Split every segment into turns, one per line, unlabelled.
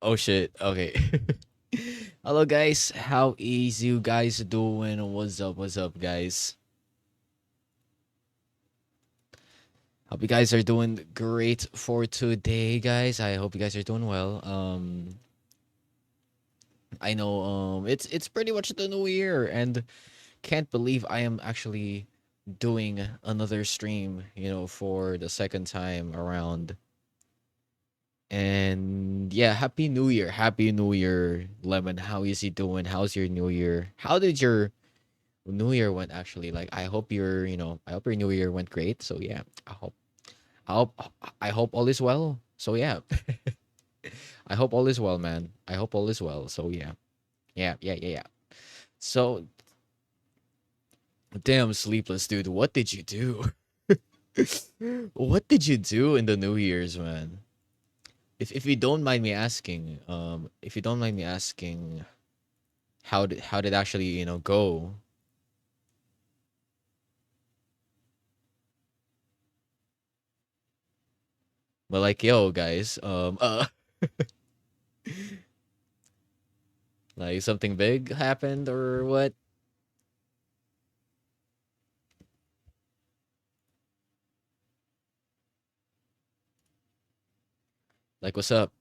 Oh shit. Okay. Hello guys. How is you guys doing? What's up? What's up, guys? Hope you guys are doing great for today, guys. I hope you guys are doing well. I know it's pretty much the new year and can't believe I am actually doing another stream, for the second time around. And yeah, happy new year. Happy new year, Lemon. How is he doing? How's your new year? How did your New Year went actually? Like I hope your New Year went great. So yeah, I hope I hope all is well. So yeah, I hope all is well, man. I hope all is well. So yeah, yeah. So damn sleepless, dude. What did you do? What did you do in the New Year's, man? If you don't mind me asking, if you don't mind me asking, how did actually go? But like, yo, guys, like something big happened or what? Like, what's up?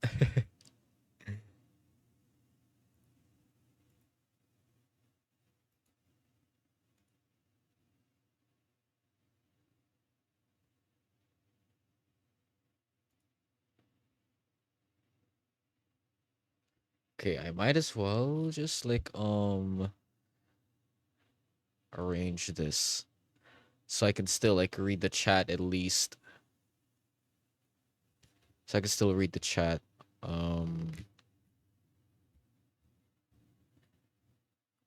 Okay, I might as well just like arrange this so I can still like read the chat at least. So I can still read the chat um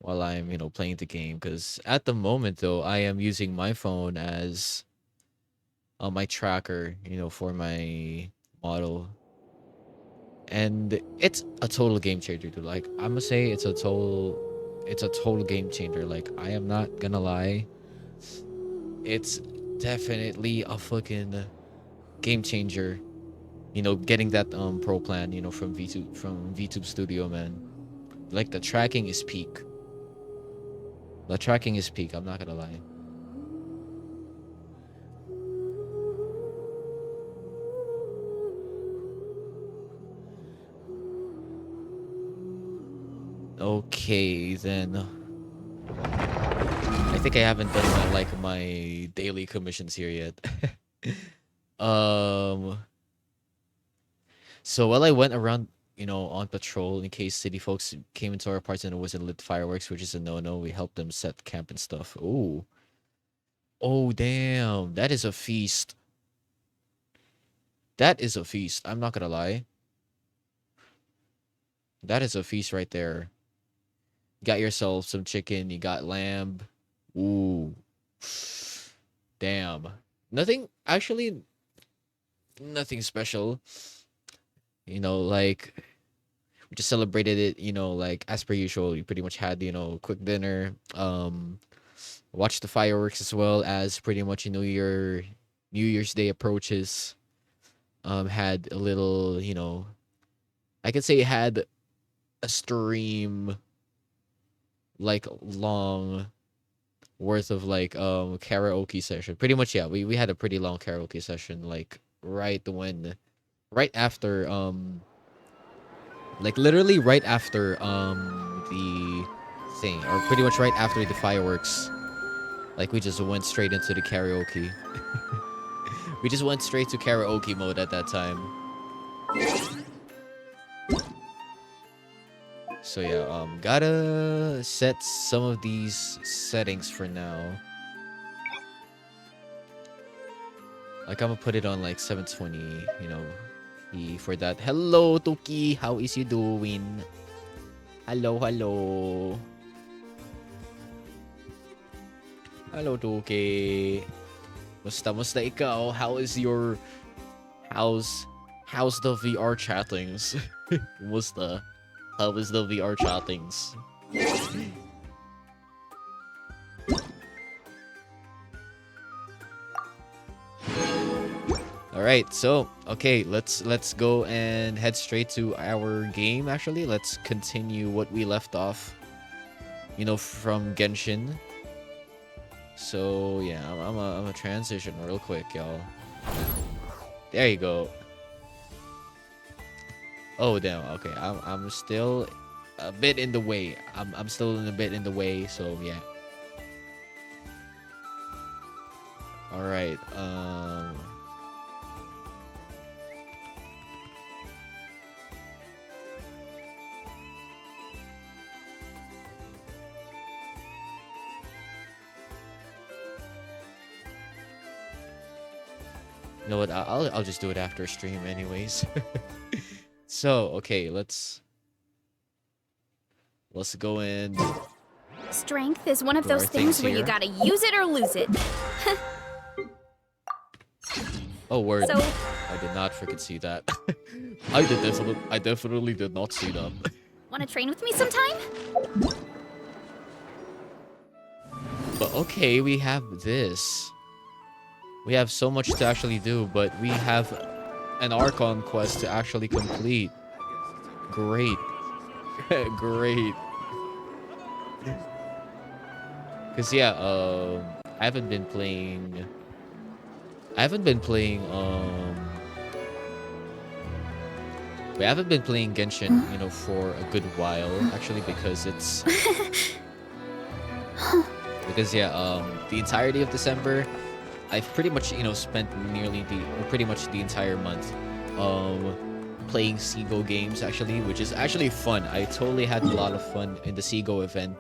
while I'm, playing the game cuz at the moment though I am using my phone as my tracker, for my model. And it's a total game changer, dude. Like I'm gonna say it's a total game changer. Like I am not gonna lie. It's definitely a fucking game changer. Getting that pro plan, from VTube Studio, man. Like the tracking is peak. The tracking is peak. I'm not gonna lie. Okay, then I think I haven't done my daily commissions here yet. um. So while I went around, on patrol in case city folks came into our parts and it wasn't lit fireworks, which is a no-no, we helped them set camp and stuff. Oh, oh, damn, that is a feast. That is a feast. I'm not gonna lie. That is a feast right there. Got yourself some chicken. You got lamb. Ooh, damn. Nothing. Actually, nothing special. Like we just celebrated it. Like as per usual. We pretty much had quick dinner. Watch the fireworks as well as pretty much New Year's Day approaches. Had a little, I could say had a stream like long worth of like karaoke session. Pretty much, yeah. We had a pretty long karaoke session like right after like literally right after the thing, or pretty much right after the fireworks. Like we just went straight into the karaoke. We just went straight to karaoke mode at that time. So yeah, gotta set some of these settings for now. Like I'm gonna put it on like 720, for that. Hello, Tuki. How is you doing? Hello, hello. Hello, Tuki. Musta ikaw? How's how's the VR chattings? Musta? How is the VR chattings? All All right, so okay, let's go and head straight to our game. Actually, let's continue what we left off. From Genshin. So yeah, I'm a transition real quick, y'all. There you go. Oh damn. Okay, I'm still a bit in the way. I'm still a bit in the way. So yeah. All right. You know what? I'll just do it after stream, anyways. So okay, let's go in.
Strength is one of
Do our
those things
things
where you
here.
gotta use it or lose it.
Oh word!
So,
I did not freaking see that. I definitely did not see that.
wanna train with me sometime?
But okay, we have this. We have so much to actually do, but we have an Archon quest to actually complete. Great. Great. Cause yeah, I haven't been playing we haven't been playing Genshin, for a good while, actually, because it's the entirety of December, I've pretty much, spent pretty much the entire month, playing Seago games, actually, which is actually fun. I totally had a lot of fun in the Seago event.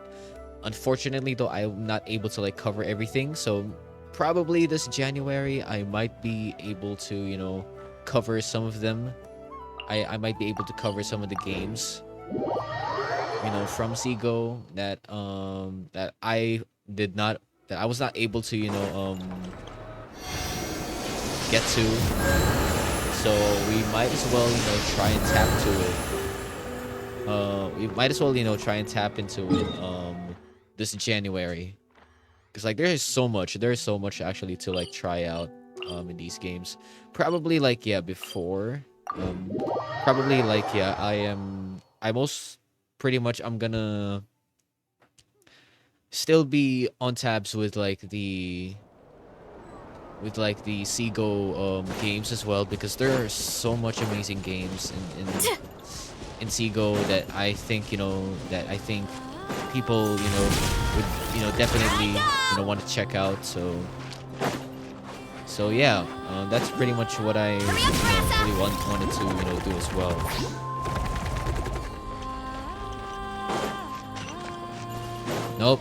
Unfortunately, though, I'm not able to like cover everything, so probably this January I might be able to, cover some of them. I might be able to cover some of the games, from Seago that I was not able to, get to. So we might as well, try and tap to it. We might as well, try and tap into it this January. Cause like there's so much actually to like try out in these games. Probably like before. Probably like I most pretty much I'm gonna still be on tabs with like the Seago games as well, because there are so much amazing games in Seago that I think people would definitely want to check out. So yeah, that's pretty much what I really wanted to do as well. Nope.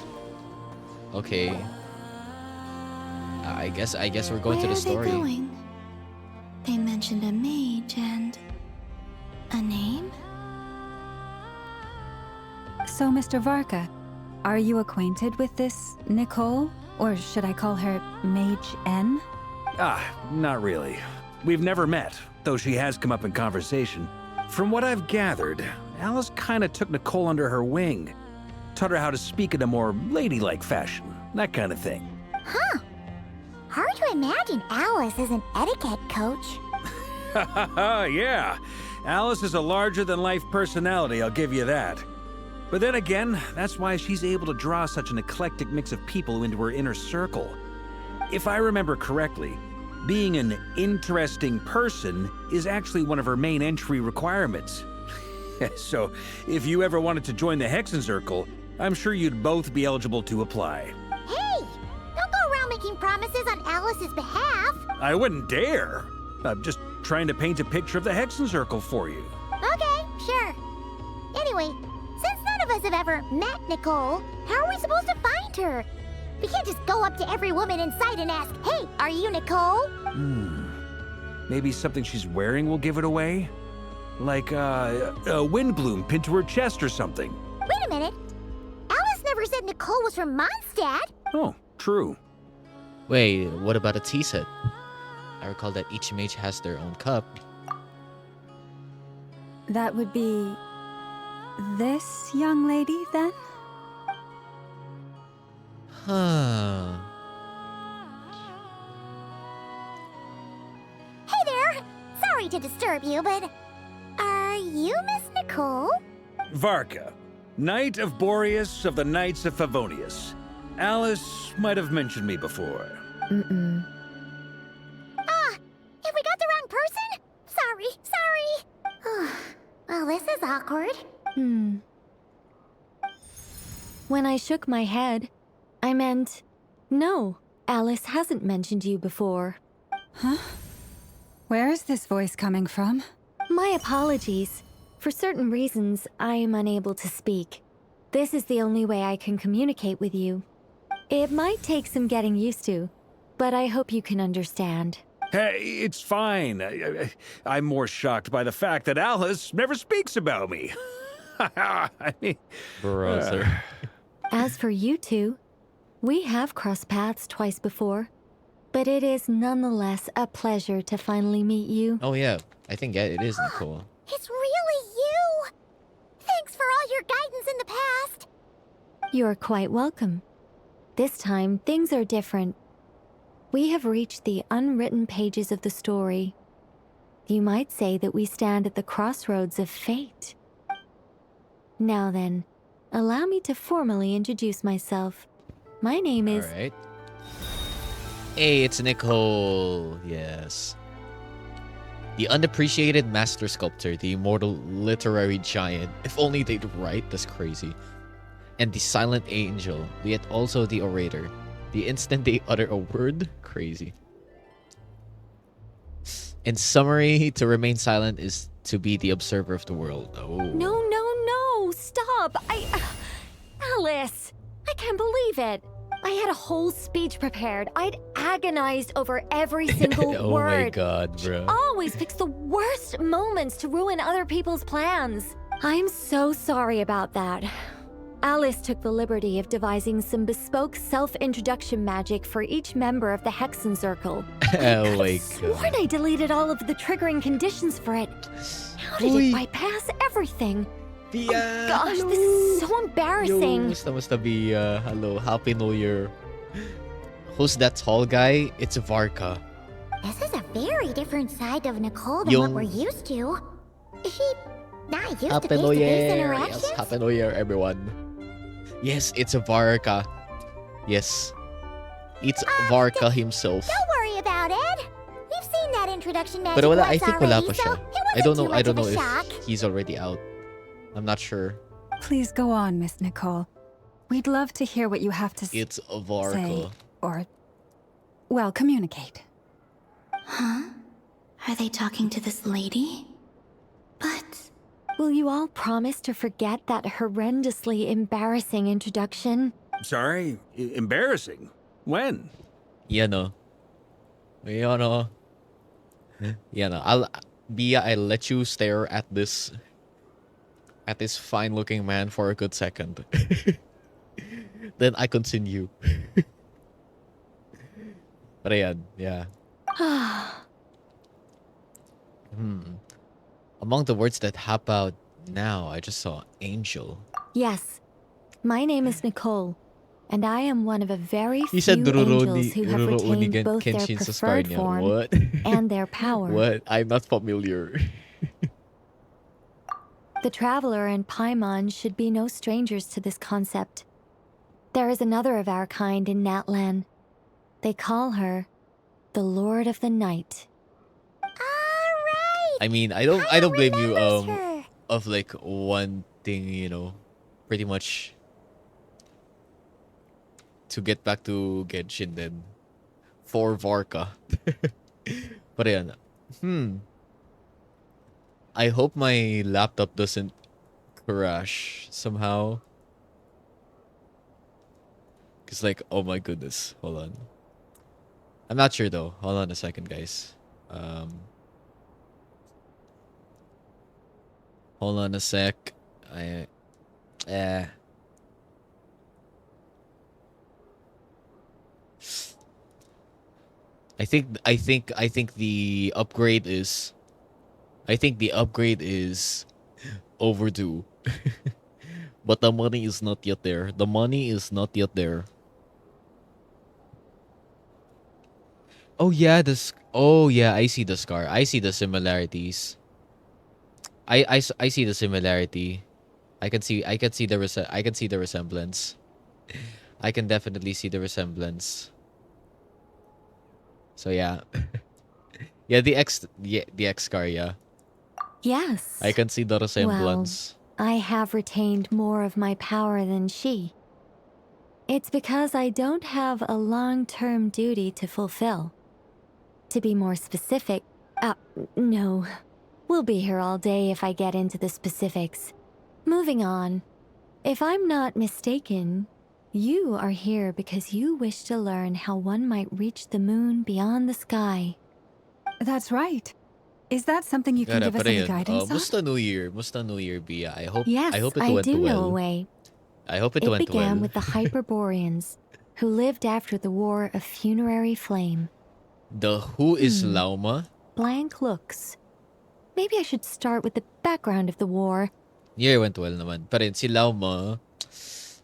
Okay. I guess we're going to the story.
Where are they going? They mentioned a mage and a name?
So, Mr. Varka, are you acquainted with this Nicole? Or should I call her Mage N?
Not really. We've never met, though she has come up in conversation. From what I've gathered, Alice kinda took Nicole under her wing. Taught her how to speak in a more ladylike fashion, that kind of thing.
Huh. Hard to imagine Alice as an etiquette coach.
Yeah. Alice is a larger-than-life personality, I'll give you that. But then again, that's why she's able to draw such an eclectic mix of people into her inner circle. If I remember correctly, being an interesting person is actually one of her main entry requirements. So, if you ever wanted to join the Hexen Circle, I'm sure you'd both be eligible to apply.
Hey! Don't go around making promises on Alice's behalf.
I wouldn't dare. I'm just trying to paint a picture of the Hexen Circle for you.
Okay, sure. Anyway, since none of us have ever met Nicole, how are we supposed to find her? We can't just go up to every woman in sight and ask, hey, are you Nicole?
Maybe something she's wearing will give it away? Like, a windbloom pinned to her chest or something.
Wait a minute. Alice never said Nicole was from Mondstadt.
Oh, true.
Wait, what about a tea set? I recall that each mage has their own cup.
That would be this young lady, then?
Huh.
Hey there, sorry to disturb you, but are you Miss Nicole?
Varka, Knight of Boreas of the Knights of Favonius. Alice might have mentioned me before.
Mm-mm.
Have we got the wrong person? Sorry. Well, this is awkward.
When I shook my head, I meant, no, Alice hasn't mentioned you before.
Huh? Where is this voice coming from?
My apologies. For certain reasons, I am unable to speak. This is the only way I can communicate with you. It might take some getting used to, but I hope you can understand.
Hey, it's fine. I'm more shocked by the fact that Alice never speaks about me. I mean,
Brother.
As for you two, we have crossed paths twice before, but it is nonetheless a pleasure to finally meet you.
Oh yeah, I think it is Nicole.
It's really you! Thanks for all your guidance in the past.
You're quite welcome. This time, things are different. We have reached the unwritten pages of the story. You might say that we stand at the crossroads of fate. Now then, allow me to formally introduce myself. My name is...
Alright. Hey, it's Nicole. Yes. The unappreciated master sculptor, the immortal literary giant. If only they'd write, that's crazy. And the silent angel, yet also the orator. The instant they utter a word, crazy. In summary, to remain silent is to be the observer of the world. Oh.
No, stop! Alice! I can't believe it! I had a whole speech prepared. I'd agonized over every single
Oh
word.
my god, bro.
Always picks the worst moments to ruin other people's plans. I'm so sorry about that. Alice took the liberty of devising some bespoke self-introduction magic for each member of the Hexen Circle.
Oh my
Sworn
god.
I deleted all of the triggering conditions for it. How did
Uy.
it bypass everything?
Bia!
Gosh, this is so embarrassing.
Yo, musta Bia? Hello, Happy New Year. Who's that tall guy? It's Varka.
This is a very different side of Nicole than what
Yung-
we're used to. Is she not used to
Happy New
face-to-face
Year!
interactions?
Yes, Happy New Year, everyone. Yes, it's Varka. Yes. It's Varka himself.
Don't worry about it. We've seen that introduction magic
But wala, I
once
think wala
already,
pa
so
siya.
it wasn't
I
too
don't
much
know
of a shock.
if he's already out. I'm not sure.
Please go on, Miss Nicole. We'd love to hear what you have to
It's
say,
Varka.
or, well, communicate.
Huh? Are they talking to this lady? But...
Will you all promise to forget that horrendously embarrassing introduction?
sorry, embarrassing. When?
Yan o. Yan o. Yan o. I'll let you stare at this fine-looking man for a good second. Then I continue. But ayan, yeah. Among the words that hop out now, I just saw angel.
Yes, my name is Nicole, and I am one of a very
He
few
said
angels who have
Dururoni
retained both their
Kenshin sa scar
preferred
niya.
form
What?
and their power.
What? I'm not familiar.
The Traveler and Paimon should be no strangers to this concept. There is another of our kind in Natlan. They call her the Lord of the Night.
Alright!
I mean, I don't blame you
remembers her.
of like one thing, pretty much to get back to Genshin then for Varka. But ayan. I hope my laptop doesn't crash somehow. Cause like, oh my goodness, hold on. I'm not sure though. Hold on a second, guys. Hold on a sec. I think the upgrade is overdue. But the money is not yet there. The money is not yet there. Oh yeah, this. Oh yeah, I see the scar. I see the similarities. I see the similarity. I can see the I can see the resemblance. I can definitely see the resemblance. So yeah. Yeah, the X scar, yeah.
Yes.
I can see the
Well,
resemblance.
I have retained more of my power than she. It's because I don't have a long-term duty to fulfill. To be more specific, no. We'll be here all day if I get into the specifics. Moving on. If I'm not mistaken, you are here because you wish to learn how one might reach the moon beyond the sky.
That's right. Is that something you can
Gara
give
pa
us any
rin.
guidance on?
Musta New Year? Musta New Year, Bia? I
Yes,
hope it
I
went
do know a
well.
way.
I hope it
It
went
began
well.
with the Hyperboreans, who lived after the War of Funerary Flame.
The who is Lauma?
Blank looks. Maybe I should start with the background of the war.
Yeah, it went well naman. Pa rin, si Lauma,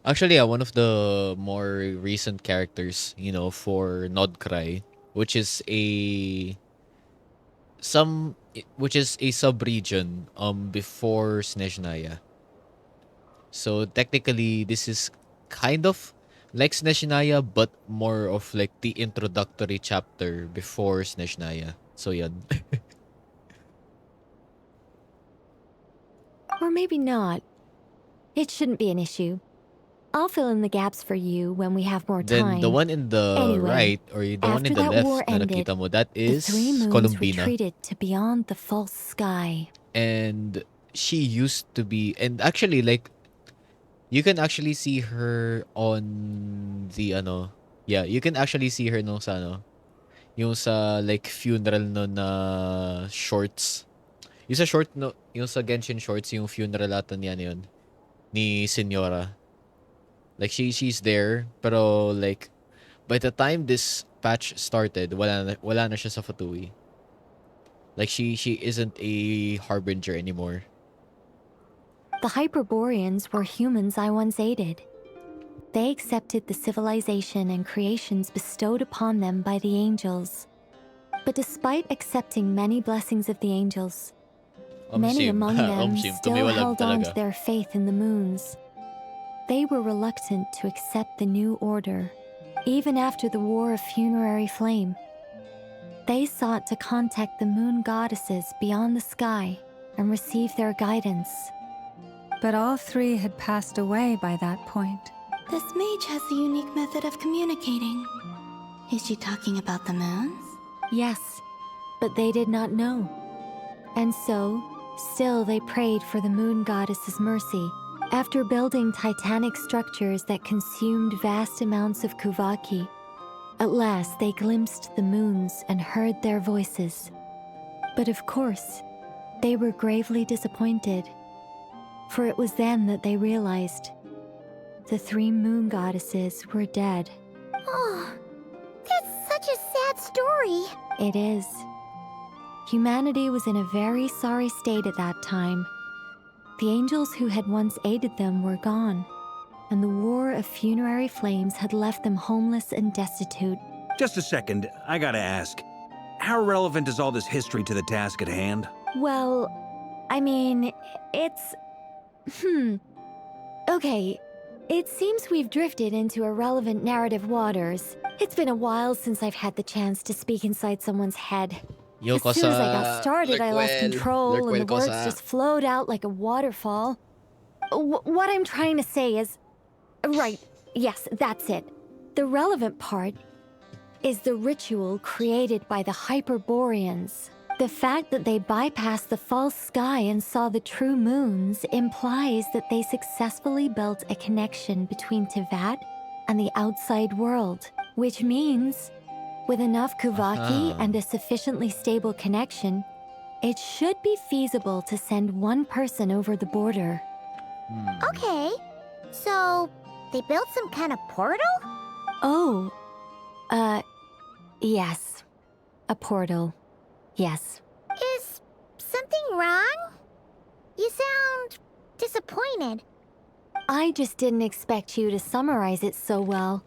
actually, one of the more recent characters, for Nodcry, which is which is a sub-region before Snezhnaya. So technically, this is kind of like Snezhnaya, but more of like the introductory chapter before Snezhnaya. So yan.
Or maybe not. It shouldn't be an issue. I'll fill in the gaps for you when we have more
Then the
time.
one in the
Anyway,
right or the one in
after
the
that war
left na
ended,
nakita mo, that
the
is
three moons
Columbina.
retreated to beyond the false sky.
And she used to be, and actually like you can actually see her on the yeah, you can actually see her nung sa yung sa like funeral no na shorts. Yung sa short no, yung sa Genshin shorts, yung funeral ata niya yun ni Senyora. Like she's there, pero like by the time this patch started, wala na siya sa Fatui. Like she isn't a harbinger anymore.
The Hyperboreans were humans I once aided. They accepted the civilization and creations bestowed upon them by the angels. But despite accepting many blessings of the angels, many
Sim.
among them
Sim,
still
tumiwalag
held on to
talaga.
their faith in the moons. They were reluctant to accept the new order, even after the War of Funerary Flame. They sought to contact the moon goddesses beyond the sky and receive their guidance.
But all three had passed away by that point.
This mage has a unique method of communicating. Is she talking about the moons?
Yes, but they did not know. And so, still they prayed for the moon goddess's mercy. After building titanic structures that consumed vast amounts of Kuvaki, at last they glimpsed the moons and heard their voices. But of course, they were gravely disappointed. For it was then that they realized the three moon goddesses were dead.
Oh, that's such a sad story.
It is. Humanity was in a very sorry state at that time. The angels who had once aided them were gone, and the War of Funerary Flames had left them homeless and destitute.
Just a second, I gotta ask. How relevant is all this history to the task at hand?
Well, I mean, it's... Okay, it seems we've drifted into irrelevant narrative waters. It's been a while since I've had the chance to speak inside someone's head.
Yo,
As soon as I got started, I lost control and the words
kosa.
just flowed out like a waterfall. What I'm trying to say is... Right, yes, that's it. The relevant part is the ritual created by the Hyperboreans. The fact that they bypassed the false sky and saw the true moons implies that they successfully built a connection between Tevat and the outside world, which means, with enough Kuvaki and a sufficiently stable connection, it should be feasible to send one person over the border.
Okay, so they built some kind of portal?
Oh, yes. A portal. Yes.
Is something wrong? You sound disappointed.
I just didn't expect you to summarize it so well.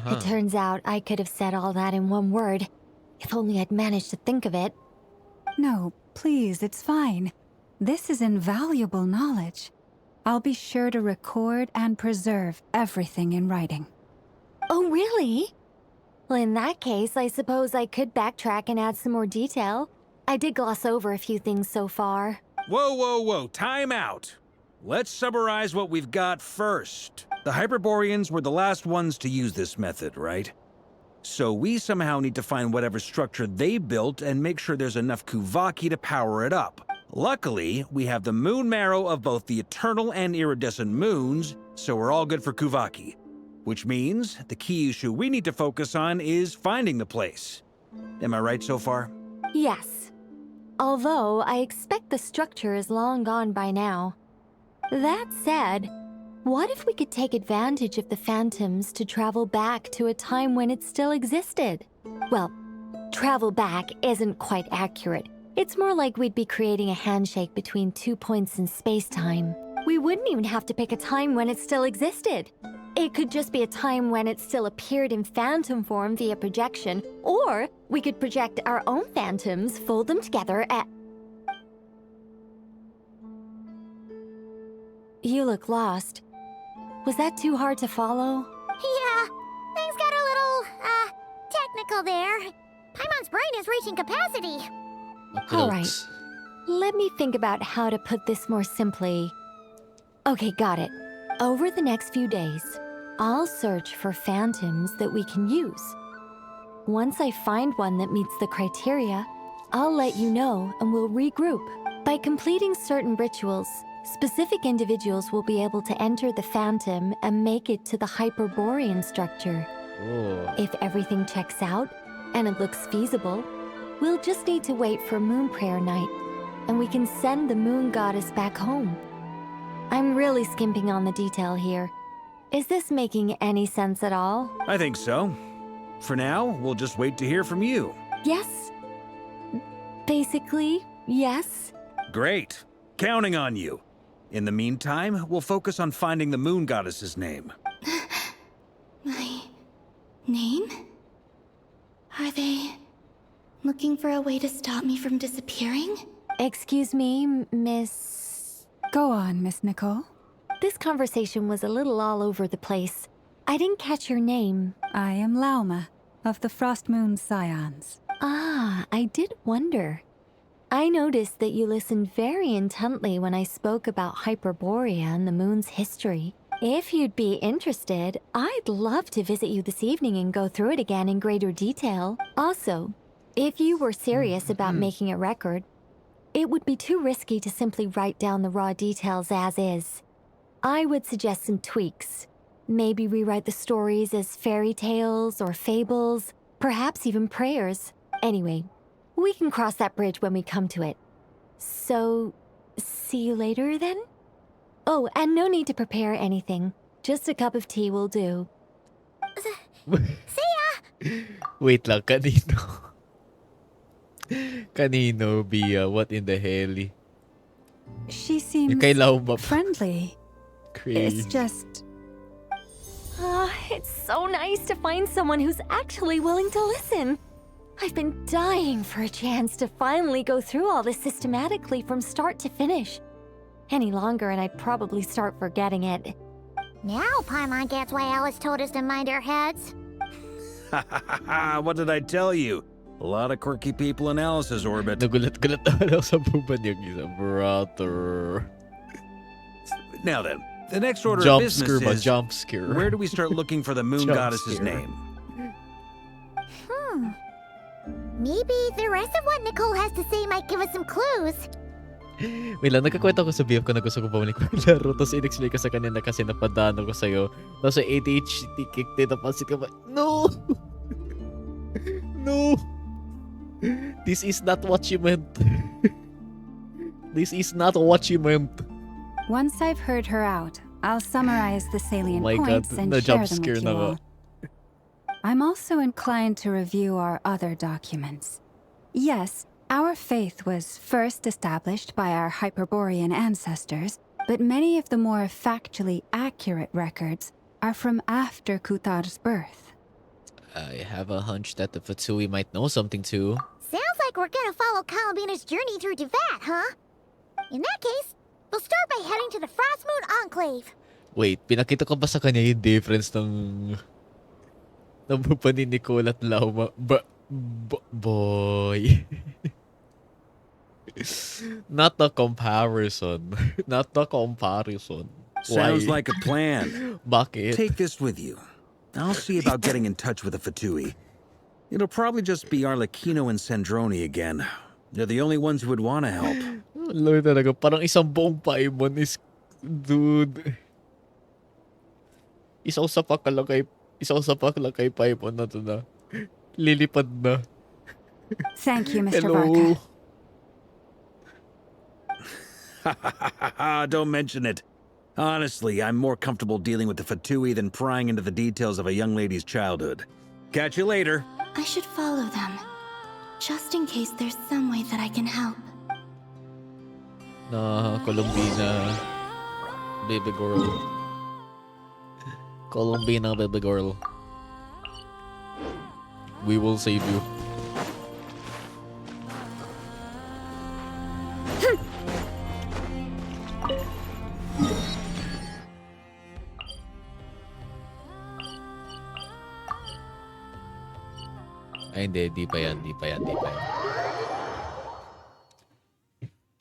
It turns out I could have said all that in one word. If only I'd managed to think of it.
No, please, it's fine. This is invaluable knowledge. I'll be sure to record and preserve everything in writing.
Oh, really? Well, in that case, I suppose I could backtrack and add some more detail. I did gloss over a few things so far.
Whoa, whoa, whoa, time out! Let's summarize what we've got first. The Hyperboreans were the last ones to use this method, right? So we somehow need to find whatever structure they built and make sure there's enough Kuvaki to power it up. Luckily, we have the moon marrow of both the eternal and iridescent moons, so we're all good for Kuvaki. Which means the key issue we need to focus on is finding the place. Am I right so far?
Yes. Although, I expect the structure is long gone by now. That said, what if we could take advantage of the phantoms to travel back to a time when it still existed? Well, travel back isn't quite accurate. It's more like we'd be creating a handshake between 2 points in space-time. We wouldn't even have to pick a time when it still existed. It could just be a time when it still appeared in phantom form via projection, or we could project our own phantoms, fold them together at... You look lost. Was that too hard to follow?
Yeah, things got a little, technical there. Paimon's brain is reaching capacity.
All right. Let me think about how to put this more simply. Okay, got it. Over the next few days, I'll search for phantoms that we can use. Once I find one that meets the criteria, I'll let you know and we'll regroup. By completing certain rituals, specific individuals will be able to enter the phantom and make it to the Hyperborean structure.
Oh.
If everything checks out and it looks feasible, we'll just need to wait for Moon Prayer Night, and we can send the Moon Goddess back home. I'm really skimping on the detail here. Is this making any sense at all?
I think so. For now, we'll just wait to hear from you.
Yes. Basically, yes.
Great. Counting on you. In the meantime, we'll focus on finding the Moon Goddess's name.
My name? Are they looking for a way to stop me from disappearing?
Excuse me, Miss...
Go on, Miss Nicole.
This conversation was a little all over the place. I didn't catch your name.
I am Lauma, of the Frost Moon Scions.
Ah, I did wonder. I noticed that you listened very intently when I spoke about Hyperborea and the moon's history. If you'd be interested, I'd love to visit you this evening and go through it again in greater detail. Also, if you were serious about making a record, it would be too risky to simply write down the raw details as is. I would suggest some tweaks. Maybe rewrite the stories as fairy tales or fables, perhaps even prayers. Anyway, we can cross that bridge when we come to it. So, see you later then? Oh, and no need to prepare anything. Just a cup of tea will do.
See ya!
Wait lang, kanino? Kanino, Bia? What in the hell?
She seems
Yung kay Lauma pa.
friendly.
Crazy.
It's just...
It's so nice to find someone who's actually willing to listen. I've been dying for a chance to finally go through all this systematically from start to finish. Any longer and I'd probably start forgetting it.
Now Paimon gets why Alice told us to mind our heads.
What did I tell you? A lot of quirky people in Alice's orbit.
Nagulat-gulat naman ako sa buban yung isa, brother.
Now then, the next order of
Jump
business
scare ba?
is...
Jump scare.
Where do we start looking for the Moon
Jump
Goddess's
scare.
name?
Maybe the rest of what Nicole has to say might give us some clues.
Wait lang, nagkakwento ko sa BF ko na gusto ko bumalik maglaro. Tapos in-explain ko sa kanya na kasi napadaan ako sa'yo. Tapos sa ADHD kicked it, napansin ka ba? No! No! This is not what you meant. This is not what you meant.
Once I've heard her out, I'll summarize the salient
Oh my God,
points and
na-jump
share them
scare
with
na
you
nga.
all. I'm also inclined to review our other documents. Yes, our faith was first established by our Hyperborean ancestors, but many of the more factually accurate records are from after Kutar's birth.
I have a hunch that the Fatui might know something too.
Sounds like we're gonna follow Columbina's journey through Devat, huh? In that case, we'll start by heading to the Frost Moon Enclave.
Wait, pinakita ko ba sa kanya yung difference ng pa ni Nicole at Lauma? Boy. Not the comparison. Not the comparison.
Sounds
Why?
like a plan.
Bakit?
Take this with you. I'll see about getting in touch with the Fatui. It'll probably just be Arlecchino and Sandroni again. They're the only ones who would want to help.
Lord talaga, parang isang buong paimon is... Dude. Isang sapak lang kay paimon na to na. Lilipad na.
Thank you, Mr.
Hello.
Varka.
Don't mention it. Honestly, I'm more comfortable dealing with the Fatui than prying into the details of a young lady's childhood. Catch you later.
I should follow them, just in case there's some way that I can help.
Na Colombina baby girl. Colombina baby girl. We will save you. Ay, hindi pa yan.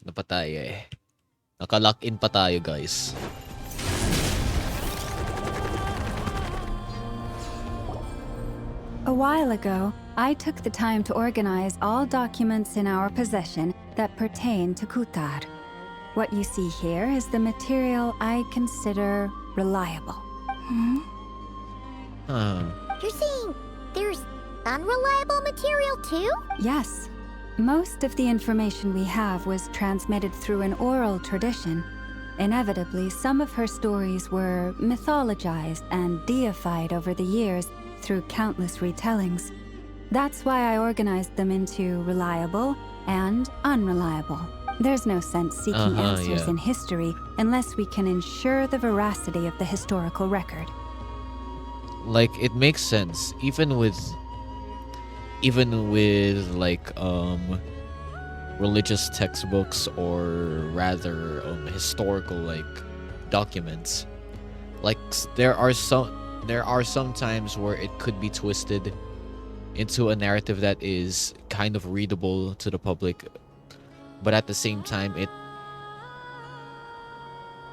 Napatay eh. Naka-lock in pa tayo, guys.
A while ago, I took the time to organize all documents in our possession that pertain to Kutar. What you see here is the material I consider reliable.
You're saying there's unreliable material too?
Yes. Most of the information we have was transmitted through an oral tradition. Inevitably, some of her stories were mythologized and deified over the years through countless retellings. That's why I organized them into reliable and unreliable. There's no sense seeking answers in history unless we can ensure the veracity of the historical record.
Like, it makes sense. Even with like religious textbooks, or rather historical like documents, like there are some times where it could be twisted into a narrative that is kind of readable to the public, but at the same time it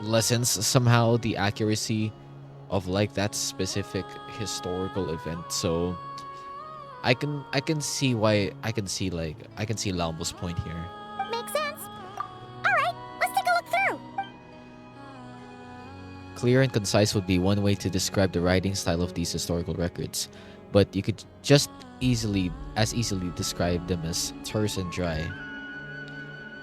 lessens somehow the accuracy of like that specific historical event. So I can see Lambo's point here.
Makes sense. Alright, let's take a look through.
Clear and concise would be one way to describe the writing style of these historical records, but you could just easily describe them as terse and dry.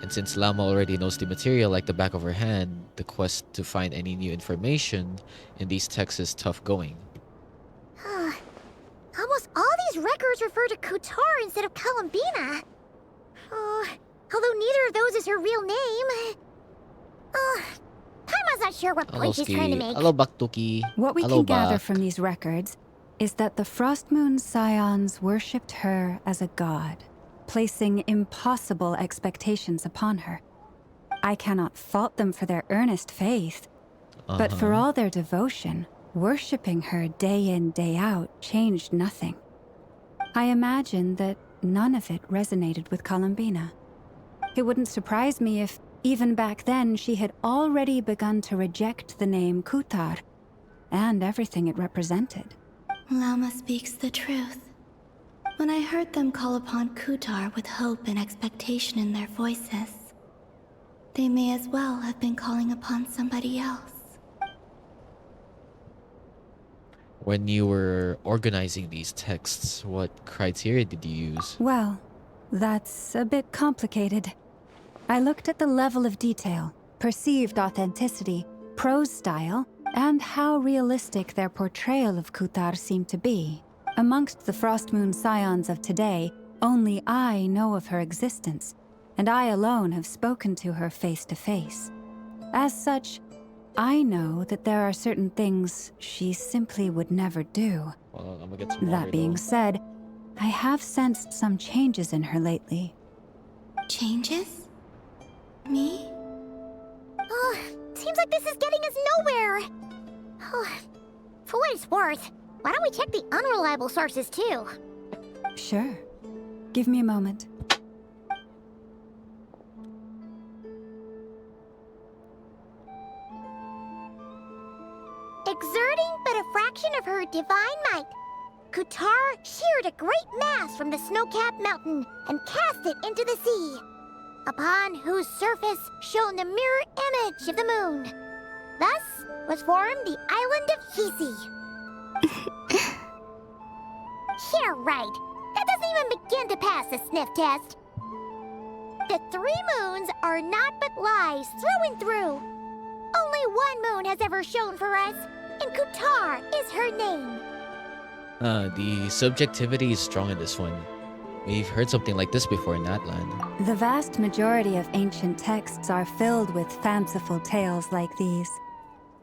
And since Lama already knows the material like the back of her hand, the quest to find any new information in these texts is tough going.
Almost all these records refer to Kutar instead of Columbina. Although neither of those is her real name. Paimon's not sure what point she's trying to make.
Hello, Baktuki.
What we
Hello,
can gather
Bak.
from these records is that the Frost Moon Scions worshipped her as a god, placing impossible expectations upon her. I cannot fault them for their earnest faith, but for all their devotion, worshipping her day in, day out changed nothing. I imagine that none of it resonated with Columbina. It wouldn't surprise me if, even back then, she had already begun to reject the name Kutar and everything it represented.
Lama speaks the truth. When I heard them call upon Kutar with hope and expectation in their voices, they may as well have been calling upon somebody else.
When you were organizing these texts, what criteria did you use?
Well, that's a bit complicated. I looked at the level of detail, perceived authenticity, prose style, and how realistic their portrayal of Kutar seemed to be. Amongst the Frost Moon Scions of today, only I know of her existence, and I alone have spoken to her face to face. As such, I know that there are certain things she simply would never do.
Well, I'm gonna get some water,
That being
though.
said, I have sensed some changes in her lately.
Changes? Me?
Oh, seems like this is getting us nowhere. Oh, for what it's worth, why don't we check the unreliable sources too?
Sure. Give me a moment.
Exerting but a fraction of her divine might, Kutar sheared a great mass from the snow-capped mountain and cast it into the sea, upon whose surface shone the mirror image of the moon. Thus was formed the island of Hisi. Yeah, right. That doesn't even begin to pass the sniff test. The 3 moons are naught but lies through and through. Only one moon has ever shone for us, and Kutar is her name.
The subjectivity is strong in this one. We've heard something like this before in Natland.
The vast majority of ancient texts are filled with fanciful tales like these.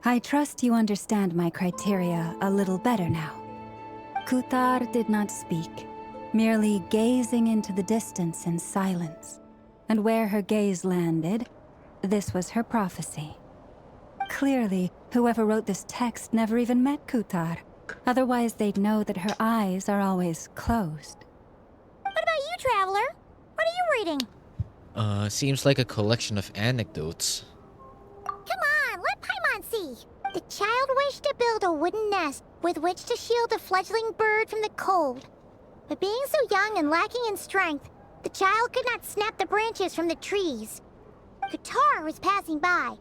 I trust you understand my criteria a little better now. Kutar did not speak, merely gazing into the distance in silence. And where her gaze landed, this was her prophecy. Clearly, whoever wrote this text never even met Kutar. Otherwise, they'd know that her eyes are always closed.
What about you, Traveler? What are you reading?
Seems like a collection of anecdotes.
Come on, let Paimon see. The child wished to build a wooden nest with which to shield a fledgling bird from the cold. But being so young and lacking in strength, the child could not snap the branches from the trees. Kutar was passing by.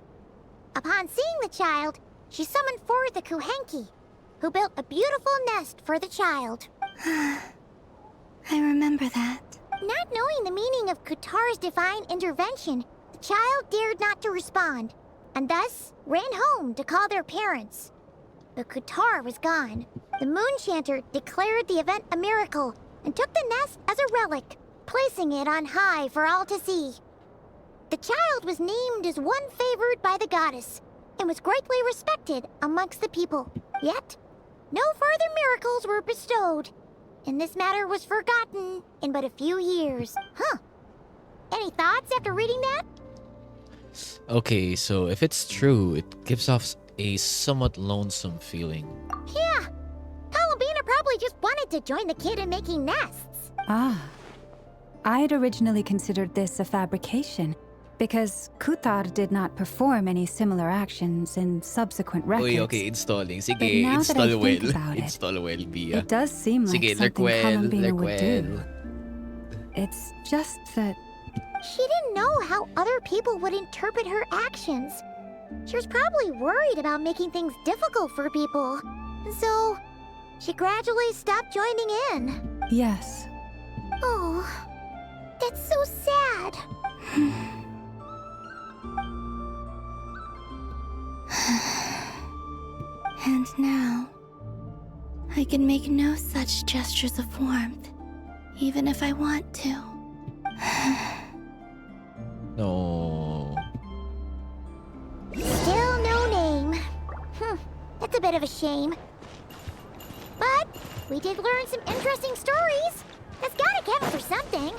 Upon seeing the child, she summoned forth the Kuhenki, who built a beautiful nest for the child.
I remember that.
Not knowing the meaning of Kutar's divine intervention, the child dared not to respond, and thus ran home to call their parents. But Kutar was gone. The moon chanter declared the event a miracle and took the nest as a relic, placing it on high for all to see. The child was named as one favored by the goddess and was greatly respected amongst the people. Yet, no further miracles were bestowed, and this matter was forgotten in but a few years. Huh. Any thoughts after reading that?
Okay, so if it's true, it gives off a somewhat lonesome feeling.
Yeah. Columbina probably just wanted to join the kid in making nests.
Ah. I'd originally considered this a fabrication, because Kutar did not perform any similar actions in subsequent records.
Uy, okay, installing.
But
Sige,
now that I
install
think
well.
about it,
Install well, Bia.
It does seem like
Sige,
something Columbina would
lerkwel.
do. It's just that
She didn't know how other people would interpret her actions. She was probably worried about making things difficult for people. So, she gradually stopped joining in.
yes.
Oh, that's so sad.
And now, I can make no such gestures of warmth, even if I want to.
No.
Still no name. That's a bit of a shame. But we did learn some interesting stories. That's gotta count for something.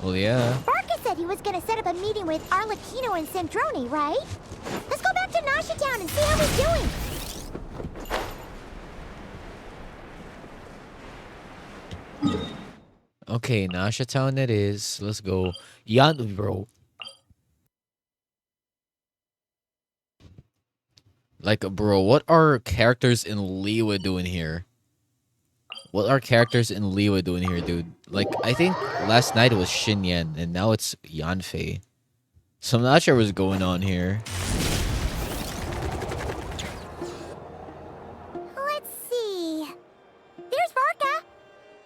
Well, yeah.
Barca said he was gonna set up a meeting with Arlecchino and Sandrone, right? Let's go back to Nasha Town and see how he's doing.
Okay, Nasha Town it is. Let's go. Yan, bro. Like, bro, what are characters in Liwa doing here? What are characters in Liwa doing here, dude? Like, I think last night it was Xinyan, and now it's Yanfei. So I'm not sure what's going on here.
Let's see. There's Varka.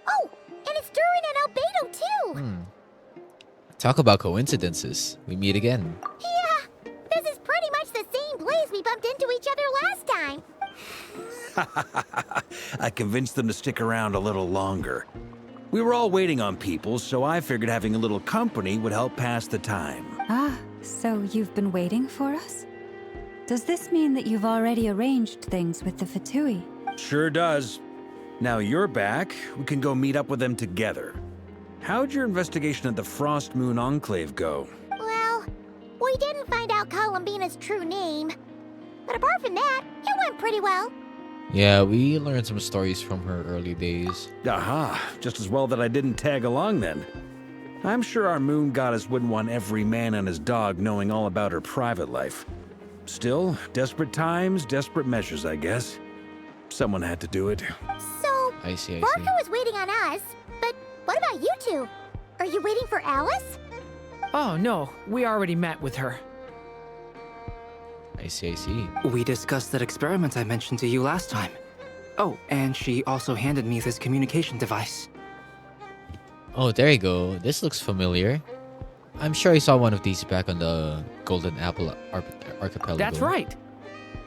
Oh, and it's Durin and Albedo too.
Talk about coincidences. We meet again.
Yeah, this is pretty much the same place we bumped into each other last time.
I convinced them to stick around a little longer. We were all waiting on people, so I figured having a little company would help pass the time.
Ah, so you've been waiting for us? Does this mean that you've already arranged things with the Fatui?
Sure does. Now you're back, we can go meet up with them together. How'd your investigation at the Frost Moon Enclave go?
Well, we didn't find out Columbina's true name. But apart from that, it went pretty well.
Yeah, we learned some stories from her early days.
Aha, just as well that I didn't tag along then. I'm sure our moon goddess wouldn't want every man and his dog knowing all about her private life. Still, desperate times, desperate measures, I guess. Someone had to do it.
So,
I see.
Barker was waiting on us, but what about you two? Are you waiting for Alice?
Oh, no. We already met with her.
I see.
We discussed that experiment I mentioned to you last time. Oh, and she also handed me this communication device.
Oh, there you go. This looks familiar. I'm sure I saw one of these back on the Golden Apple Archipelago.
That's right.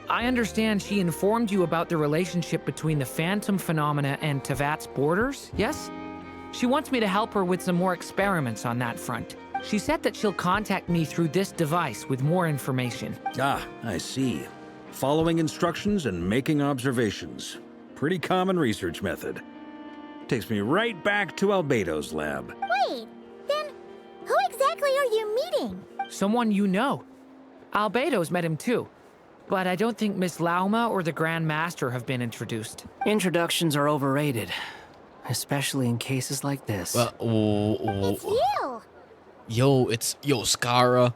I understand she informed you about the relationship between the Phantom phenomena and Tevat's borders, yes? She wants me to help her with some more experiments on that front. She said that she'll contact me through this device with more information.
Ah, I see. Following instructions and making observations. Pretty common research method. Takes me right back to Albedo's lab.
Wait, then who exactly are you meeting?
Someone you know. Albedo's met him too. But I don't think Miss Lauma or the Grand Master have been introduced.
Introductions are overrated, especially in cases like this.
It's you!
Yo, Skara.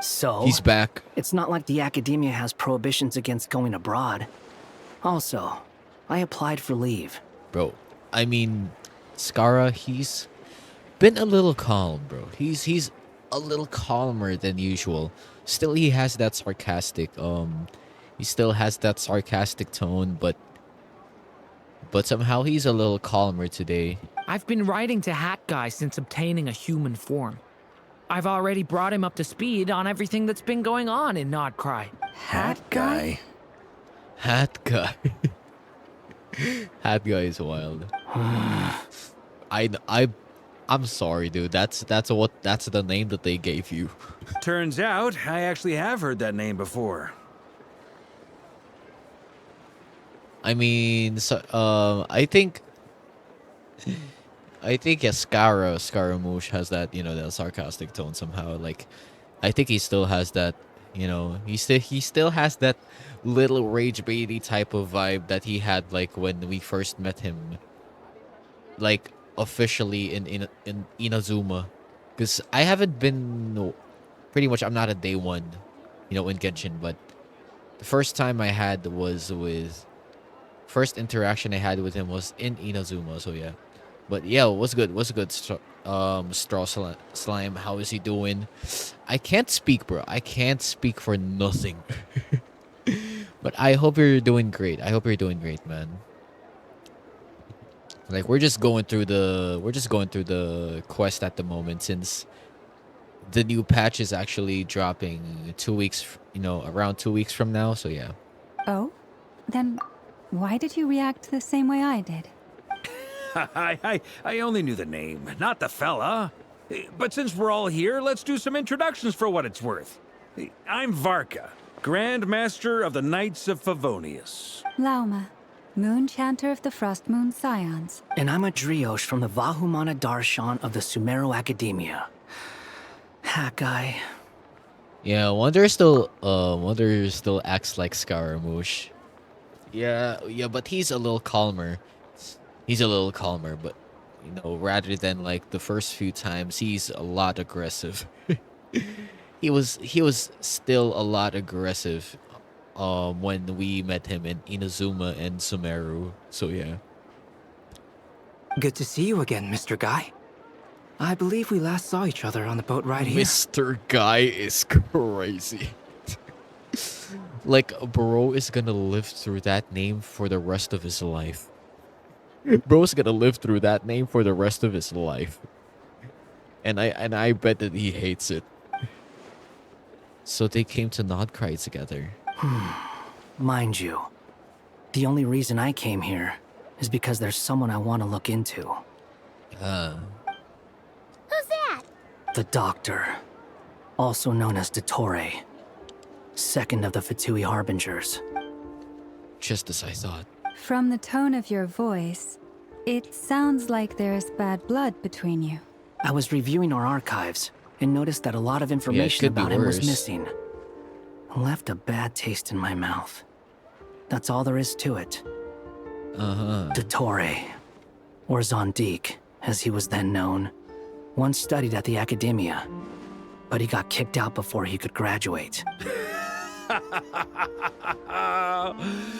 So,
He's back.
it's not like the academia has prohibitions against going abroad. Also, I applied for leave.
Bro, I mean, Skara, he's been a little calm, bro. He's a little calmer than usual. Still, he has that sarcastic, he still has that sarcastic tone, but somehow he's a little calmer today.
I've been writing to Hat Guy since obtaining a human form. I've already brought him up to speed on everything that's been going on in Nodcry.
Hat guy?
Hat guy. Hat guy is wild. I'm sorry, dude. That's the name that they gave you.
Turns out, I actually have heard that name before.
I mean, so, I think yeah, Scaramouche has that, that sarcastic tone somehow. Like, I think he still has that, he still has that little rage baity type of vibe that he had like when we first met him, like officially in Inazuma, because I haven't been, no, pretty much I'm not a day one, in Genshin, but the first interaction I had with him was in Inazuma, so yeah. But yeah, what's good? Straw Slime, how is he doing? I can't speak, bro. I can't speak for nothing. But I hope you're doing great. Man. Like we're just going through the quest at the moment, since the new patch is actually dropping 2 weeks, around 2 weeks from now. So yeah.
Oh? Then why did you react the same way I did?
I only knew the name, not the fella. But since we're all here, let's do some introductions for what it's worth. I'm Varka, Grand Master of the Knights of Favonius.
Lauma, Moon Chanter of the Frost Moon Scions.
And I'm a Drioche from the Vahumana Darshan of the Sumeru Academia. Hat guy.
Yeah, Wonder still acts like Scaramouche. Yeah, but he's a little calmer. But rather than like the first few times, he's a lot aggressive. he was still a lot aggressive when we met him in Inazuma and Sumeru. So yeah.
Good to see you again, Mr. Guy. I believe we last saw each other on the boat ride here.
Mr. Guy is crazy. Like, bro is gonna live through that name for the rest of his life. Bro's gonna live through that name for the rest of his life. And I bet that he hates it. So they came to Nodcry together.
Mind you, the only reason I came here is because there's someone I want to look into.
Who's that?
The Doctor, also known as Dottore. second of the Fatui Harbingers.
Just as I thought.
From the tone of your voice, it sounds like there's bad blood between you.
I was reviewing our archives and noticed that a lot of information
could be
about him was
worse.
missing. Left a bad taste in my mouth. That's all there is to it. Dottore, or Zondique, as he was then known, once studied at the Academia, but he got kicked out before he could graduate.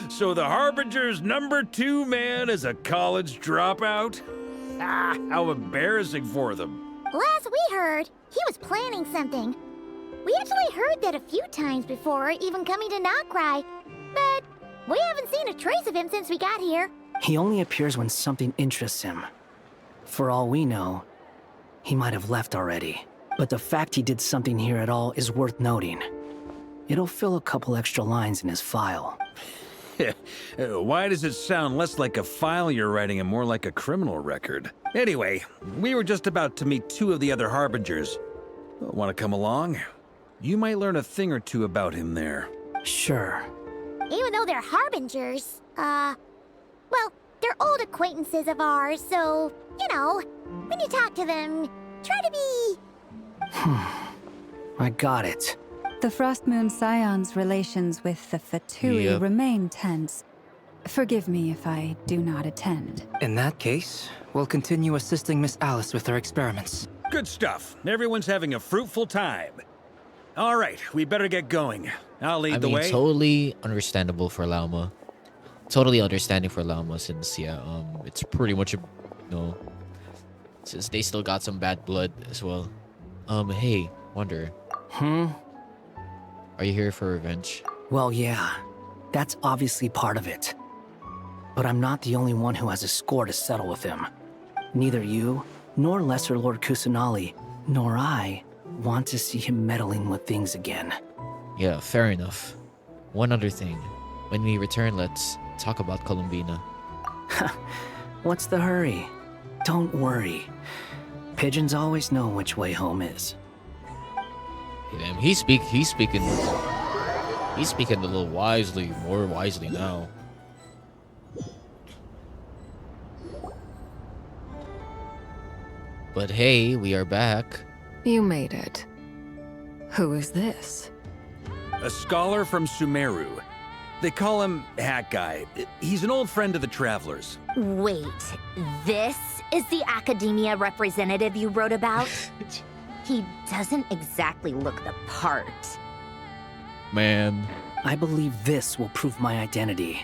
So the Harbinger's #2 man is a college dropout? Ah, how embarrassing for them.
Last we heard, he was planning something. We actually heard that a few times before, even coming to Notcry, but we haven't seen a trace of him since we got here.
He only appears when something interests him. For all we know, he might have left already. But the fact he did something here at all is worth noting. It'll fill a couple extra lines in his file.
Why does it sound less like a file you're writing and more like a criminal record? Anyway, we were just about to meet 2 of the other Harbingers. Want to come along? You might learn a thing or two about him there.
Sure.
Even though they're Harbingers, well, they're old acquaintances of ours, so, you know, when you talk to them, try to be...
I got it.
The Frostmoon Scion's relations with the Fatui
Yep.
remain tense. Forgive me if I do not attend.
In that case, we'll continue assisting Miss Alice with her experiments.
Good stuff. Everyone's having a fruitful time. All right, we better get going. I'll lead
I
the
mean,
way.
totally understandable for Lauma. Totally understanding for Lauma since, yeah, it's pretty much a, since they still got some bad blood as well. Hey, Wonder, are you here for revenge?
Well, yeah. That's obviously part of it. But I'm not the only one who has a score to settle with him. Neither you, nor Lesser Lord Kusanali, nor I want to see him meddling with things again.
Yeah, fair enough. One other thing. When we return, let's talk about Columbina.
What's the hurry? Don't worry. Pigeons always know which way home is.
Hey, damn, he's speaking a little more wisely now. But hey, we are back.
You made it. Who is this?
A scholar from Sumeru. They call him Hat Guy. He's an old friend of the Travelers.
Wait, this is the Academia representative you wrote about? He doesn't exactly look the part.
Man.
I believe this will prove my identity.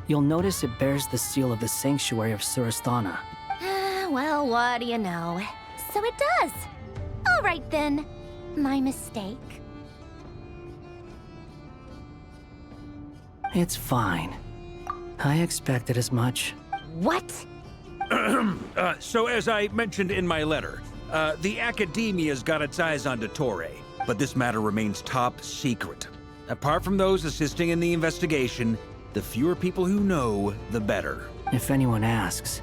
You'll notice it bears the seal of the Sanctuary of Surasthana.
Well, what do you know? So it does. All right then. My mistake.
It's fine. I expected as much.
What?
So as I mentioned in my letter, the Academia's got its eyes on Dottore, but this matter remains top secret. Apart from those assisting in the investigation, the fewer people who know, the better.
If anyone asks,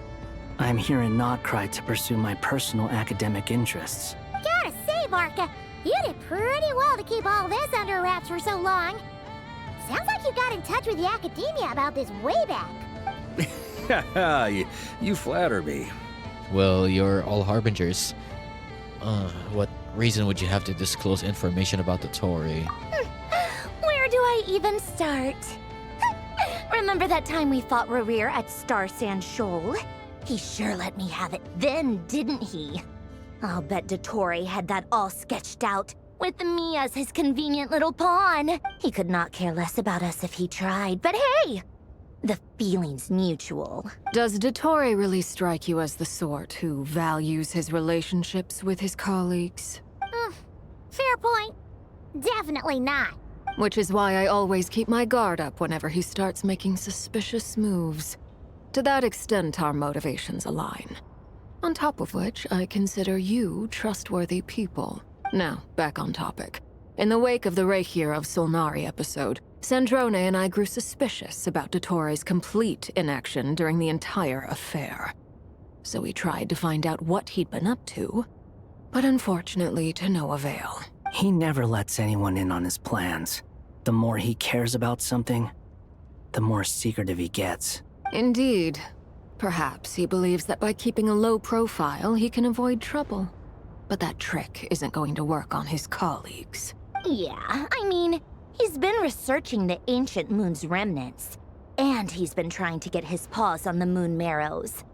I'm here in Notcry to pursue my personal academic interests.
Gotta say, Varka, you did pretty well to keep all this under wraps for so long. Sounds like you got in touch with the Academia about this way back.
You flatter me.
Well, you're all Harbingers. What reason would you have to disclose information about the Torii?
Where do I even start? Remember that time we fought Rerir at Star Sand Shoal? He sure let me have it then, didn't he? I'll bet Dottore had that all sketched out, with me as his convenient little pawn. He could not care less about us if he tried, but hey! The feeling's mutual.
Does Dottore really strike you as the sort who values his relationships with his colleagues?
Fair point. Definitely not.
Which is why I always keep my guard up whenever he starts making suspicious moves. To that extent, our motivations align. On top of which, I consider you trustworthy people. Now, back on topic. In the wake of the Reikir of Solnari episode, Sandrone and I grew suspicious about Dottore's complete inaction during the entire affair. So we tried to find out what he'd been up to, but unfortunately to no avail.
He never lets anyone in on his plans. The more he cares about something, the more secretive he gets.
Indeed. Perhaps he believes that by keeping a low profile, he can avoid trouble. But that trick isn't going to work on his colleagues.
Yeah, I mean, he's been researching the ancient moon's remnants. And he's been trying to get his paws on the moon marrows.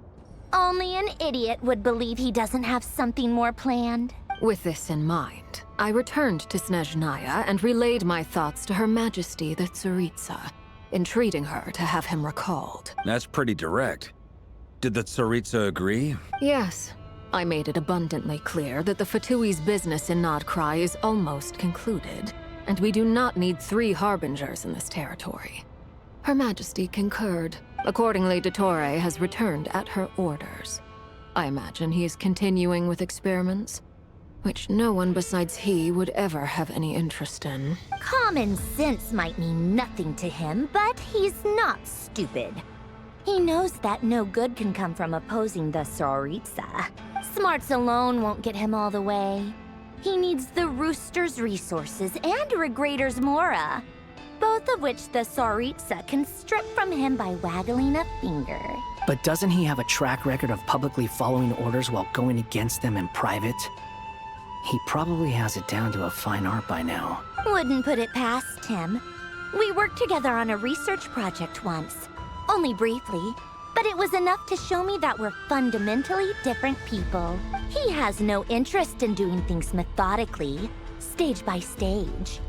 Only an idiot would believe he doesn't have something more planned.
With this in mind, I returned to Snezhnaya and relayed my thoughts to Her Majesty the Tsaritsa, entreating her to have him recalled.
That's pretty direct. Did the Tsaritsa agree?
Yes. I made it abundantly clear that the Fatui's business in Nodkrai is almost concluded, and we do not need 3 harbingers in this territory. Her Majesty concurred. Accordingly, Dottore has returned at her orders. I imagine he is continuing with experiments, which no one besides he would ever have any interest in.
Common sense might mean nothing to him, but he's not stupid. He knows that no good can come from opposing the Tsaritsa. Smarts alone won't get him all the way. He needs the Rooster's resources and Regrator's Mora, both of which the Tsaritsa can strip from him by waggling a finger.
But doesn't he have a track record of publicly following orders while going against them in private? He probably has it down to a fine art by now.
Wouldn't put it past him. We worked together on a research project once. Only briefly, but it was enough to show me that we're fundamentally different people. He has no interest in doing things methodically, stage by stage.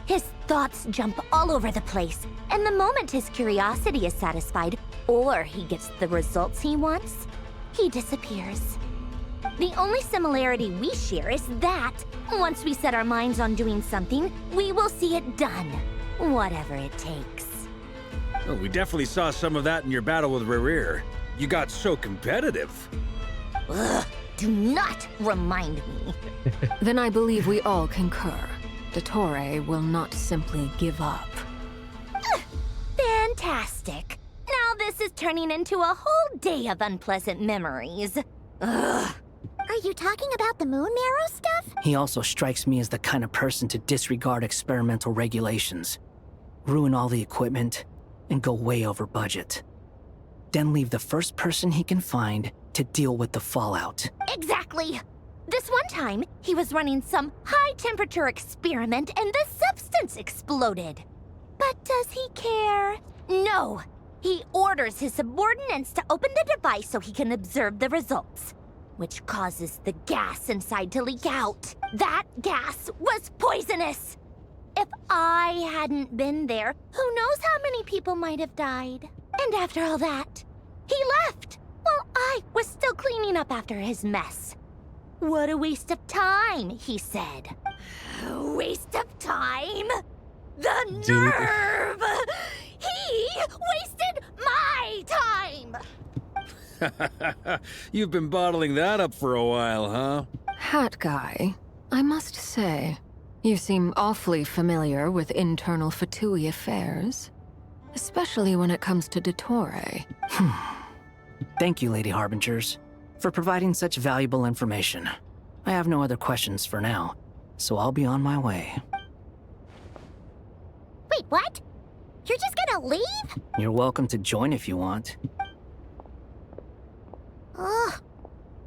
His thoughts jump all over the place, and the moment his curiosity is satisfied, or he gets the results he wants, he disappears. The only similarity we share is that, once we set our minds on doing something, we will see it done, whatever it takes.
Oh, we definitely saw some of that in your battle with Rerir. You got so competitive.
Ugh, do not remind me.
Then I believe we all concur. Dottore will not simply give up.
Fantastic. Now this is turning into a whole day of unpleasant memories. Ugh.
Are you talking about the moon marrow stuff?
He also strikes me as the kind of person to disregard experimental regulations, ruin all the equipment, and go way over budget. Then leave the first person he can find to deal with the fallout.
Exactly. This one time, he was running some high-temperature experiment and the substance exploded. But does he care? No. He orders his subordinates to open the device so he can observe the results, which causes the gas inside to leak out. That gas was poisonous. If I hadn't been there, who knows how many people might have died. And after all that, he left while I was still cleaning up after his mess. What a waste of time, he said. Waste of time? The nerve! He wasted my time!
You've been bottling that up for a while, huh?
Hat guy, I must say, you seem awfully familiar with internal Fatui affairs. Especially when it comes to Dottore.
Thank you, Lady Harbingers, for providing such valuable information. I have no other questions for now, so I'll be on my way.
Wait, what? You're just gonna leave?
You're welcome to join if you want.
Ugh.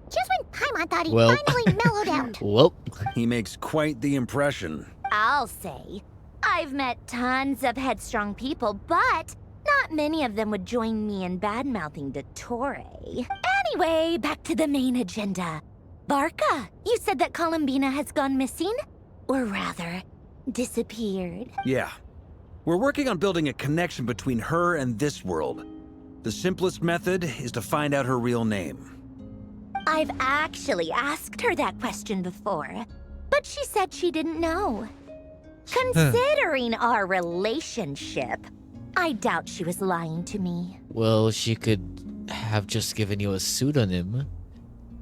Just when Paimon thought he
Well.
finally mellowed out.
Well,
He makes quite the impression.
I'll say, I've met tons of headstrong people, but not many of them would join me in bad-mouthing Dottore. Anyway, back to the main agenda. Barca, you said that Columbina has gone missing? Or rather, disappeared.
Yeah. We're working on building a connection between her and this world. The simplest method is to find out her real name.
I've actually asked her that question before, but she said she didn't know. Considering our relationship, I doubt she was lying to me.
well, she could have just given you a pseudonym.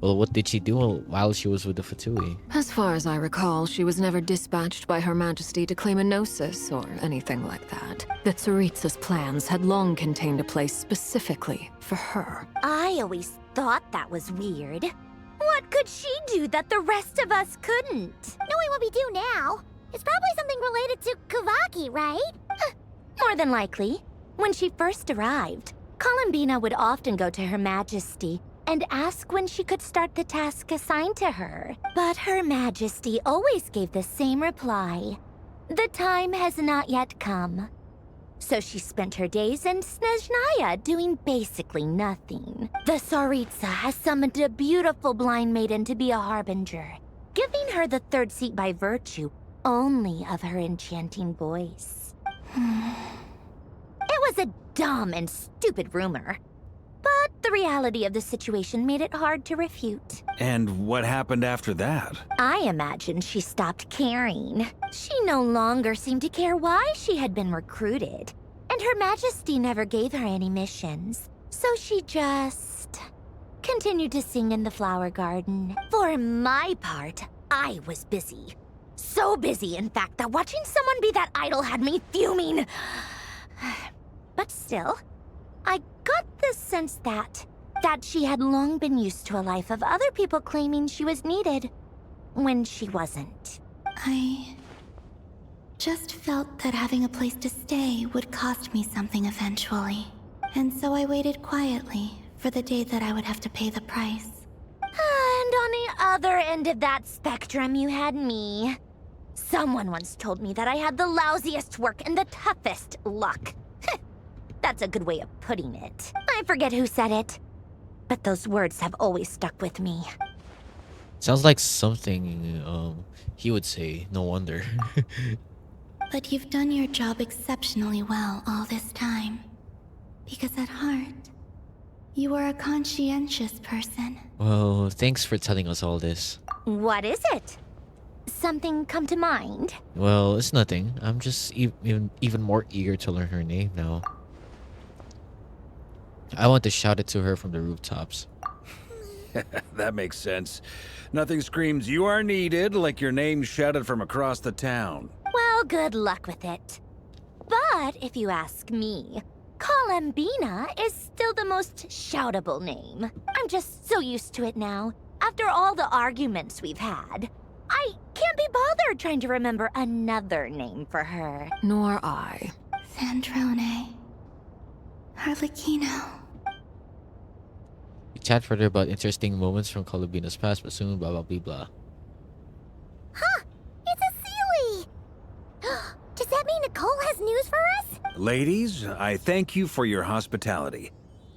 Well, what did she do while she was with the Fatui?
As far as I recall, she was never dispatched by Her Majesty to claim a gnosis or anything like that. The Tsaritsa's plans had long contained a place specifically for her.
I always thought that was weird. What could she do that the rest of us couldn't?
Knowing what we do now, It's probably something related to Kavaki, right?
More than likely. When she first arrived, Columbina would often go to Her Majesty and ask when she could start the task assigned to her. But Her Majesty always gave the same reply. The time has not yet come. So she spent her days in Snezhnaya doing basically nothing. The Tsaritsa has summoned a beautiful blind maiden to be a harbinger, giving her the third seat by virtue only of her enchanting voice. It was a dumb and stupid rumor, but the reality of the situation made it hard to refute.
And what happened after that?
I imagine she stopped caring. She no longer seemed to care why she had been recruited, and Her Majesty never gave her any missions. So she just continued to sing in the flower garden. For my part, I was busy. So busy, in fact, that watching someone be that idol had me fuming. But still, I got the sense that she had long been used to a life of other people claiming she was needed when she wasn't.
I just felt that having a place to stay would cost me something eventually. And so I waited quietly for the day that I would have to pay the price.
And on the other end of that spectrum, you had me. Someone once told me that I had the lousiest work and the toughest luck. That's a good way of putting it. I forget who said it, but those words have always stuck with me.
Sounds like something he would say. No wonder.
But you've done your job exceptionally well all this time. Because at heart, you are a conscientious person.
Well, thanks for telling us all this.
What is it? Something come to mind?
Well, it's nothing. I'm just even more eager to learn her name now. I want to shout it to her from the rooftops.
That makes sense. Nothing screams "you are needed" like your name shouted from across the town.
Well, good luck with it. But if you ask me, Columbina is still the most shoutable name. I'm just so used to it now. After all the arguments we've had, I can't be bothered trying to remember another name for her.
Nor I.
Sandrone. Harlequino.
We chat further about interesting moments from Columbina's past, but soon blah blah blah blah.
Huh! It's a Sealy! Does that mean Nicole has news for us?
Ladies, I thank you for your hospitality.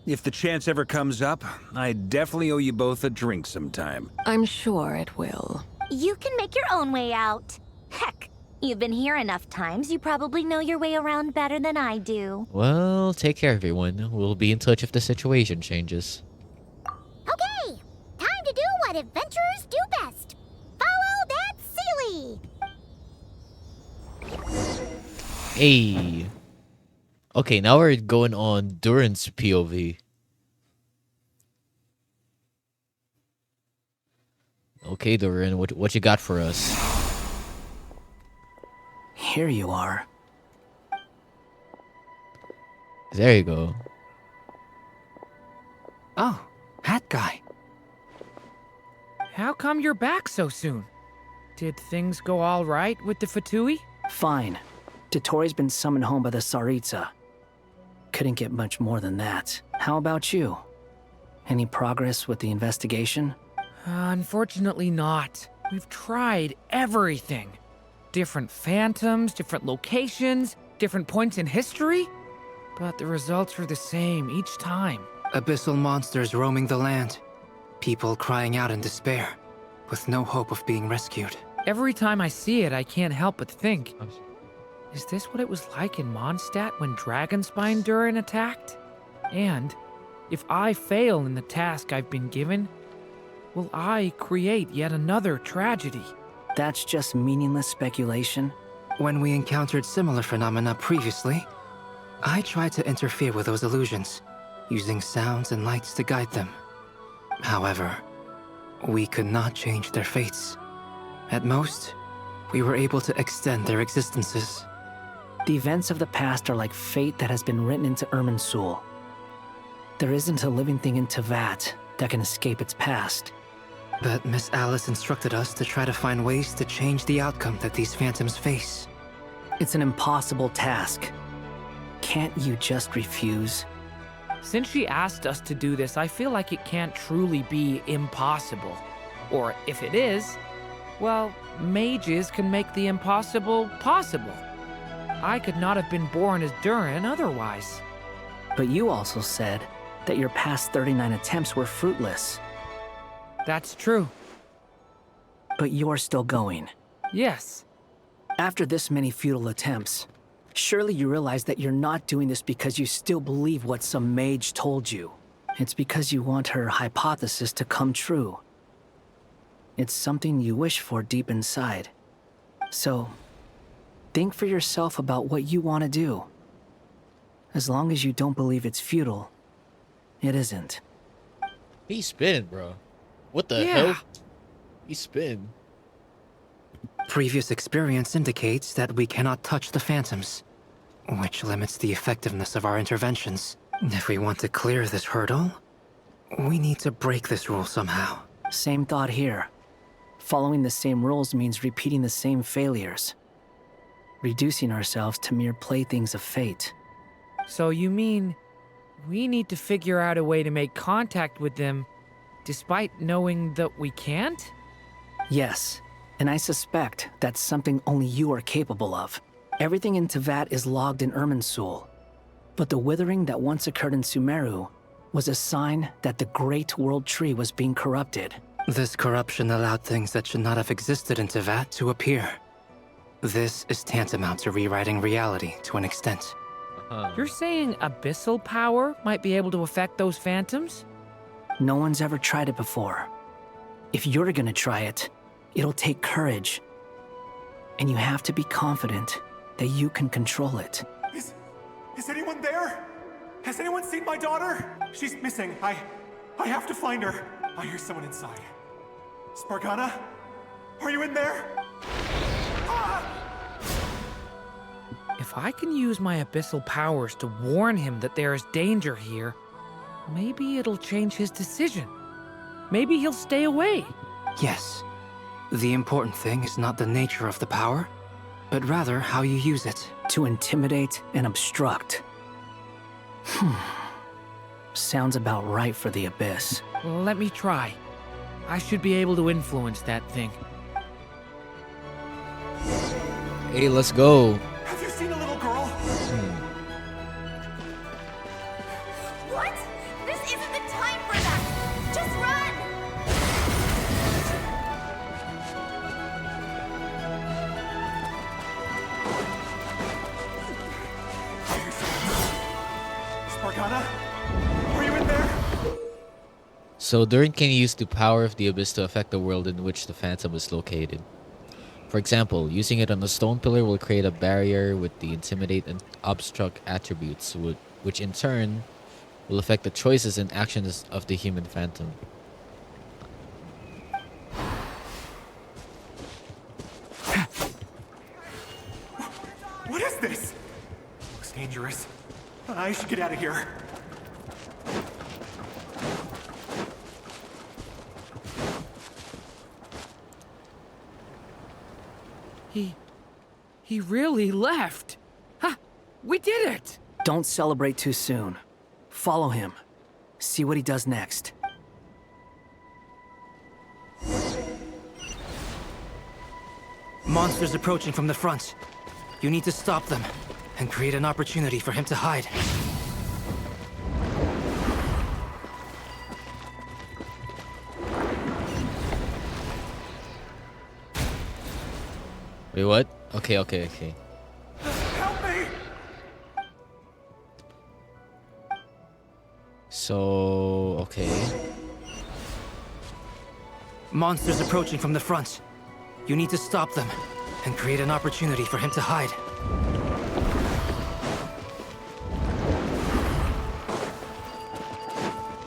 If the chance ever comes up, I definitely owe you both a drink sometime.
I'm sure it will.
You can make your own way out. Heck, you've been here enough times, you probably know your way around better than I do.
Well, take care, everyone. We'll be in touch if the situation changes.
Okay! Time to do what adventurers do best. Follow that Sealy!
Hey. Okay, now we're going on Duran's POV. Okay, Duran, what you got for us?
Here you are.
There you go.
Oh, hat guy.
How come you're back so soon? Did things go all right with the Fatui?
Fine. Totori's been summoned home by the Tsaritsa. Couldn't get much more than that. How about you? Any progress with the investigation?
Unfortunately not. We've tried everything. Different phantoms, different locations, different points in history. But the results are the same each time.
Abyssal monsters roaming the land. People crying out in despair, with no hope of being rescued.
Every time I see it, I can't help but think, is this what it was like in Mondstadt when Dragonspine Durin attacked? And if I fail in the task I've been given, will I create yet another tragedy?
That's just meaningless speculation.
When we encountered similar phenomena previously, I tried to interfere with those illusions, using sounds and lights to guide them. However, we could not change their fates. At most, we were able to extend their existences.
The events of the past are like fate that has been written into Irminsul. There isn't a living thing in Teyvat that can escape its past.
But Miss Alice instructed us to try to find ways to change the outcome that these phantoms face.
It's an impossible task. Can't you just refuse?
Since she asked us to do this, I feel like it can't truly be impossible. Or if it is, well, mages can make the impossible possible. I could not have been born as Durin otherwise.
But you also said that your past 39 attempts were fruitless.
That's true.
But you're still going.
Yes.
After this many futile attempts, surely you realize that you're not doing this because you still believe what some mage told you. It's because you want her hypothesis to come true. It's something you wish for deep inside. So, think for yourself about what you want to do. As long as you don't believe it's futile, it isn't.
He's spinning, bro. What the
Yeah.
hell? He's spinning.
Previous experience indicates that we cannot touch the phantoms, which limits the effectiveness of our interventions. If we want to clear this hurdle, we need to break this rule somehow.
Same thought here. Following the same rules means repeating the same failures. Reducing ourselves to mere playthings of fate.
So you mean we need to figure out a way to make contact with them despite knowing that we can't?
Yes, and I suspect that's something only you are capable of. Everything in Tevat is logged in Irminsul, but the withering that once occurred in Sumeru was a sign that the Great World Tree was being corrupted.
This corruption allowed things that should not have existed in Tevat to appear. This is tantamount to rewriting reality to an extent.
You're saying abyssal power might be able to affect those phantoms?
No one's ever tried it before. If you're gonna try it, it'll take courage. And you have to be confident that you can control it.
Is anyone there? Has anyone seen my daughter? She's missing. I have to find her. I hear someone inside. Spargana? Are you in there?
If I can use my abyssal powers to warn him that there is danger here, maybe it'll change his decision. Maybe he'll stay away.
Yes. The important thing is not the nature of the power, but rather how you use it.
To intimidate and obstruct. Sounds about right for the Abyss.
Let me try. I should be able to influence that thing.
Hey, let's go.
Have you seen a little girl?
What? This isn't the time for that! Just run!
Spargana? Are you in there?
So Durin can use the power of the Abyss to affect the world in which the Phantom is located. For example, using it on a stone pillar will create a barrier with the intimidate and obstruct attributes, which in turn will affect the choices and actions of the human Phantom.
What is this? Looks dangerous. I should get out of here.
He really left. Ha! We did it!
Don't celebrate too soon. Follow him. See what he does next.
Monsters approaching from the front. You need to stop them and create an opportunity for him to hide.
Wait, what? Okay.
Help me!
So, okay.
Monsters approaching from the front. You need to stop them and create an opportunity for him to hide.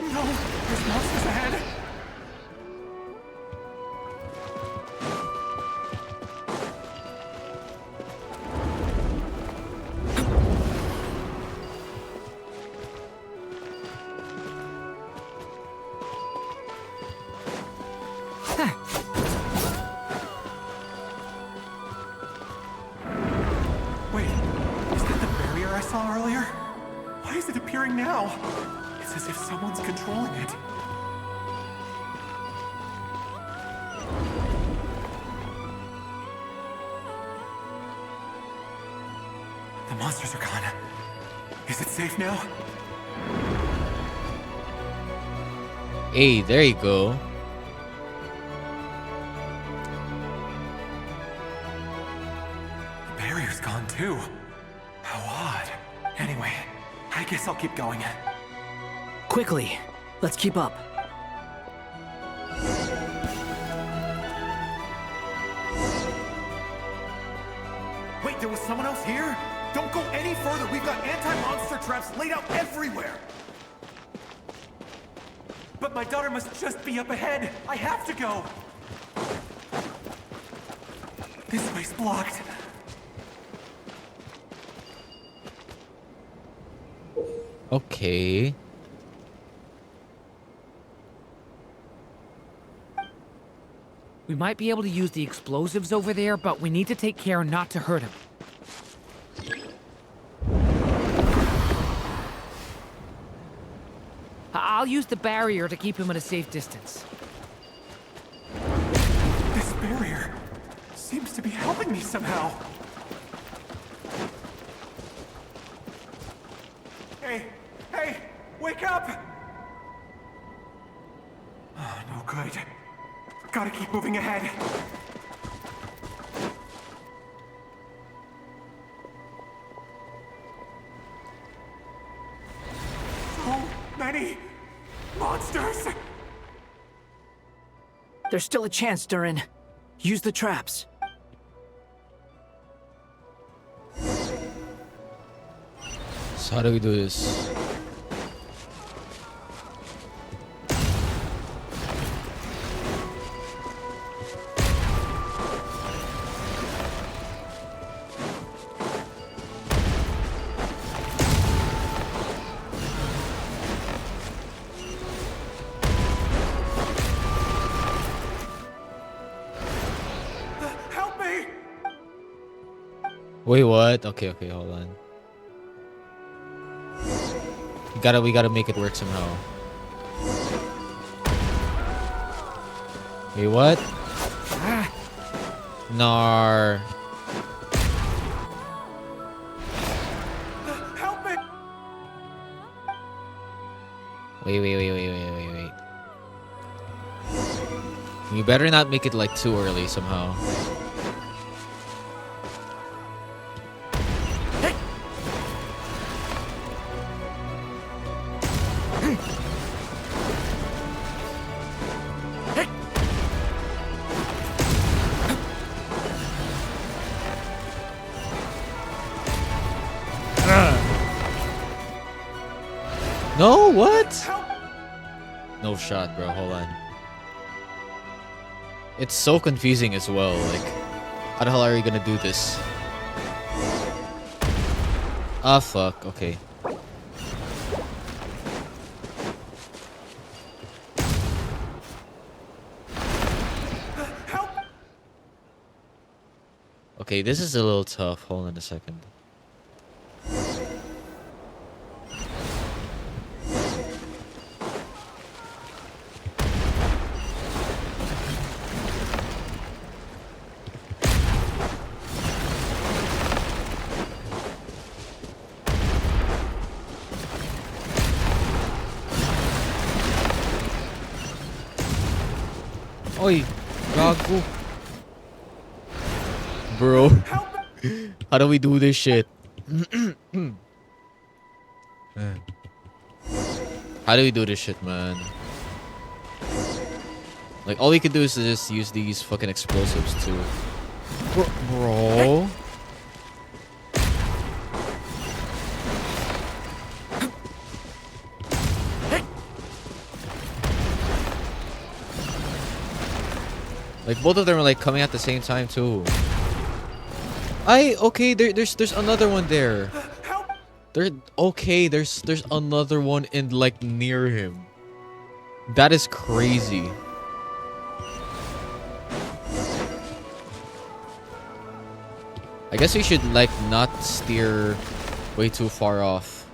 No! There's monsters ahead! saw earlier? Why is it appearing now? It's as if someone's controlling it. The monsters are gone. Is it safe now?
Hey, there you go.
The barrier's gone too. How odd. Anyway, I guess I'll keep going.
Quickly, let's keep up.
Wait, there was someone else here? Don't go any further. We've got anti-monster traps laid out everywhere. But my daughter must just be up ahead. I have to go. This way's blocked.
Okay.
We might be able to use the explosives over there, but we need to take care not to hurt him. I'll use the barrier to keep him at a safe distance.
This barrier seems to be helping me somehow. Hey, hey, wake up! Oh, no good. Gotta keep moving ahead. So many monsters!
There's still a chance, Durin. Use the traps.
So how do we do this?
Help me!
Wait, what? Okay, okay, hold on. We gotta make it work somehow. Wait, what? Nar.
Help me!
Wait. You better not make it like too early somehow. No, what? No shot, bro. Hold on. It's so confusing as well. Like, how the hell are you gonna do this? Ah, fuck. Okay. Okay, this is a little tough. Hold on a second. Oi, gago. Bro, how do we do this shit? How do we do this shit, man? Like, all we can do is just use these fucking explosives too. Bro. Like, both of them are like coming at the same time too. Okay, there's another one there. There's another one in like near him. That is crazy. I guess we should like not steer Way too far off.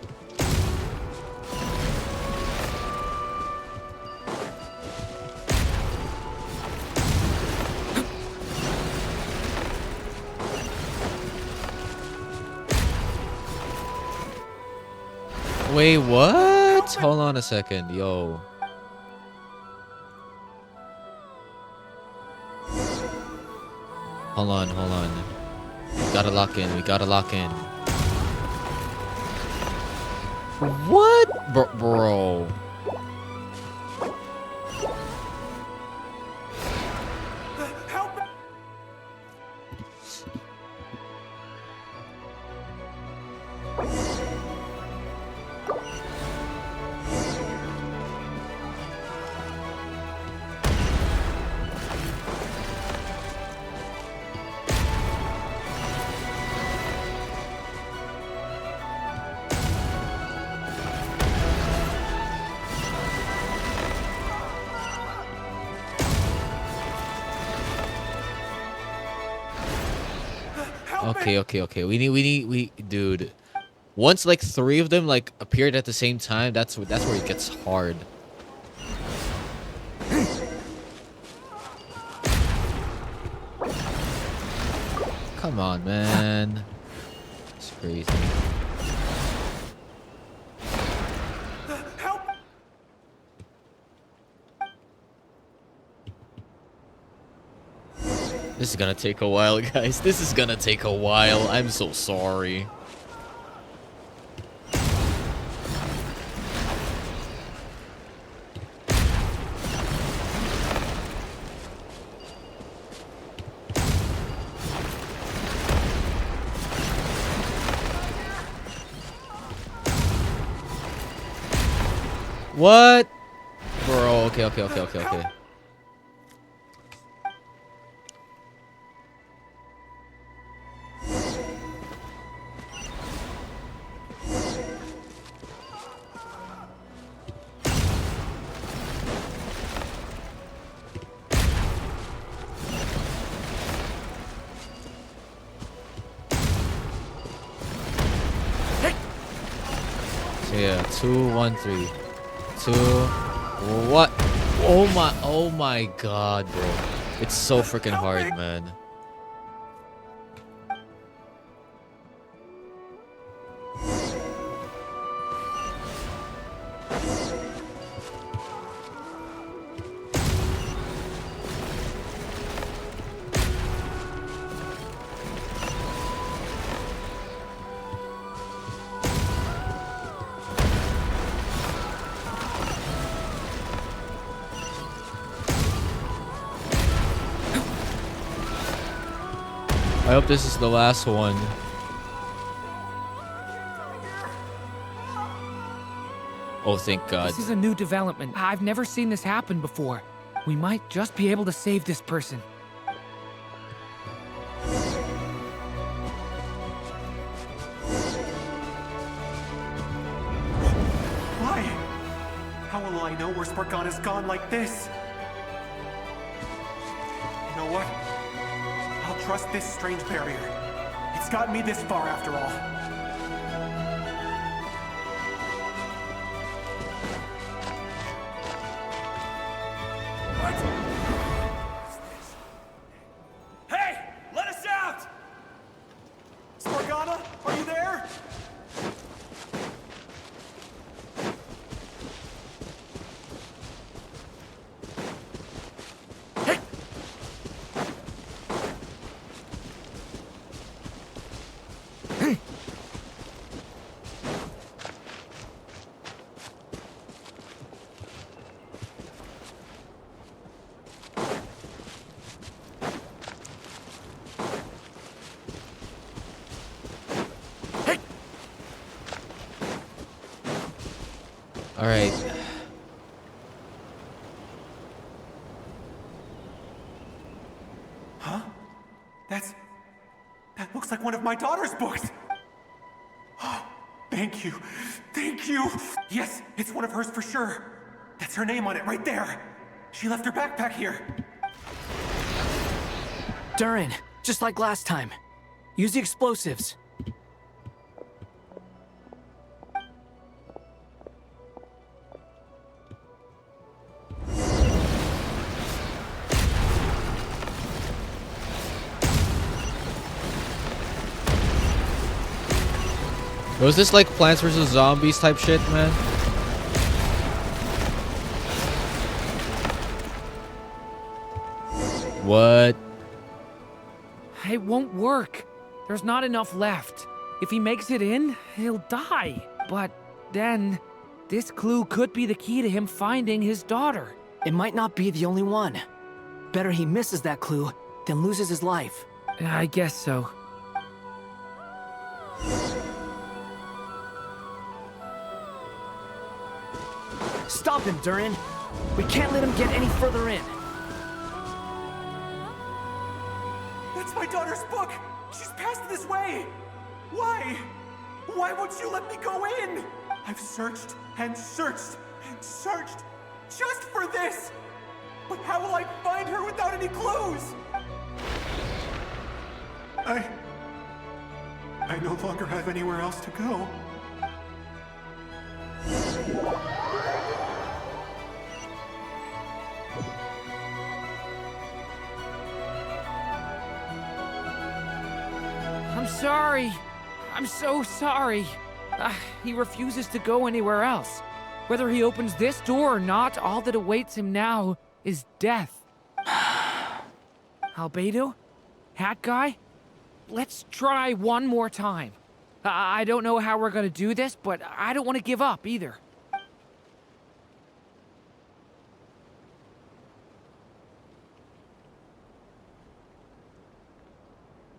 Wait, what? Hold on a second, yo. Hold on, hold on. We gotta lock in, we gotta lock in. What? Bro. Okay. Dude. Once like 3 of them like appeared at the same time, that's where it gets hard. Come on, man. It's crazy. This is gonna take a while, guys. This is gonna take a while. I'm so sorry. What? Bro, okay. So yeah, 2, 1, 3. 2. What? Oh my god, bro. It's so freaking hard, man. I hope this is the last one. Oh, thank God.
This is a new development. I've never seen this happen before. We might just be able to save this person.
Why? How will I know where Spargana's gone like this? You know what? I'll trust this strange barrier. It's gotten me this far after all. Hey! Let us out! Spargana, are you there?
All right.
Huh? That looks like one of my daughter's books. Thank you. Thank you. Yes, it's one of hers for sure. That's her name on it right there. She left her backpack here.
Durin, just like last time. Use the explosives.
Was this like Plants vs. Zombies type shit, man? What?
It won't work. There's not enough left. If he makes it in, he'll die. But then, this clue could be the key to him finding his daughter.
It might not be the only one. Better he misses that clue than loses his life.
I guess so.
Stop him, Durin. We can't let him get any further in.
That's my daughter's book! She's passed this way! Why? Why won't you let me go in? I've searched and searched and searched just for this! But how will I find her without any clues? I no longer have anywhere else to go.
I'm sorry. I'm so sorry. He refuses to go anywhere else. Whether he opens this door or not, all that awaits him now is death. Albedo? Hat Guy? Let's try one more time. I don't know how we're gonna do this, but I don't want to give up either.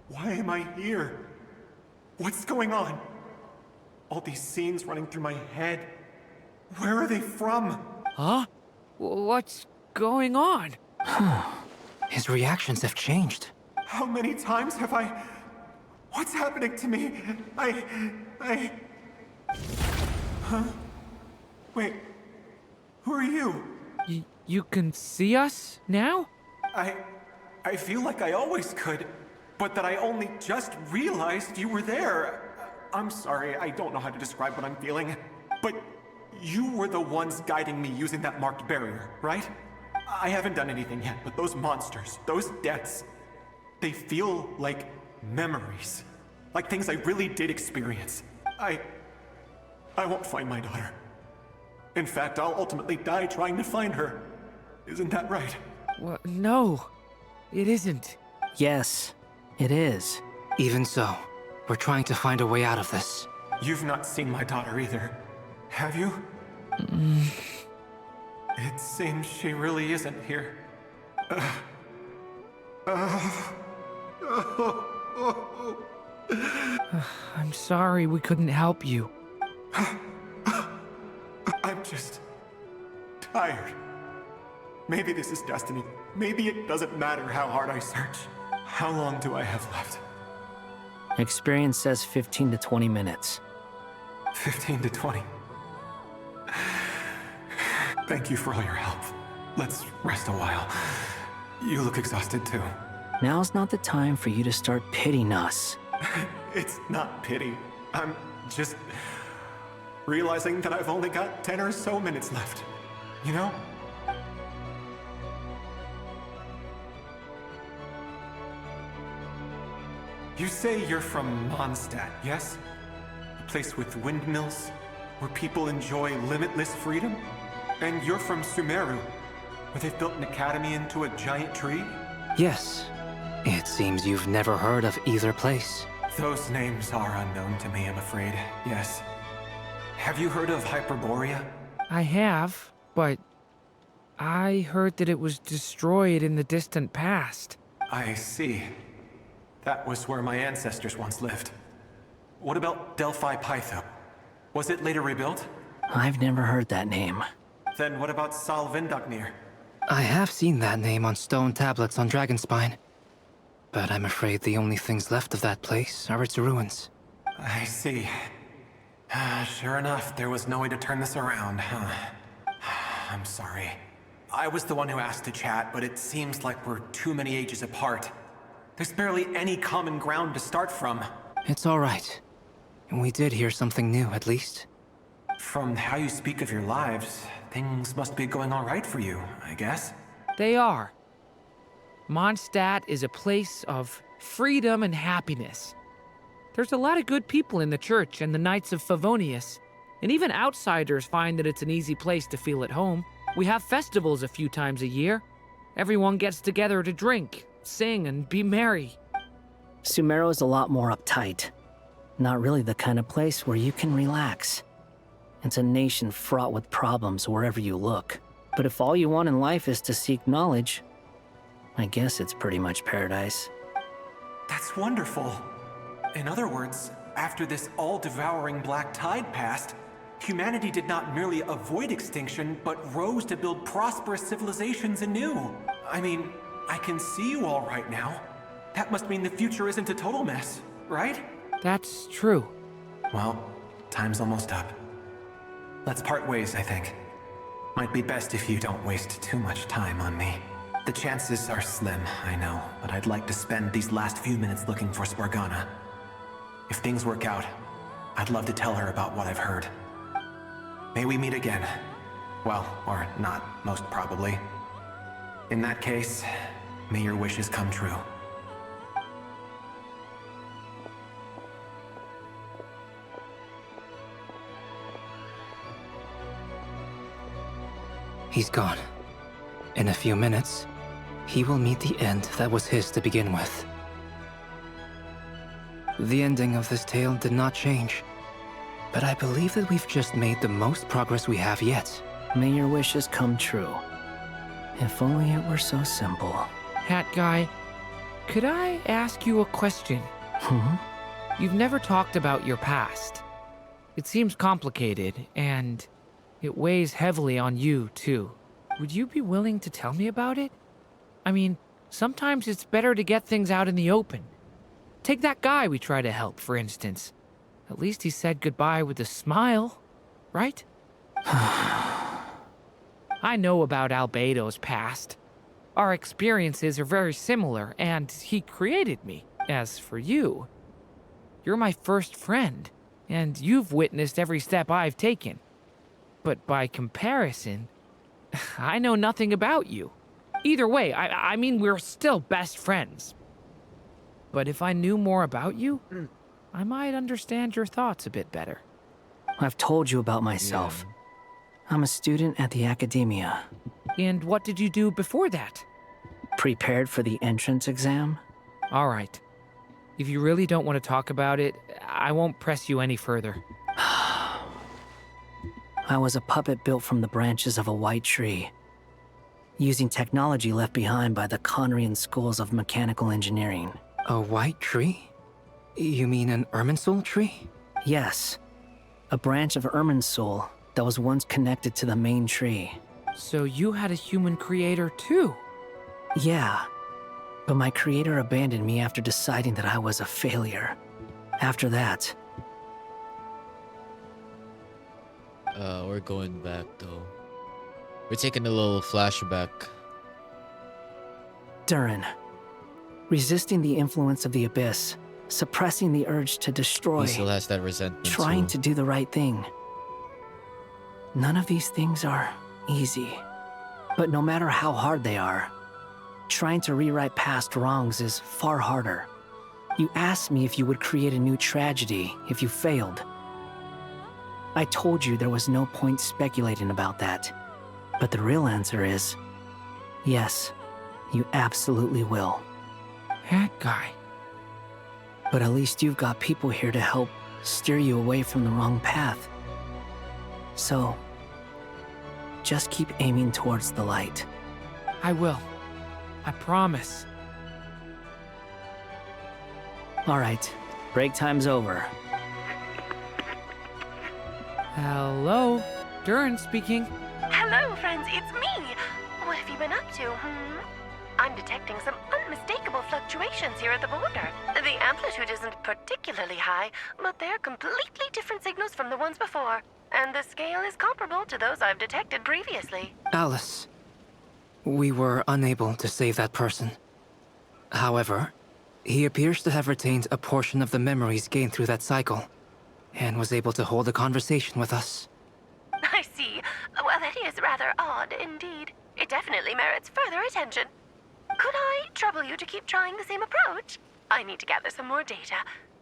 Why am I here? What's going on? All these scenes running through my head. Where are they from?
Huh? What's going on?
His reactions have changed.
How many times have I... What's happening to me? Huh? Wait. Who are you?
You can see us now?
I feel like I always could, but that I only just realized you were there. I'm sorry, I don't know how to describe what I'm feeling. But you were the ones guiding me using that marked barrier, right? I haven't done anything yet, but those monsters, those deaths, they feel like memories. Like things I really did experience. I won't find my daughter. In fact, I'll ultimately die trying to find her. Isn't that right?
Well, no, it isn't.
Yes, it is.
Even so, we're trying to find a way out of this.
You've not seen my daughter either, have you? It seems she really isn't here.
I'm sorry we couldn't help you.
I'm just tired. Maybe this is destiny. Maybe it doesn't matter how hard I search. How long do I have left?
Experience says 15 to 20 minutes.
15 to 20. Thank you for all your help. Let's rest a while. You look exhausted too.
Now's not the time for you to start pitying us.
It's not pity. I'm just realizing that I've only got 10 or so minutes left. You know? You say you're from Mondstadt, yes? A place with windmills, where people enjoy limitless freedom? And you're from Sumeru, where they've built an academy into a giant tree?
Yes. It seems you've never heard of either place.
Those names are unknown to me, I'm afraid. Yes. Have you heard of Hyperborea?
I have, but I heard that it was destroyed in the distant past.
I see. That was where my ancestors once lived. What about Delphi Pytho? Was it later rebuilt?
I've never heard that name.
Then what about Sal Vindagnir?
I have seen that name on stone tablets on Dragonspine. But I'm afraid the only things left of that place are its ruins.
I see. Sure enough, there was no way to turn this around, huh? I'm sorry. I was the one who asked to chat, but it seems like we're too many ages apart. There's barely any common ground to start from.
It's all right. We did hear something new, at least.
From how you speak of your lives, things must be going all right for you, I guess.
They are. Mondstadt is a place of freedom and happiness. There's a lot of good people in the church and the Knights of Favonius, and even outsiders find that it's an easy place to feel at home. We have festivals a few times a year. Everyone gets together to drink, sing, and be merry.
Sumeru is a lot more uptight. Not really the kind of place where you can relax. It's a nation fraught with problems wherever you look. But if all you want in life is to seek knowledge, I guess it's pretty much paradise.
That's wonderful. In other words, after this all-devouring black tide passed, humanity did not merely avoid extinction, but rose to build prosperous civilizations anew. I mean, I can see you all right now. That must mean the future isn't a total mess, right?
That's true.
Well, time's almost up. Let's part ways, I think. Might be best if you don't waste too much time on me. The chances are slim, I know, but I'd like to spend these last few minutes looking for Spargana. If things work out, I'd love to tell her about what I've heard. May we meet again. Well, or not, most probably. In that case, may your wishes come true.
He's gone. In a few minutes, he will meet the end that was his to begin with. The ending of this tale did not change, but I believe that we've just made the most progress we have yet.
May your wishes come true. If only it were so simple.
Hat Guy, could I ask you a question? You've never talked about your past. It seems complicated, and it weighs heavily on you, too. Would you be willing to tell me about it? I mean, sometimes it's better to get things out in the open. Take that guy we try to help, for instance. At least he said goodbye with a smile, right? I know about Albedo's past. Our experiences are very similar, and he created me. As for you, you're my first friend, and you've witnessed every step I've taken. But by comparison, I know nothing about you. Either way, I mean, we're still best friends. But if I knew more about you, I might understand your thoughts a bit better.
I've told you about myself. I'm a student at the academia.
And what did you do before that?
Prepared for the entrance exam?
All right. If you really don't want to talk about it, I won't press you any further.
I was a puppet built from the branches of a white tree, using technology left behind by the Conrian schools of mechanical engineering.
A white tree? You mean an Irminsul tree?
Yes. A branch of Irminsul that was once connected to the main tree.
So you had a human creator too?
Yeah. But my creator abandoned me after deciding that I was a failure. After that...
We're going back though. We're taking a little flashback.
Durin. Resisting the influence of the Abyss. Suppressing the urge to destroy.
He still has that resentment
Trying
too.
to do the right thing. None of these things are easy. But no matter how hard they are, trying to rewrite past wrongs is far harder. You asked me if you would create a new tragedy if you failed. I told you there was no point speculating about that. But the real answer is, yes, you absolutely will.
That guy.
But at least you've got people here to help steer you away from the wrong path. So, just keep aiming towards the light.
I will. I promise.
All right, break time's over.
Hello? Durin speaking.
Hello, friends, it's me. What have you been up to, I'm detecting some unmistakable fluctuations here at the border. The amplitude isn't particularly high, but they're completely different signals from the ones before. And the scale is comparable to those I've detected previously.
Alice, we were unable to save that person. However, he appears to have retained a portion of the memories gained through that cycle, and was able to hold a conversation with us.
I see. Well, that is rather odd indeed. It definitely merits further attention. Could I trouble you to keep trying the same approach? I need to gather some more data.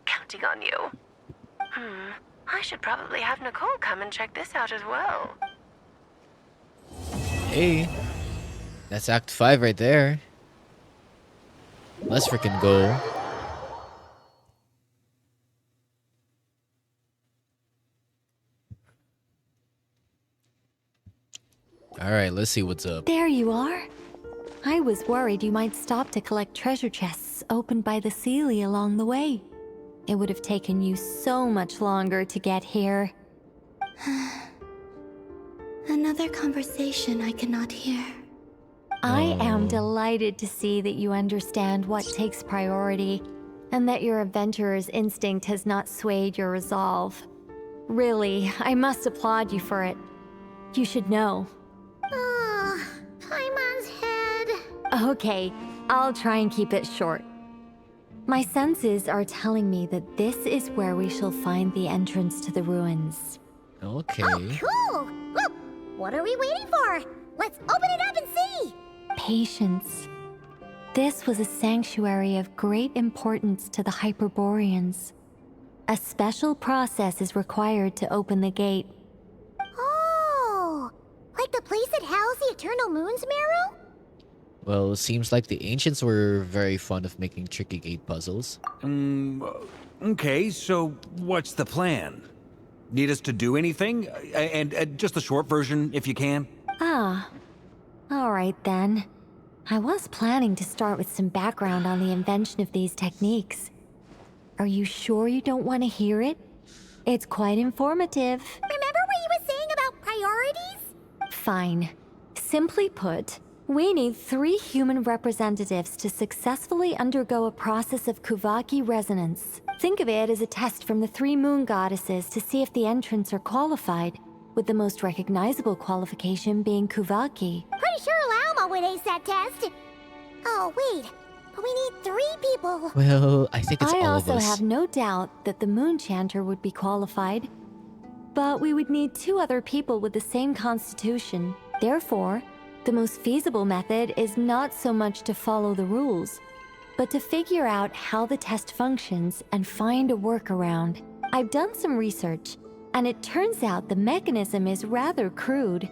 Count counting on you. I should probably have Nicole come and check this out as well.
Hey, that's Act 5 right there. Let's freaking go. Alright, let's see what's up.
There you are. I was worried you might stop to collect treasure chests opened by the Seelie along the way. It would have taken you so much longer to get here.
Another conversation I cannot hear.
I am delighted to see that you understand what takes priority, and that your adventurer's instinct has not swayed your resolve. Really, I must applaud you for it. You should know.
Paimon's head.
Okay, I'll try and keep it short. My senses are telling me that this is where we shall find the entrance to the ruins.
Okay.
Oh, cool! Look, what are we waiting for? Let's open it up and see!
Patience. This was a sanctuary of great importance to the Hyperboreans. A special process is required to open the gate.
Oh, like the place that housed the Eternal Moon's marrow?
Well, it seems like the ancients were very fond of making tricky gate puzzles.
Okay, so what's the plan? Need us to do anything? And just the short version, if you can.
Ah, all right then. I was planning to start with some background on the invention of these techniques. Are you sure you don't want to hear it? It's quite informative.
Remember what you were saying about priorities?
Fine. Simply put, we need 3 human representatives to successfully undergo a process of Kuvaki resonance. Think of it as a test from the 3 moon goddesses to see if the entrants are qualified, with the most recognizable qualification being Kuvaki.
Pretty sure Lauma would ace that test. Oh, wait. But we need 3 people.
Well, I think it's all of us.
I also have no doubt that the Moon Chanter would be qualified. But we would need 2 other people with the same constitution. Therefore, the most feasible method is not so much to follow the rules, but to figure out how the test functions and find a workaround. I've done some research, and it turns out the mechanism is rather crude.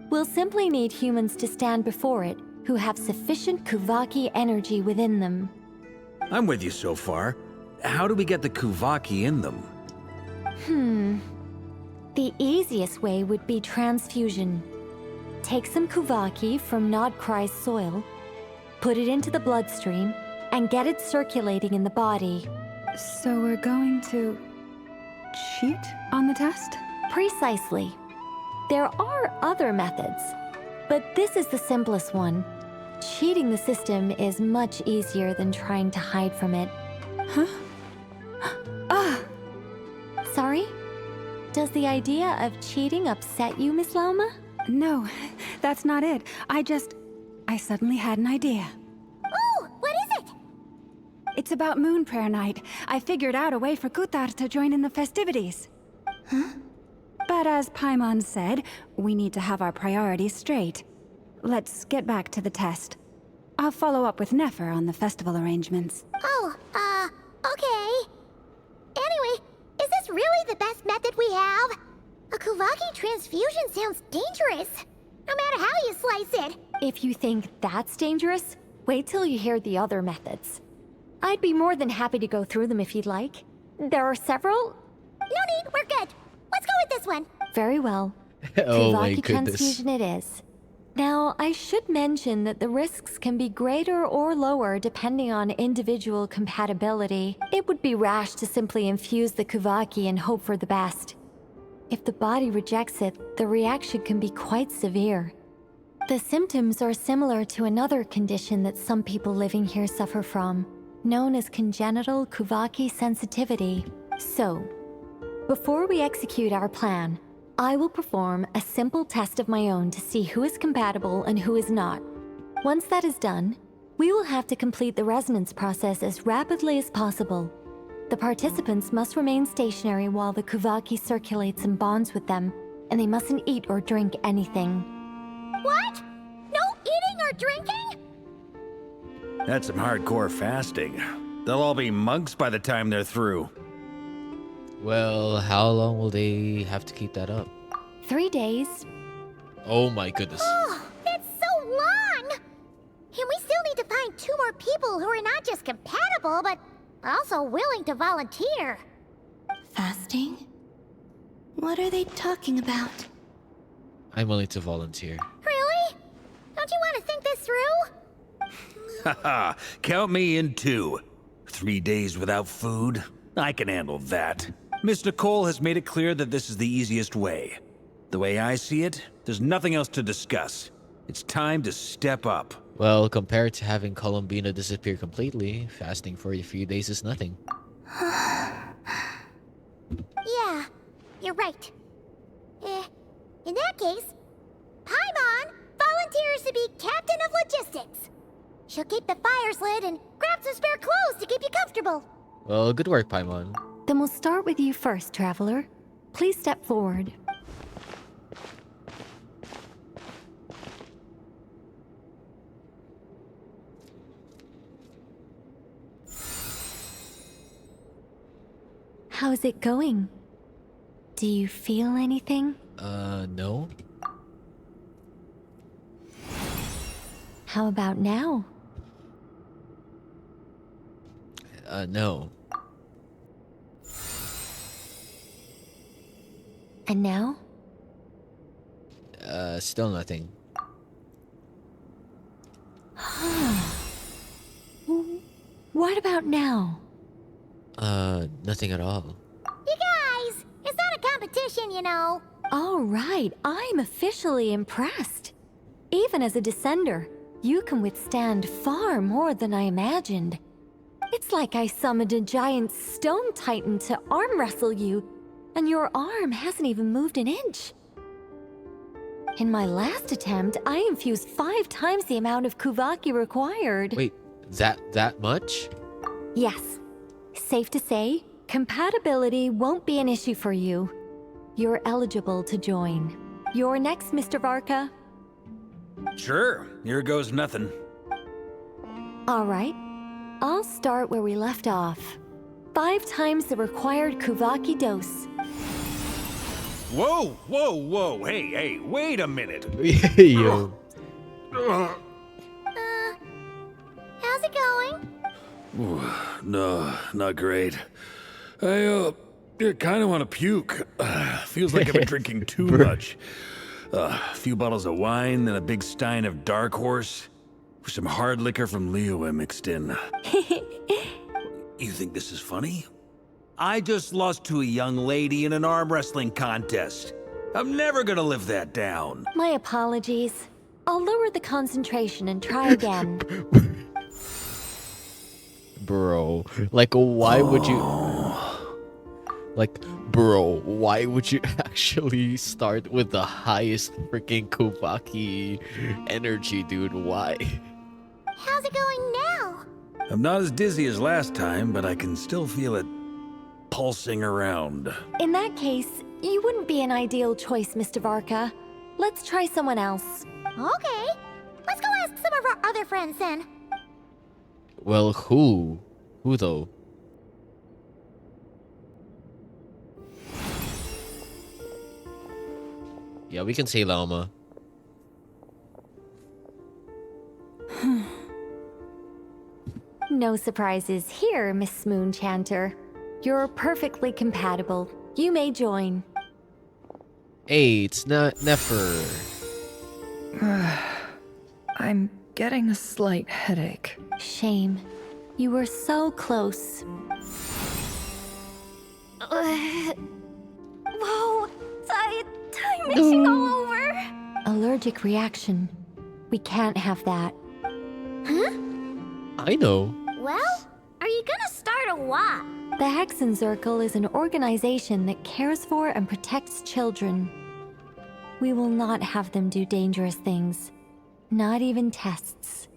We'll simply need humans to stand before it who have sufficient Kuvaki energy within them.
I'm with you so far. How do we get the Kuvaki in them?
The easiest way would be transfusion. Take some Kuvaki from Nodkrai's soil, put it into the bloodstream, and get it circulating in the body.
So we're going to cheat on the test?
Precisely. There are other methods, but this is the simplest one. Cheating the system is much easier than trying to hide from it.
Huh? Ah!
Sorry? Does the idea of cheating upset you, Miss Lauma?
No, that's not it. I suddenly had an idea.
Oh, what is it?
It's about Moon Prayer Night. I figured out a way for Kutar to join in the festivities.
Huh?
But as Paimon said, we need to have our priorities straight. Let's get back to the test. I'll follow up with Nefer on the festival arrangements.
Oh, okay. Anyway, is this really the best method we have? A Kuvaki transfusion sounds dangerous, no matter how you slice it.
If you think that's dangerous, wait till you hear the other methods. I'd be more than happy to go through them if you'd like. There are several.
No need, we're good. Let's go with this one.
Very well.
Oh my
Kuvaki
goodness.
transfusion it is. Now, I should mention that the risks can be greater or lower depending on individual compatibility. It would be rash to simply infuse the Kuvaki and hope for the best. If the body rejects it, the reaction can be quite severe. The symptoms are similar to another condition that some people living here suffer from, known as congenital Kuvaki sensitivity. So, before we execute our plan, I will perform a simple test of my own to see who is compatible and who is not. Once that is done, we will have to complete the resonance process as rapidly as possible. The participants must remain stationary while the Kuvaki circulates and bonds with them, and they mustn't eat or drink anything.
What? No eating or drinking?
That's some hardcore fasting. They'll all be monks by the time they're through.
Well, how long will they have to keep that up?
3 days.
Oh my goodness.
Oh, that's so long! And we still need to find 2 more people who are not just compatible, but also willing to volunteer.
Fasting? What are they talking about?
I'm willing to volunteer.
Really? Don't you want to think this through?
Haha, count me in too. 3 days without food? I can handle that. Miss Nicole has made it clear that this is the easiest way. The way I see it, there's nothing else to discuss. It's time to step up.
Well, compared to having Columbina disappear completely, fasting for a few days is nothing.
Yeah, you're right. In that case, Paimon volunteers to be captain of logistics. She'll keep the fires lit and grab some spare clothes to keep you comfortable.
Well, good work, Paimon.
Then we'll start with you first, Traveler. Please step forward. How's it going? Do you feel anything?
No.
How about now?
No.
And now?
Still nothing.
What about now?
Nothing at all.
You guys, it's not a competition, you know.
All right, I'm officially impressed. Even as a descender, you can withstand far more than I imagined. It's like I summoned a giant stone titan to arm wrestle you, and your arm hasn't even moved an inch. In my last attempt, I infused 5 times the amount of Kuvaki required.
Wait, that much?
Yes. Safe to say, compatibility won't be an issue for you. You're eligible to join. You're next, Mr. Varka.
Sure, here goes nothing.
All right. I'll start where we left off. 5 times the required Kuvaki dose.
Whoa, whoa, whoa, hey, wait a minute.
Yo.
How's it going?
No, not great. I kind of want to puke. Feels like I've been drinking too much. A few bottles of wine, then a big stein of Dark Horse. With some hard liquor from Liyue mixed in. You think this is funny? I just lost to a young lady in an arm wrestling contest. I'm never gonna live that down.
My apologies. I'll lower the concentration and try again.
Bro, like, why would you... Like, bro, why would you actually start with the highest freaking Kuvaki energy, dude? Why?
How's it going now?
I'm not as dizzy as last time, but I can still feel it pulsing around.
In that case, you wouldn't be an ideal choice, Mr. Varka. Let's try someone else.
Okay, let's go ask some of our other friends then.
Well, who? Who though? Yeah, we can say Llama.
No surprises here, Miss Moonchanter. You're perfectly compatible. You may join.
Hey, it's not Nefer.
I'm getting a slight headache.
Shame. You were so close.
Whoa! I'm itching all over!
Allergic reaction. We can't have that.
Huh?
I know.
Well, are you gonna start a what?
The Hexen Circle is an organization that cares for and protects children. We will not have them do dangerous things. Not even tests.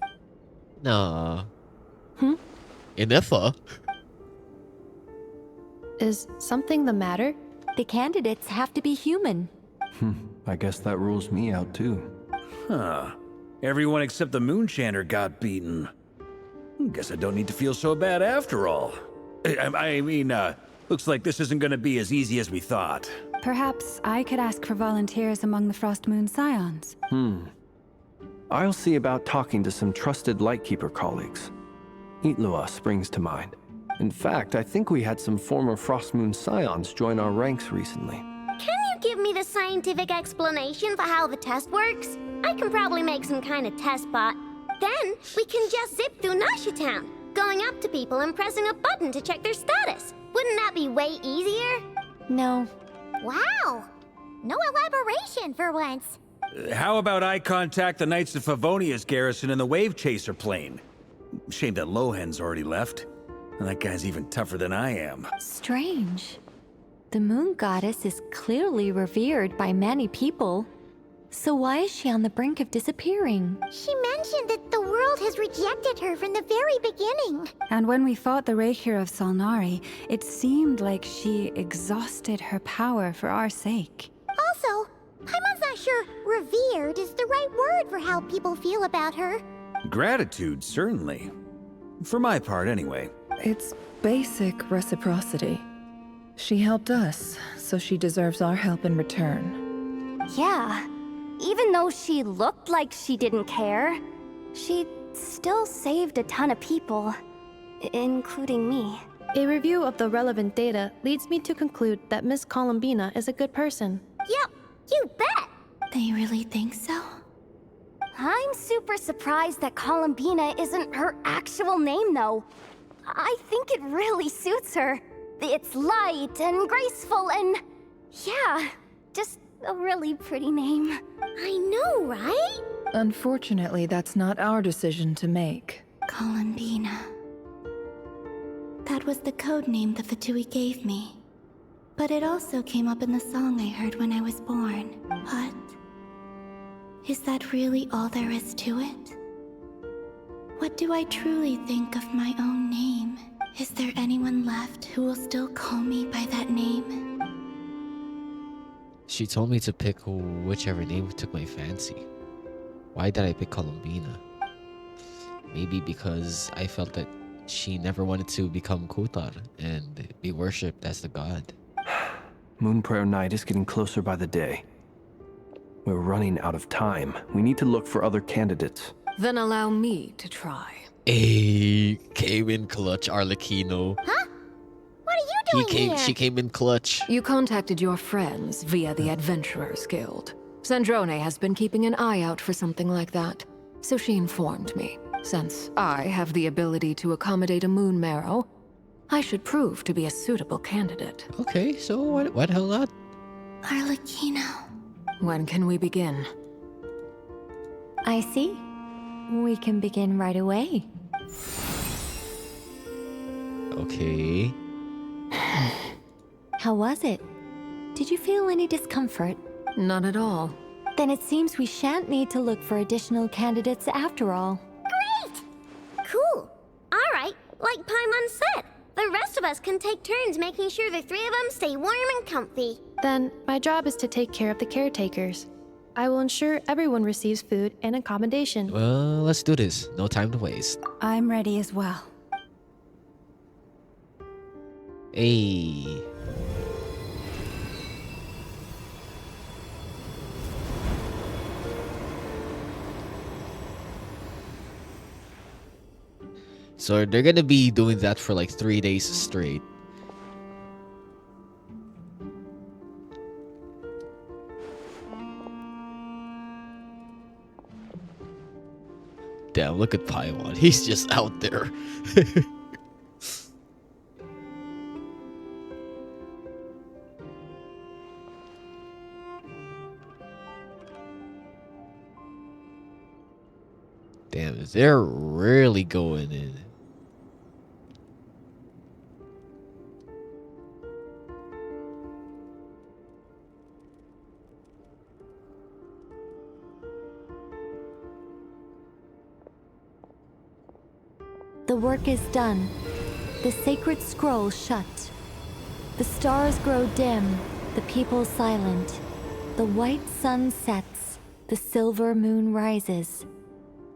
Nah.
Hmm?
Inefa?
Is something the matter?
The candidates have to be human.
I guess that rules me out too.
Huh. Everyone except the Moonchanter got beaten. Guess I don't need to feel so bad after all. I mean, Looks like this isn't gonna be as easy as we thought.
Perhaps I could ask for volunteers among the Frost Moon Scions.
I'll see about talking to some trusted Lightkeeper colleagues. Itlua springs to mind. In fact, I think we had some former Frost Moon Scions join our ranks recently.
Can you give me the scientific explanation for how the test works? I can probably make some kind of test bot. Then we can just zip through Nasha Town, going up to people and pressing a button to check their status. Wouldn't that be way easier?
No.
Wow! No elaboration for once.
How about I contact the Knights of Favonia's garrison in the Wave Chaser plane? Shame that Lohan's already left. That guy's even tougher than I am.
Strange. The moon goddess is clearly revered by many people. So why is she on the brink of disappearing?
She mentioned that the world has rejected her from the very beginning.
And when we fought the Raikir of Salnari, it seemed like she exhausted her power for our sake.
Also, Paimon's not sure revered is the right word for how people feel about her.
Gratitude, certainly. For my part, anyway.
It's basic reciprocity. She helped us, so she deserves our help in return.
Yeah. Even though she looked like she didn't care, she still saved a ton of people, including me.
A review of the relevant data leads me to conclude that Miss Columbina is a good person.
Yep, you bet!
They really think so?
I'm super surprised that Columbina isn't her actual name, though. I think it really suits her. It's light and graceful and... yeah, just a really pretty name.
I know, right?
Unfortunately, that's not our decision to make.
Columbina. That was the code name the Fatui gave me. But it also came up in the song I heard when I was born. But... is that really all there is to it? What do I truly think of my own name? Is there anyone left who will still call me by that name?
She told me to pick whichever name took my fancy. Why did I pick Columbina? Maybe because I felt that she never wanted to become Kutar and be worshipped as the god.
Moon Prayer Night is getting closer by the day. We're running out of time. We need to look for other candidates.
Then allow me to try.
Hey, came in clutch, Arlecchino.
Huh? What are you doing here?
She came in clutch.
You contacted your friends via the Adventurers Guild. Sandrone has been keeping an eye out for something like that, so she informed me. Since I have the ability to accommodate a moon marrow, I should prove to be a suitable candidate.
Okay, so what hell not?
Arlecchino.
When can we begin?
I see. We can begin right away.
Okay.
How was it? Did you feel any discomfort?
Not at all.
Then it seems we shan't need to look for additional candidates after all.
Great! Cool. All right, like Paimon said, the rest of us can take turns making sure the three of them stay warm and comfy.
Then, my job is to take care of the caretakers. I will ensure everyone receives food and accommodation.
Well, let's do this. No time to waste.
I'm ready as well.
Hey. So they're gonna be doing that for like 3 days straight. Damn, look at Paimon. He's just out there. Damn, they're really going in.
The work is done. The sacred scroll shut. The stars grow dim, the people silent. The white sun sets, the silver moon rises.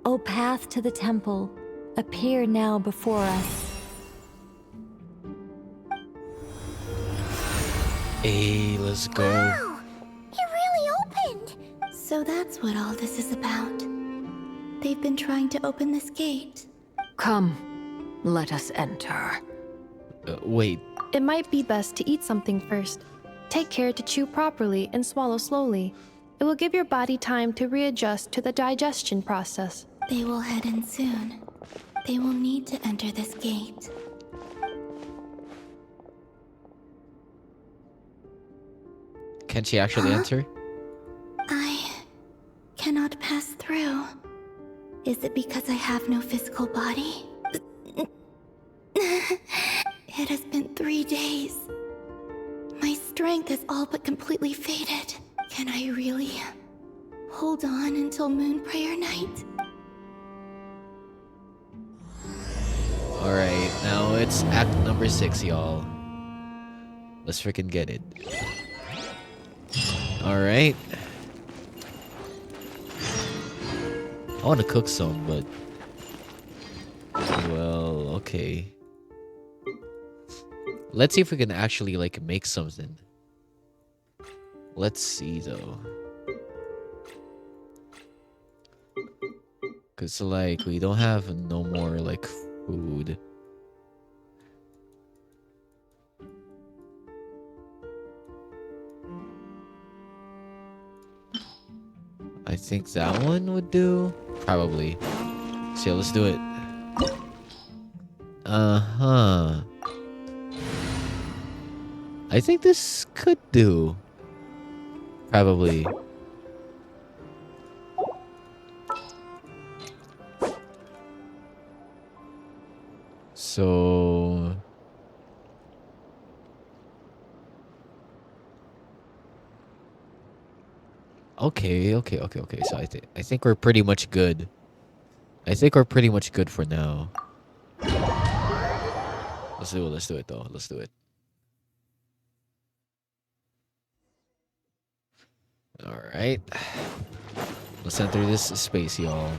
O path to the temple, appear now before us.
Hey, let's go.
Wow! It really opened!
So that's what all this is about. They've been trying to open this gate.
Come, let us enter.
Wait.
It might be best to eat something first. Take care to chew properly and swallow slowly. It will give your body time to readjust to the digestion process.
They will head in soon. They will need to enter this gate.
Can she actually enter?
I cannot pass through. Is it because I have no physical body? It has been 3 days. My strength has all but completely faded. Can I really hold on until Moon Prayer Night?
Alright, now it's act number 6, y'all. Let's freaking get it. Alright. I want to cook some, but... well, okay. Let's see if we can actually, like, make something. Let's see, though. Because, like, we don't have no more, like, food. I think that one would do. Probably. So yeah, let's do it. Uh-huh. I think this could do. Probably. So... okay. So I think we're pretty much good. I think we're pretty much good for now. Let's do it though. Let's do it. Alright. Let's enter this space, y'all.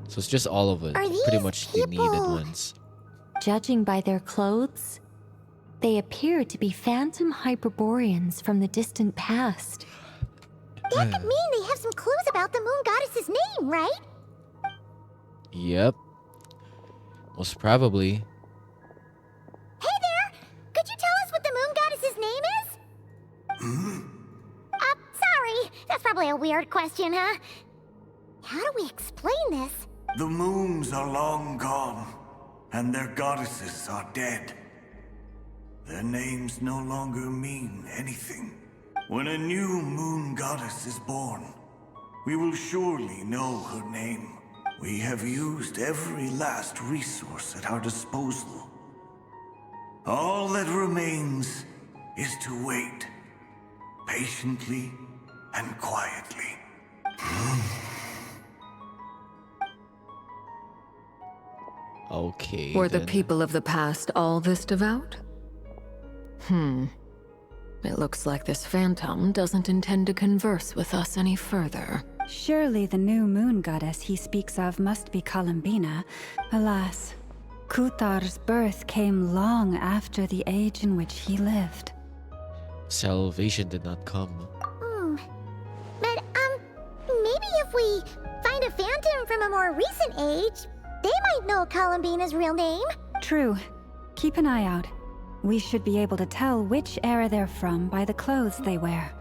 So it's just all of it. Pretty much the needed ones.
Judging by their clothes, they appear to be phantom Hyperboreans from the distant past.
That could mean they have some clues about the moon goddess's name, right?
Yep. Most probably.
Hey there! Could you tell us what the moon goddess's name is? Sorry. That's probably a weird question, huh? How do we explain this?
The moons are long gone, and their goddesses are dead. Their names no longer mean anything. When a new moon goddess is born, we will surely know her name. We have used every last resource at our disposal. All that remains is to wait, patiently and quietly.
Okay.
Were the people of the past all this devout? It looks like this phantom doesn't intend to converse with us any further.
Surely the new moon goddess he speaks of must be Columbina. Alas, Kutar's birth came long after the age in which he lived.
Salvation did not come.
But, maybe if we find a phantom from a more recent age, they might know Columbina's real name.
True. Keep an eye out. We should be able to tell which era they're from by the clothes they wear.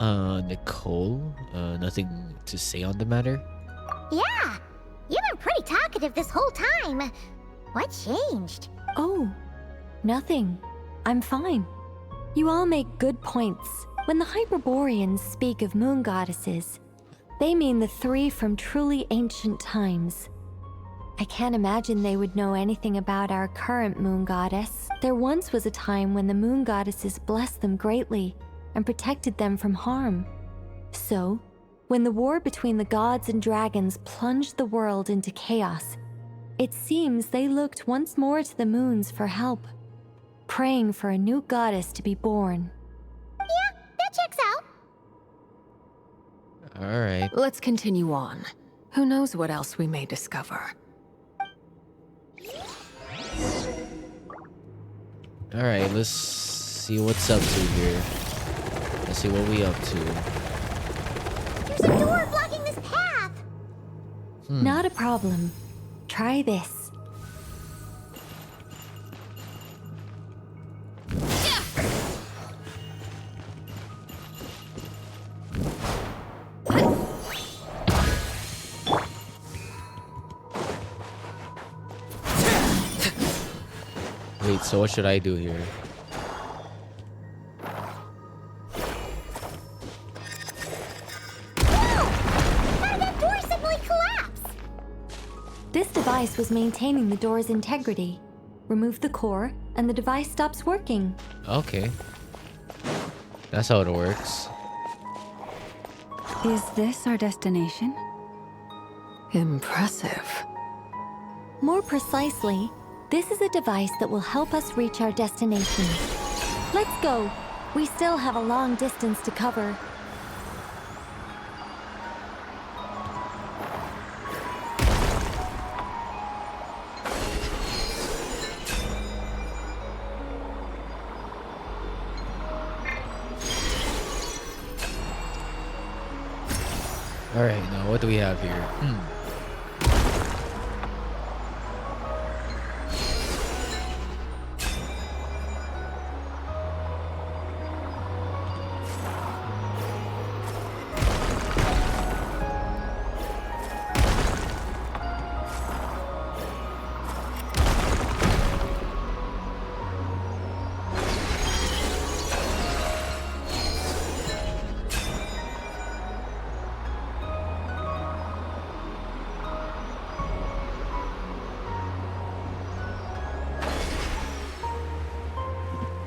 Nicole? Nothing to say on the matter?
Yeah, you've been pretty talkative this whole time. What changed?
Oh, nothing. I'm fine. You all make good points. When the Hyperboreans speak of moon goddesses, they mean the 3 from truly ancient times. I can't imagine they would know anything about our current moon goddess. There once was a time when the moon goddesses blessed them greatly and protected them from harm. So, when the war between the gods and dragons plunged the world into chaos, it seems they looked once more to the moons for help, praying for a new goddess to be born.
Yeah, that checks out.
Alright.
Let's continue on. Who knows what else we may discover.
All right, let's see what's up to here. Let's see what we up to.
There's a door blocking this path.
Not a problem. Try this.
Wait, so what should I do here?
How did that door suddenly collapse?
This device was maintaining the door's integrity. Remove the core, and the device stops working.
Okay. That's how it works.
Is this our destination?
Impressive.
More precisely, this is a device that will help us reach our destination. Let's go. We still have a long distance to cover.
All right, now what do we have here?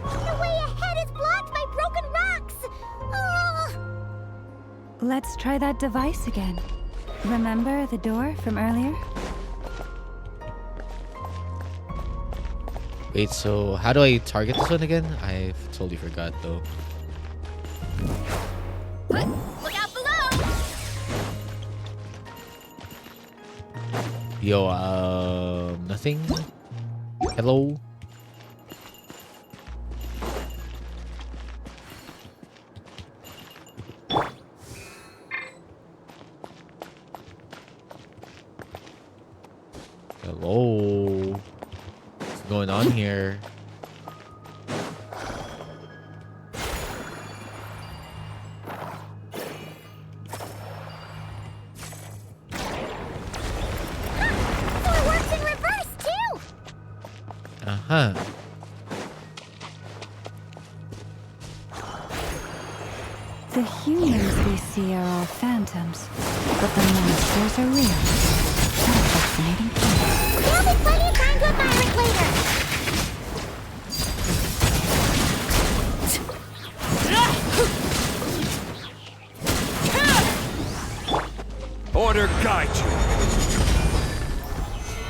The way ahead is blocked by broken rocks.
Let's try that device again. Remember the door from earlier?
Wait, so how do I target this one again? I totally forgot though.
Look out below!
Yo, nothing? Hello? Hello? What's going on here?
Door works in reverse too.
Uh-huh.
The humans we see are all phantoms, but the monsters are real. What a fascinating place.
There'll be plenty of time to admire it later.
Order guide you.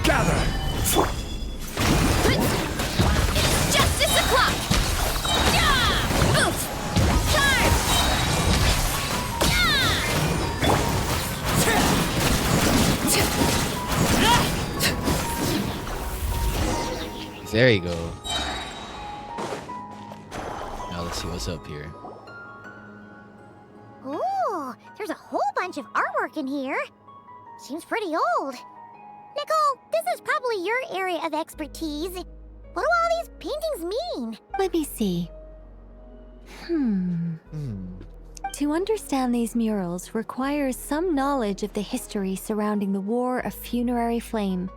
Gather.
It's justice o'clock! Yeah! Oof! Charge!
There you go. Now let's see what's up here.
Ooh, there's a whole bunch of artwork in here. Seems pretty old. Nicole, this is probably your area of expertise. What do all these paintings mean?
Let me see. To understand these murals requires some knowledge of the history surrounding the War of Funerary Flame.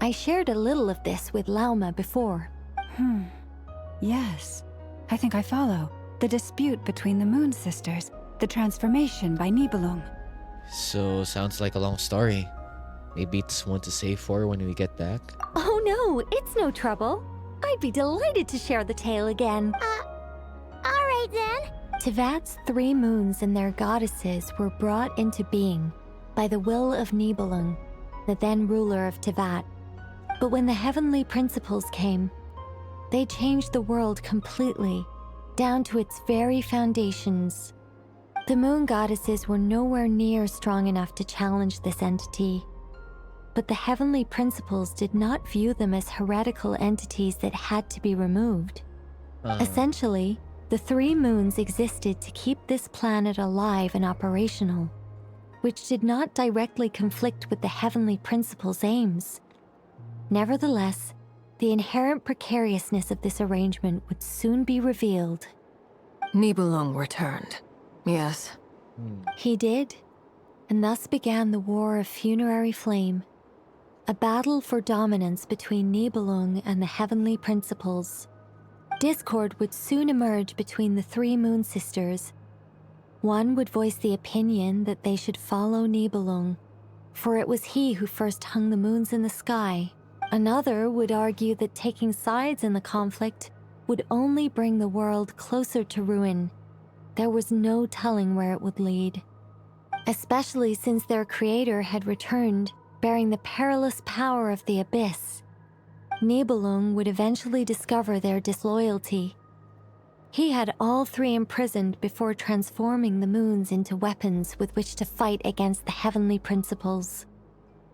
I shared a little of this with Lauma before.
Yes, I think I follow. The dispute between the Moon Sisters, the transformation by Nibelung.
So, sounds like a long story. Maybe it's one to save for when we get back.
Oh no, it's no trouble. I'd be delighted to share the tale again.
Alright then.
Tevat's 3 moons and their goddesses were brought into being by the will of Nibelung, the then ruler of Tevat. But when the heavenly principles came, they changed the world completely, down to its very foundations. The moon goddesses were nowhere near strong enough to challenge this entity. but the heavenly principles did not view them as heretical entities that had to be removed. Essentially, the 3 moons existed to keep this planet alive and operational, which did not directly conflict with the heavenly principles' aims. Nevertheless, the inherent precariousness of this arrangement would soon be revealed.
Nibelung returned. Yes.
He did, and thus began the War of Funerary Flame, a battle for dominance between Nibelung and the heavenly principles. Discord would soon emerge between the 3 Moon Sisters. One would voice the opinion that they should follow Nibelung, for it was he who first hung the moons in the sky. Another would argue that taking sides in the conflict would only bring the world closer to ruin. There was no telling where it would lead, especially since their creator had returned, bearing the perilous power of the abyss. Nibelung would eventually discover their disloyalty. He had all 3 imprisoned before transforming the moons into weapons with which to fight against the heavenly principles.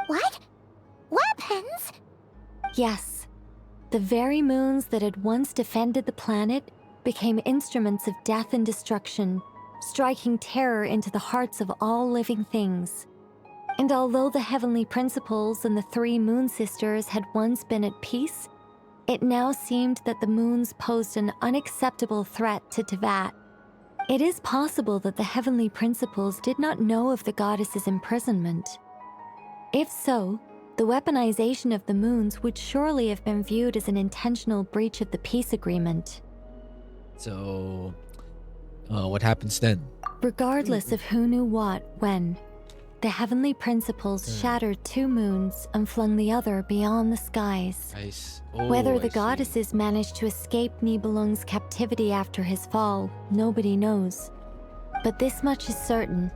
What? Weapons?
Yes. The very moons that had once defended the planet became instruments of death and destruction, striking terror into the hearts of all living things. And although the heavenly principles and the 3 Moon Sisters had once been at peace, it now seemed that the moons posed an unacceptable threat to Teyvat. It is possible that the heavenly principles did not know of the goddess's imprisonment. If so, the weaponization of the moons would surely have been viewed as an intentional breach of the peace agreement.
So, what happens then?
Regardless of who knew what, when, the heavenly principles shattered 2 moons and flung the other beyond the skies. Whether the goddesses managed to escape Nibelung's captivity after his fall, nobody knows. But this much is certain.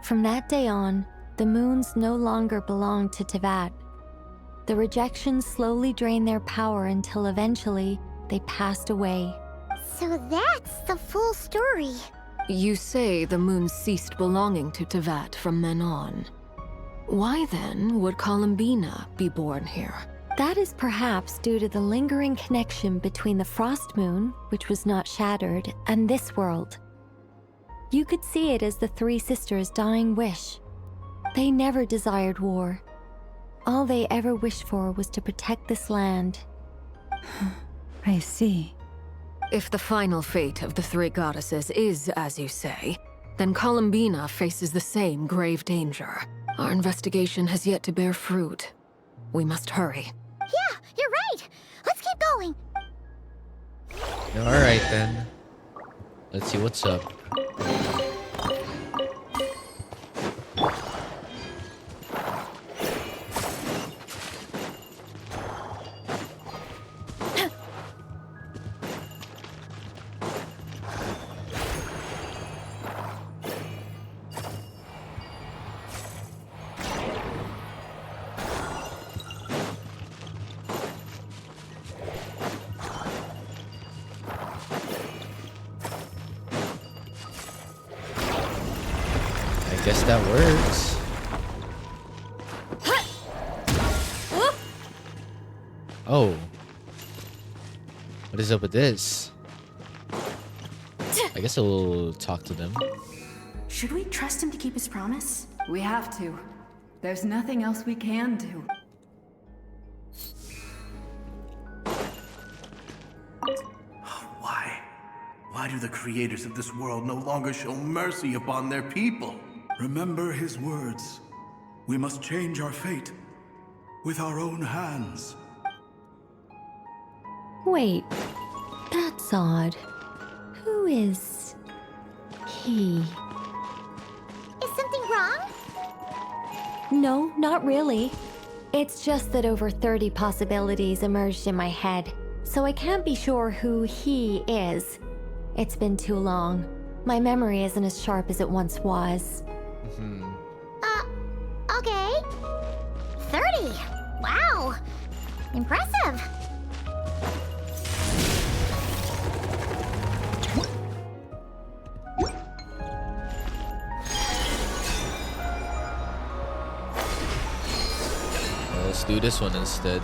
From that day on, the moons no longer belonged to Teyvat. The rejections slowly drained their power until eventually they passed away.
So that's the full story.
You say the moons ceased belonging to Teyvat from then on. Why then would Columbina be born here?
That is perhaps due to the lingering connection between the Frost Moon, which was not shattered, and this world. You could see it as the 3 sisters' dying wish. They never desired war. All they ever wished for was to protect this land.
I see.
If the final fate of the 3 goddesses is as you say, then Columbina faces the same grave danger. Our investigation has yet to bear fruit. We must hurry.
Yeah, you're right. Let's keep going.
Alright then. Let's see what's up. I guess that works. Oh. What is up with this? I guess I'll talk to them.
Should we trust him to keep his promise?
We have to. There's nothing else we can do.
Why do the creators of this world no longer show mercy upon their people?
Remember his words. We must change our fate with our own hands.
Wait, that's odd. Who is he?
Is something wrong?
No, not really. It's just that over 30 possibilities emerged in my head, so I can't be sure who he is. It's been too long. My memory isn't as sharp as it once was.
Okay. 30. Wow. Impressive.
let's do this one instead.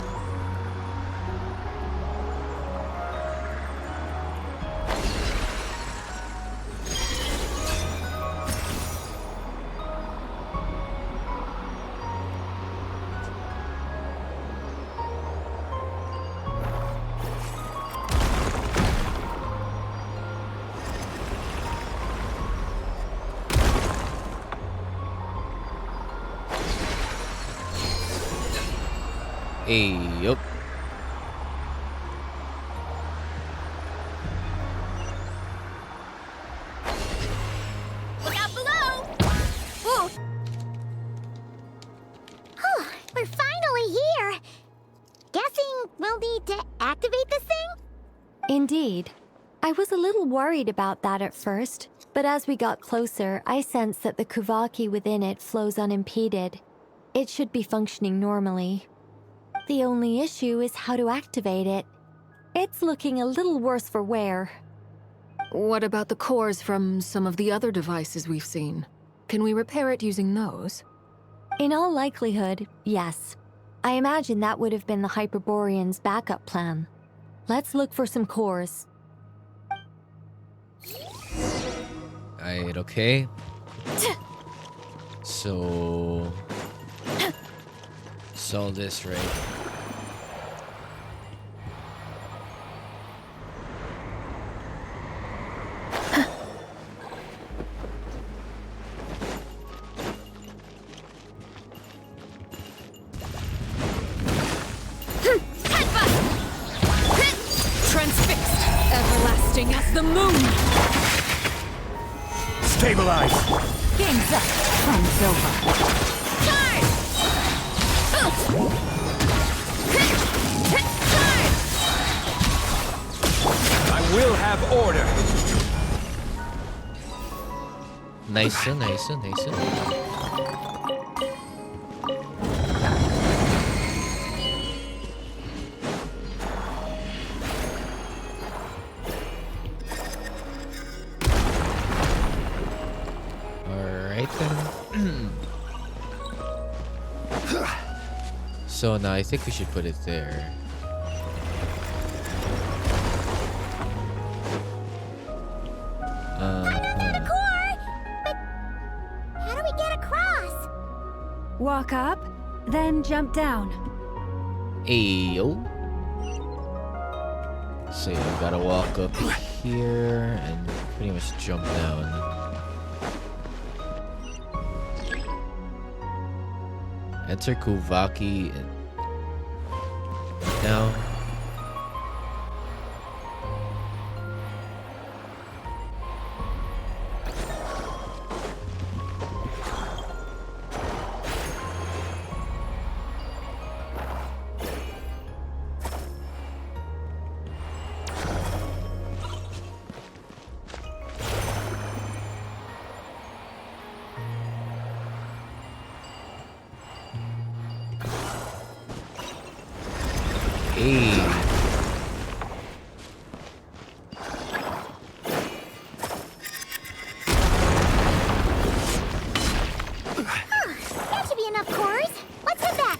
Hey, yup.
Look out below! Whoa! We're finally here. Guessing we'll need to activate this thing?
Indeed. I was a little worried about that at first, but as we got closer, I sensed that the Kuvaki within it flows unimpeded. It should be functioning normally. The only issue is how to activate it. It's looking a little worse for wear.
What about the cores from some of the other devices we've seen? Can we repair it using those?
In all likelihood, yes. I imagine that would have been the Hyperborean's backup plan. Let's look for some cores.
Alright, okay. So... Sell this, right?
Transfixed, everlasting as the moon!
Stabilize!
Game's up. Fun's over.
I will have order!
Nice, nice, nice. Alright then. So now I think we should put it there.
How do we get across?
Walk up, then jump down.
Ayo. So you gotta walk up here and pretty much jump down. Enter Kuvaki and down. Hey.
That should be enough cores. Let's head back.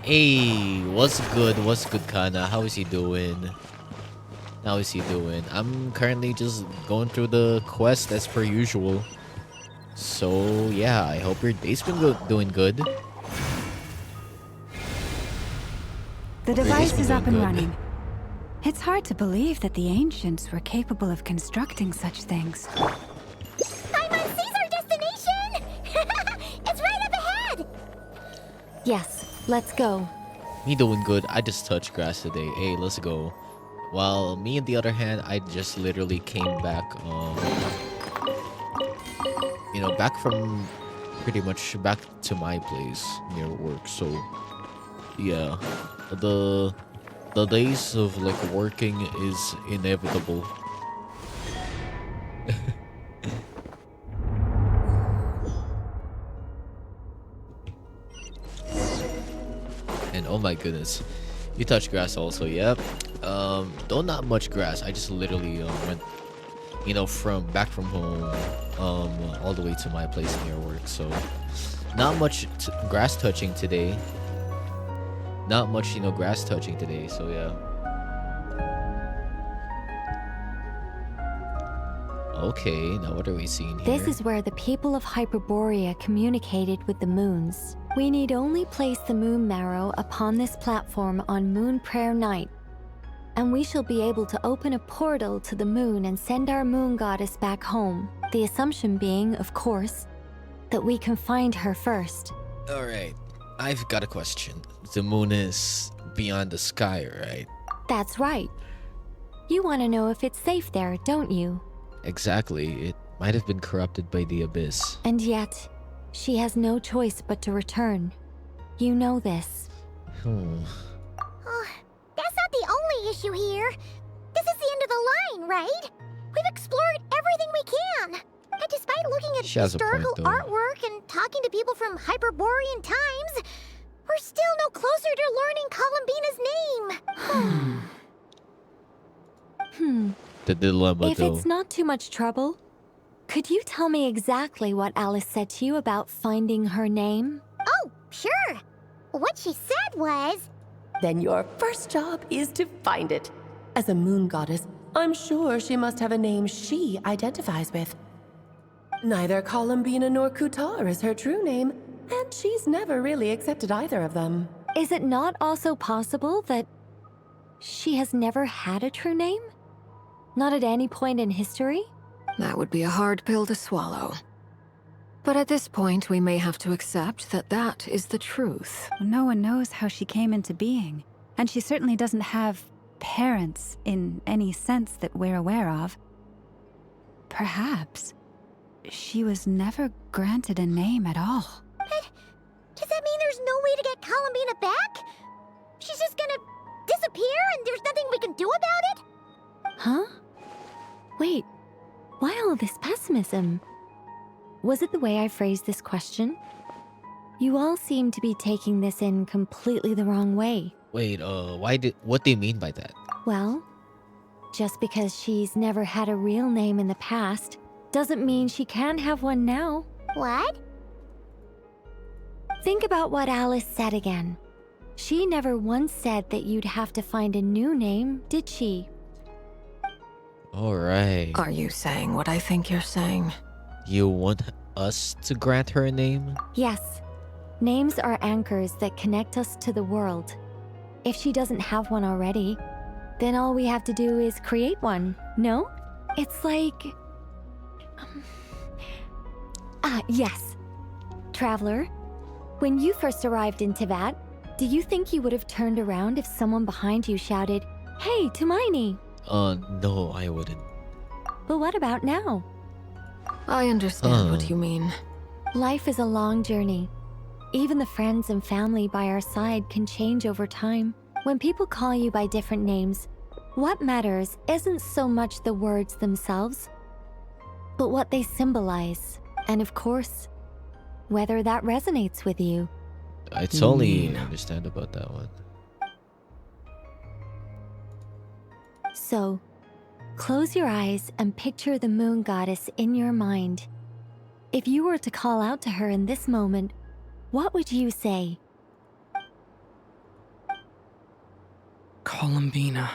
Hey, what's good? What's good, Kana? How is he doing? How is he doing? I'm currently just going through the quest as per usual. So, yeah, I hope your day's been doing good.
The device is up and running. It's hard to believe that the ancients were capable of constructing such things.
Seize our destination! It's right up ahead!
Yes, let's go.
Me doing good. I just touched grass today. Hey, let's go. While me, on the other hand, I just literally came back, you know, back from pretty much back to my place near work. So, yeah, the days of like working is inevitable. Oh my goodness. You touch grass also, yep. Though not much grass. I just literally went, from back from home, all the way to my place near work. So not much grass touching today. Not much, grass touching today. So yeah. Okay, now what are we seeing here?
This is where the people of Hyperborea communicated with the moons. We need only place the moon marrow upon this platform on Moon Prayer Night, and we shall be able to open a portal to the moon and send our moon goddess back home. The assumption being, of course, that we can find her first.
Alright, I've got a question. The moon is beyond the sky, right?
That's right. You want to know if it's safe there, don't you?
Exactly. It might have been corrupted by the abyss.
And yet, she has no choice but to return. You know this.
Oh, that's not the only issue here. This is the end of the line, right? We've explored everything we can. And despite looking at historical artwork and talking to people from Hyperborean times, we're still no closer to learning Columbina's name.
The dilemma,
If it's not too much trouble, could you tell me exactly what Alice said to you about finding her name?
Oh, sure. What she said was...
Then your first job is to find it. As a moon goddess, I'm sure she must have a name she identifies with. Neither Columbina nor Kutar is her true name, and she's never really accepted either of them.
Is it not also possible that she has never had a true name? Not at any point in history?
That would be a hard pill to swallow. But at this point, we may have to accept that that is the truth.
No one knows how she came into being, and she certainly doesn't have parents in any sense that we're aware of. Perhaps she was never granted a name at all.
But does that mean there's no way to get Columbina back? She's just gonna disappear and there's nothing we can do about it?
Huh? Wait, why all this pessimism? Was it the way I phrased this question? You all seem to be taking this in completely the wrong way.
Wait, what do you mean by that?
Well, just because she's never had a real name in the past doesn't mean she can have one now.
What?
Think about what Alice said again. She never once said that you'd have to find a new name, did she?
Alright.
Are you saying what I think you're saying?
You want us to grant her a name?
Yes. Names are anchors that connect us to the world. If she doesn't have one already, then all we have to do is create one, no? It's like... yes. Traveler, when you first arrived in Teyvat, do you think you would have turned around if someone behind you shouted, "Hey, Tumaini"?
No, I wouldn't.
But what about now?
I understand what you mean.
Life is a long journey. Even the friends and family by our side can change over time. When people call you by different names, what matters isn't so much the words themselves, but what they symbolize. And of course, whether that resonates with you.
I totally understand about that one.
So, close your eyes and picture the moon goddess in your mind. If you were to call out to her in this moment, what would you say?
Columbina.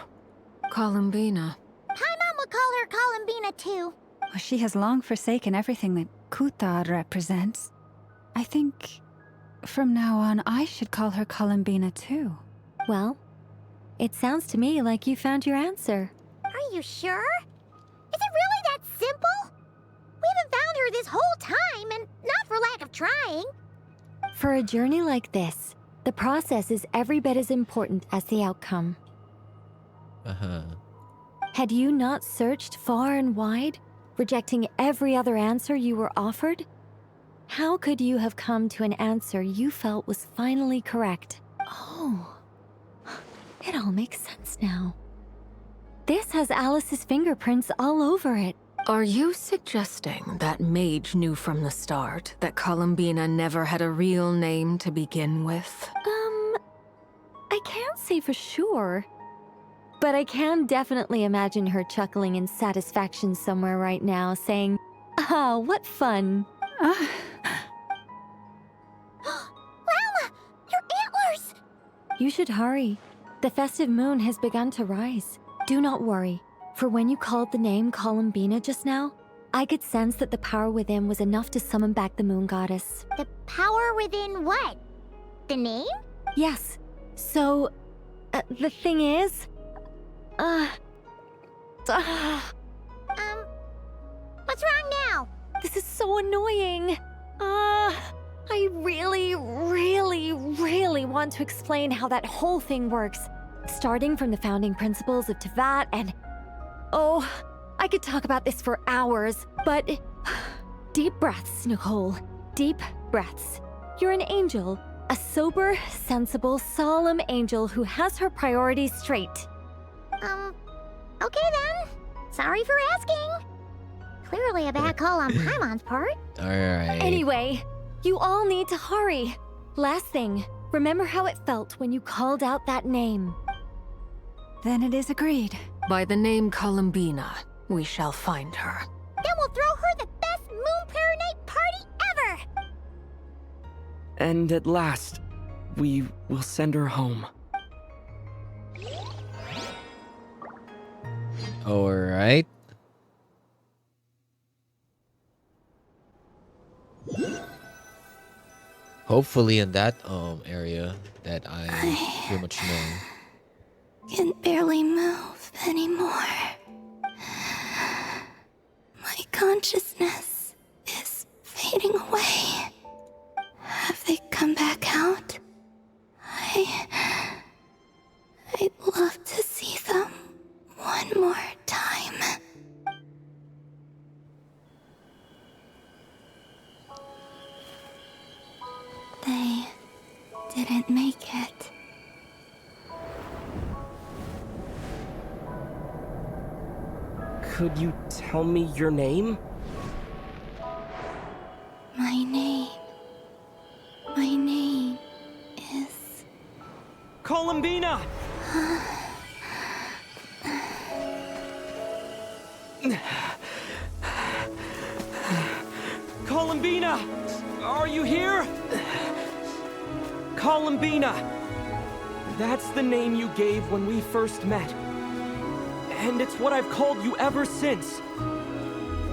Columbina.
Paimon would call her Columbina too.
Well, she has long forsaken everything that Kutar represents. I think from now on I should call her Columbina too.
Well, it sounds to me like you found your answer.
Are you sure? Is it really that simple? We haven't found her this whole time, and not for lack of trying.
For a journey like this, the process is every bit as important as the outcome. Had you not searched far and wide, rejecting every other answer you were offered, how could you have come to an answer you felt was finally correct? Oh, it all makes sense now. This has Alice's fingerprints all over it.
Are you suggesting that Mage knew from the start that Columbina never had a real name to begin with?
say for sure. But I can definitely imagine her chuckling in satisfaction somewhere right now, saying, "Ah, what fun."
Velma! Your antlers!
You should hurry. The festive moon has begun to rise. Do not worry, for when you called the name Columbina just now, I could sense that the power within was enough to summon back the moon goddess.
The power within what? The name?
Yes. So, the thing is...
What's wrong now?
This is so annoying. I really want to explain how that whole thing works. Starting from the founding principles of Tevat and... Oh, I could talk about this for hours, but... Deep breaths, Nicole. Deep breaths. You're an angel. A sober, sensible, solemn angel who has her priorities straight.
Okay then. Sorry for asking. Clearly a bad call on Paimon's part.
Alright.
Anyway, you all need to hurry. Last thing, remember how it felt when you called out that name.
Then it is agreed.
By the name Columbina, we shall find her.
Then we'll throw her the best Moon Para Night party ever!
And at last, we will send her home.
Alright. Hopefully in that area that I pretty much know.
Can barely move anymore. My consciousness is fading away. Have they come back out? I'd love to see them one more time. They didn't make it.
Could you tell me your name?
My name is...
Columbina! Columbina! Are you here? Columbina! That's the name you gave when we first met. And it's what I've called you ever since.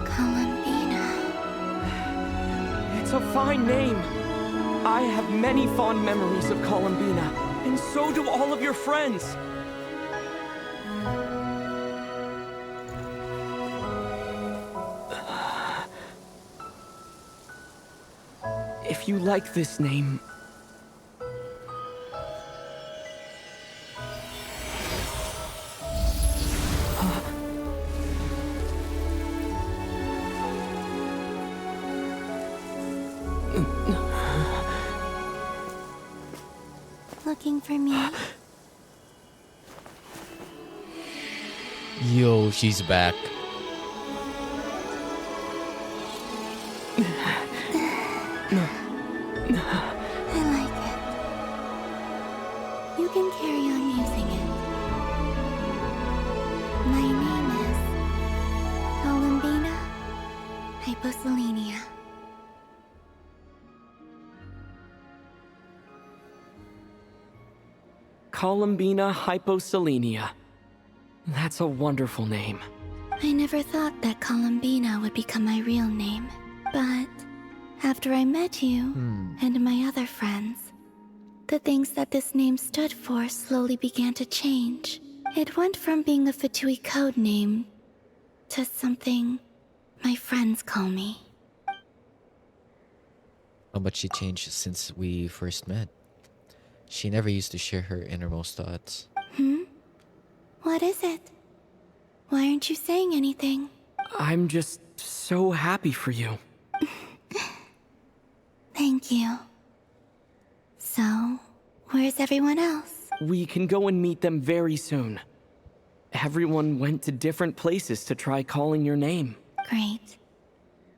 Columbina.
It's a fine name. I have many fond memories of Columbina, and so do all of your friends. If you like this name...
Looking for me?
Yo, she's back.
I like it. You can carry on using it. My name is Columbina Hyposelenia.
Columbina Hyposelenia. That's a wonderful name.
I never thought that Columbina would become my real name, but after I met you and my other friends, the things that this name stood for slowly began to change. It went from being a Fatui code name to something my friends call me.
How much she changed since we first met. She never used to share her innermost thoughts.
What is it? Why aren't you saying anything?
I'm just so happy for you.
Thank you. So, where's everyone else?
We can go and meet them very soon. Everyone went to different places to try calling your name.
Great.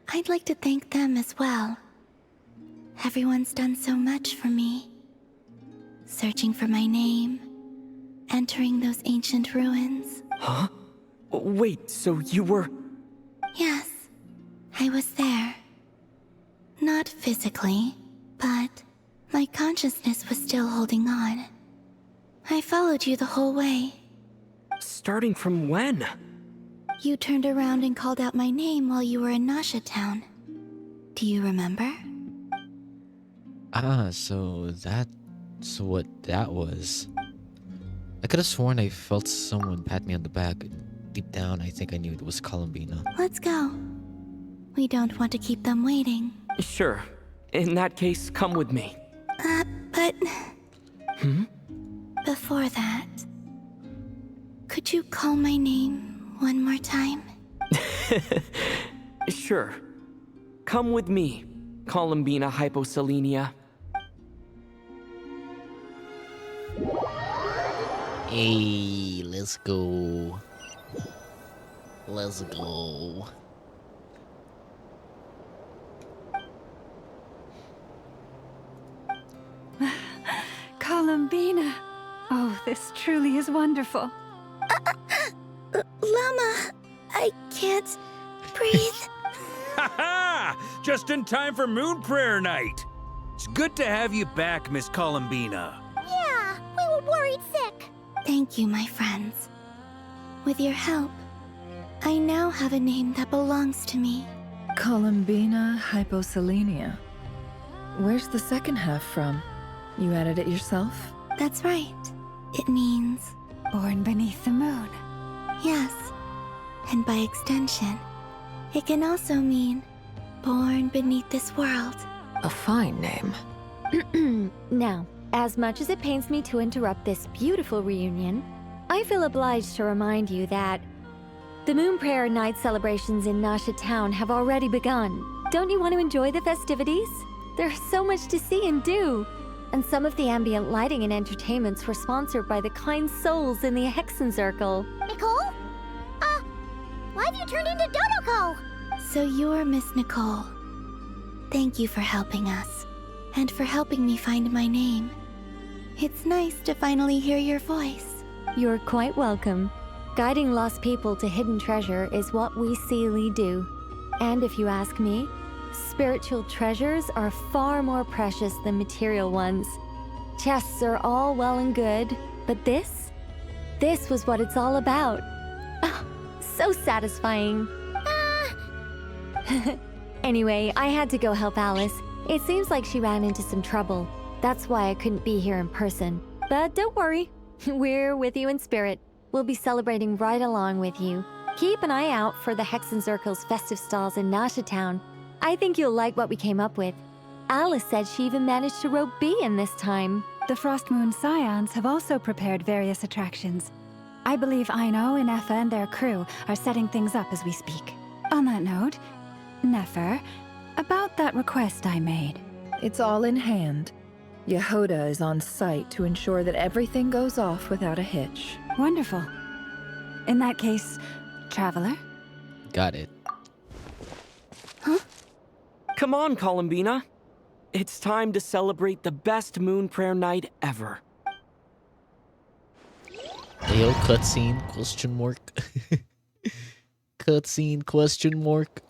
I'd like to thank them as well. Everyone's done so much for me. Searching for my name, entering those ancient ruins.
Huh? Wait, so you were...
Yes, I was there. Not physically, but my consciousness was still holding on. I followed you the whole way.
Starting from when?
You turned around and called out my name while you were in Nasha Town. Do you remember?
Ah, so that's what that was. I could have sworn I felt someone pat me on the back. Deep down, I think I knew it was Columbina.
Let's go. We don't want to keep them waiting.
Sure. In that case, come with me.
But...
Hmm?
Before that... Could you call my name one more time?
Sure. Come with me, Columbina Hyposelenia.
Hey, let's go. Let's go.
Columbina. Oh, this truly is wonderful.
Llama, I can't breathe.
Ha-ha! Just in time for Moon Prayer Night. It's good to have you back, Miss Columbina.
Yeah, we were worried sick.
Thank you, my friends. With your help, I now have a name that belongs to me.
Columbina Hyposelenia. Where's the second half from? You added it yourself?
That's right. It means...
Born beneath the moon.
Yes. And by extension, it can also mean born beneath this world.
A fine name.
Now, as much as it pains me to interrupt this beautiful reunion, I feel obliged to remind you that the Moon Prayer Night celebrations in Nasha Town have already begun. Don't you want to enjoy the festivities? There's so much to see and do. And some of the ambient lighting and entertainments were sponsored by the kind souls in the Hexen Circle.
Nicole? Why have you turned into Dodoko?
So you're Miss Nicole. Thank you for helping us, and for helping me find my name. It's nice to finally hear your voice.
You're quite welcome. Guiding lost people to hidden treasure is what we Seelie do. And if you ask me, spiritual treasures are far more precious than material ones. Chests are all well and good, but this was what it's all about. Oh, so satisfying. Anyway, I had to go help Alice. It seems like she ran into some trouble. That's why I couldn't be here in person. But don't worry, we're with you in spirit. We'll be celebrating right along with you. Keep an eye out for the Hexen Circle's festive stalls in Nasha Town. I think you'll like what we came up with. Alice said she even managed to rope B in this time.
The Frost Moon Scions have also prepared various attractions. I believe Aino and Effa and their crew are setting things up as we speak. On that note, Nefer, about that request I made.
It's all in hand. Yehoda is on site to ensure that everything goes off without a hitch.
Wonderful. In that case, Traveler?
Got it.
Come on, Columbina. It's time to celebrate the best Moon Prayer Night ever.
Ayo, cutscene, question mark. Cutscene, question mark.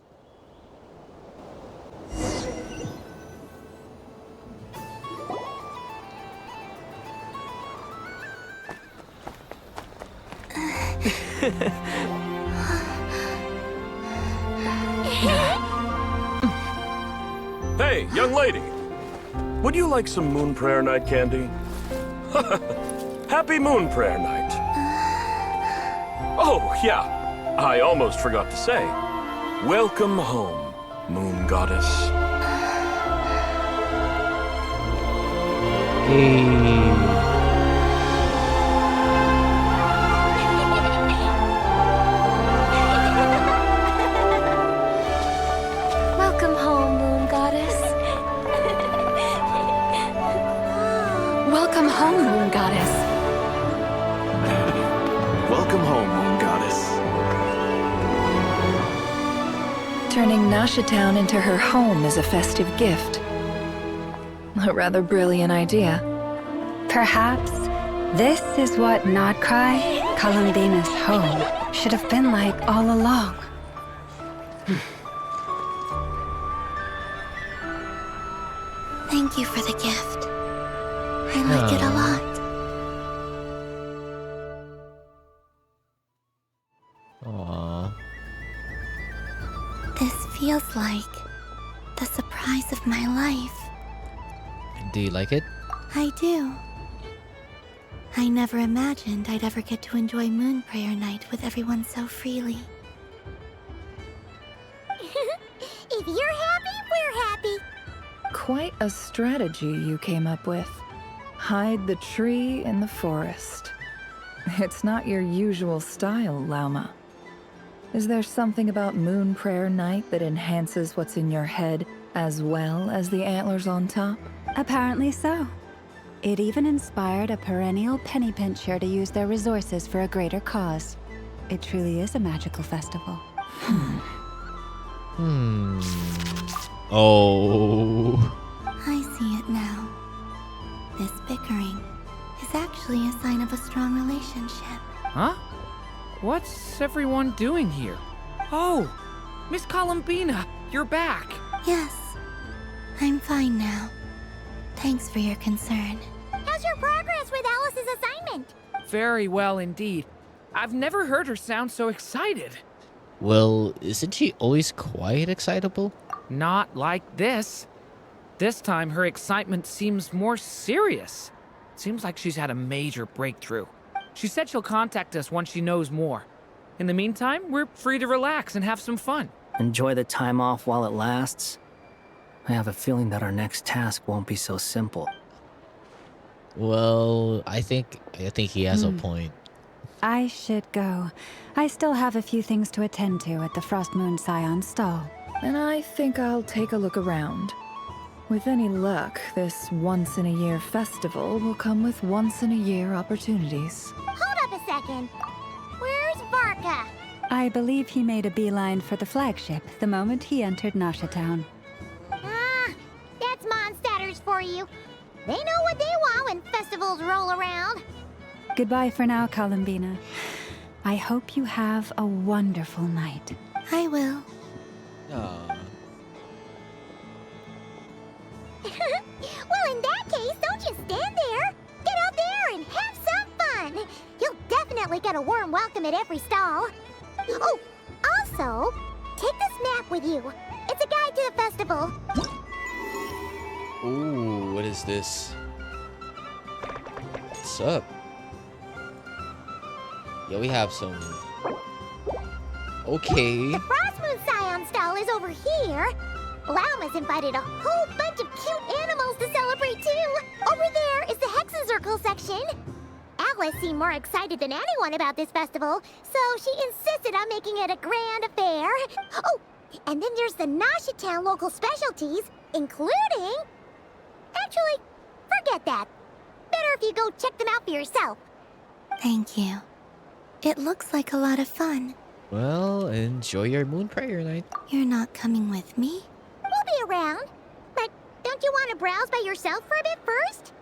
Hey, young lady. Would you like some Moon Prayer Night candy? Happy Moon Prayer Night. Oh, yeah. I almost forgot to say. Welcome home, Moon Goddess.
Welcome home, Moon Goddess.
Welcome home, Moon Goddess.
Welcome home, Moon Goddess.
Turning Nasha Town into her home is a festive gift. A rather brilliant idea.
Perhaps, This is what Nodcry, Columbina's home, should have been like all along.
Thank you for the gift. I like it a lot.
Aww.
This feels like the surprise of my life.
Do you like it?
I do. I never imagined I'd ever get to enjoy Moon Prayer Night with everyone so freely.
If you're happy, we're happy.
Quite a strategy you came up with. Hide the tree in the forest. It's not your usual style, Lauma. Is there something about Moon Prayer Night that enhances what's in your head as well as the antlers on top?
Apparently so. It even inspired a perennial penny pincher to use their resources for a greater cause. It truly is a magical festival.
Oh.
I see it now. This bickering is actually a sign of a strong relationship.
Huh? What's everyone doing here? Oh, Miss Columbina, you're back.
Yes, I'm fine now. Thanks for your concern.
How's your progress with Alice's assignment?
Very well indeed. I've never heard her sound so excited.
Well, isn't she always quite excitable?
Not like this. This time, her excitement seems more serious. Seems like she's had a major breakthrough. She said she'll contact us once she knows more. In the meantime, we're free to relax and have some fun.
Enjoy the time off while it lasts. I have a feeling that our next task won't be so simple.
Well, I think he has a point.
I should go. I still have a few things to attend to at the Frost Moon Scion stall.
And I think I'll take a look around. With any luck, this once-in-a-year festival will come with once-in-a-year opportunities.
Hold up a second. Where's Varka?
I believe he made a beeline for the flagship the moment he entered Nasha Town.
That's Mondstadters for you. They know what they want when festivals roll around.
Goodbye for now, Columbina. I hope you have a wonderful night.
I will.
Well, in that case, don't just stand there. Get out there and have some fun. You'll definitely get a warm welcome at every stall. Oh, also, take this map with you. It's a guide to the festival.
Ooh, what is this? What's up? Yeah, we have some. Okay.
The Frost Moon Scion stall is over here. Lauma's invited a whole bunch of cute animals to celebrate too. Over there is the Hexacircle section. Alice seemed more excited than anyone about this festival, so she insisted on making it a grand affair. Oh, and then there's the Nasha Town local specialties, including... Actually, forget that. Better if you go check them out for yourself.
Thank you. It looks like a lot of fun.
Well, enjoy your Moon Prayer Night.
You're not coming with me?
We'll be around. But don't you want to browse by yourself for a bit first?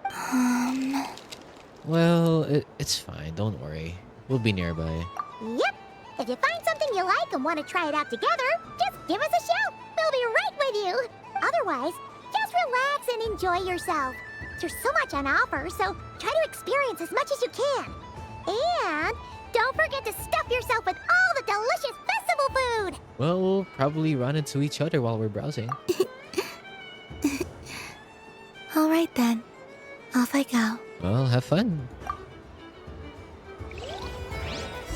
Well, it's fine. Don't worry. We'll be nearby.
Yep. If you find something you like and want to try it out together, just give us a shout. We'll be right with you. Otherwise, just relax and enjoy yourself. There's so much on offer, so try to experience as much as you can. And don't forget to stuff yourself with all the delicious festival food.
Well, we'll probably run into each other while we're browsing.
All right then. Off I go.
Well, have fun.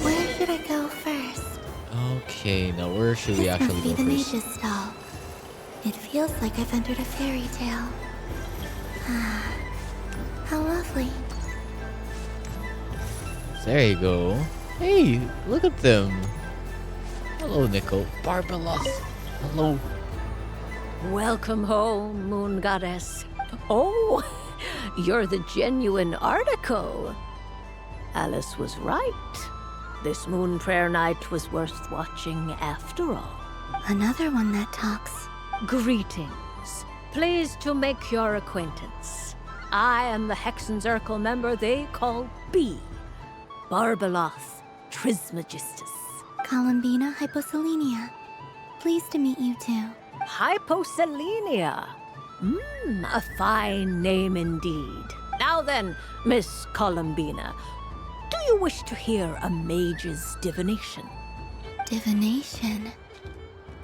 Where should I go first?
Okay, now where should we
This
actually
must be
go
the
first?
mage's stall. It feels like I've entered a fairy tale. Ah, how lovely.
There you go. Hey, look at them. Hello, Nicole. Barbalos. Hello.
Welcome home, Moon Goddess. Oh, you're the genuine article. Alice was right. This Moon Prayer Night was worth watching after all.
Another one that talks.
Greetings. Pleased to make your acquaintance. I am the Hexenzirkel member they call B. Barbeloth Trismegistus.
Columbina Hyposelenia. Pleased to meet you too.
Hyposelenia. A fine name indeed. Now then, Miss Columbina, do you wish to hear a mage's divination?
Divination?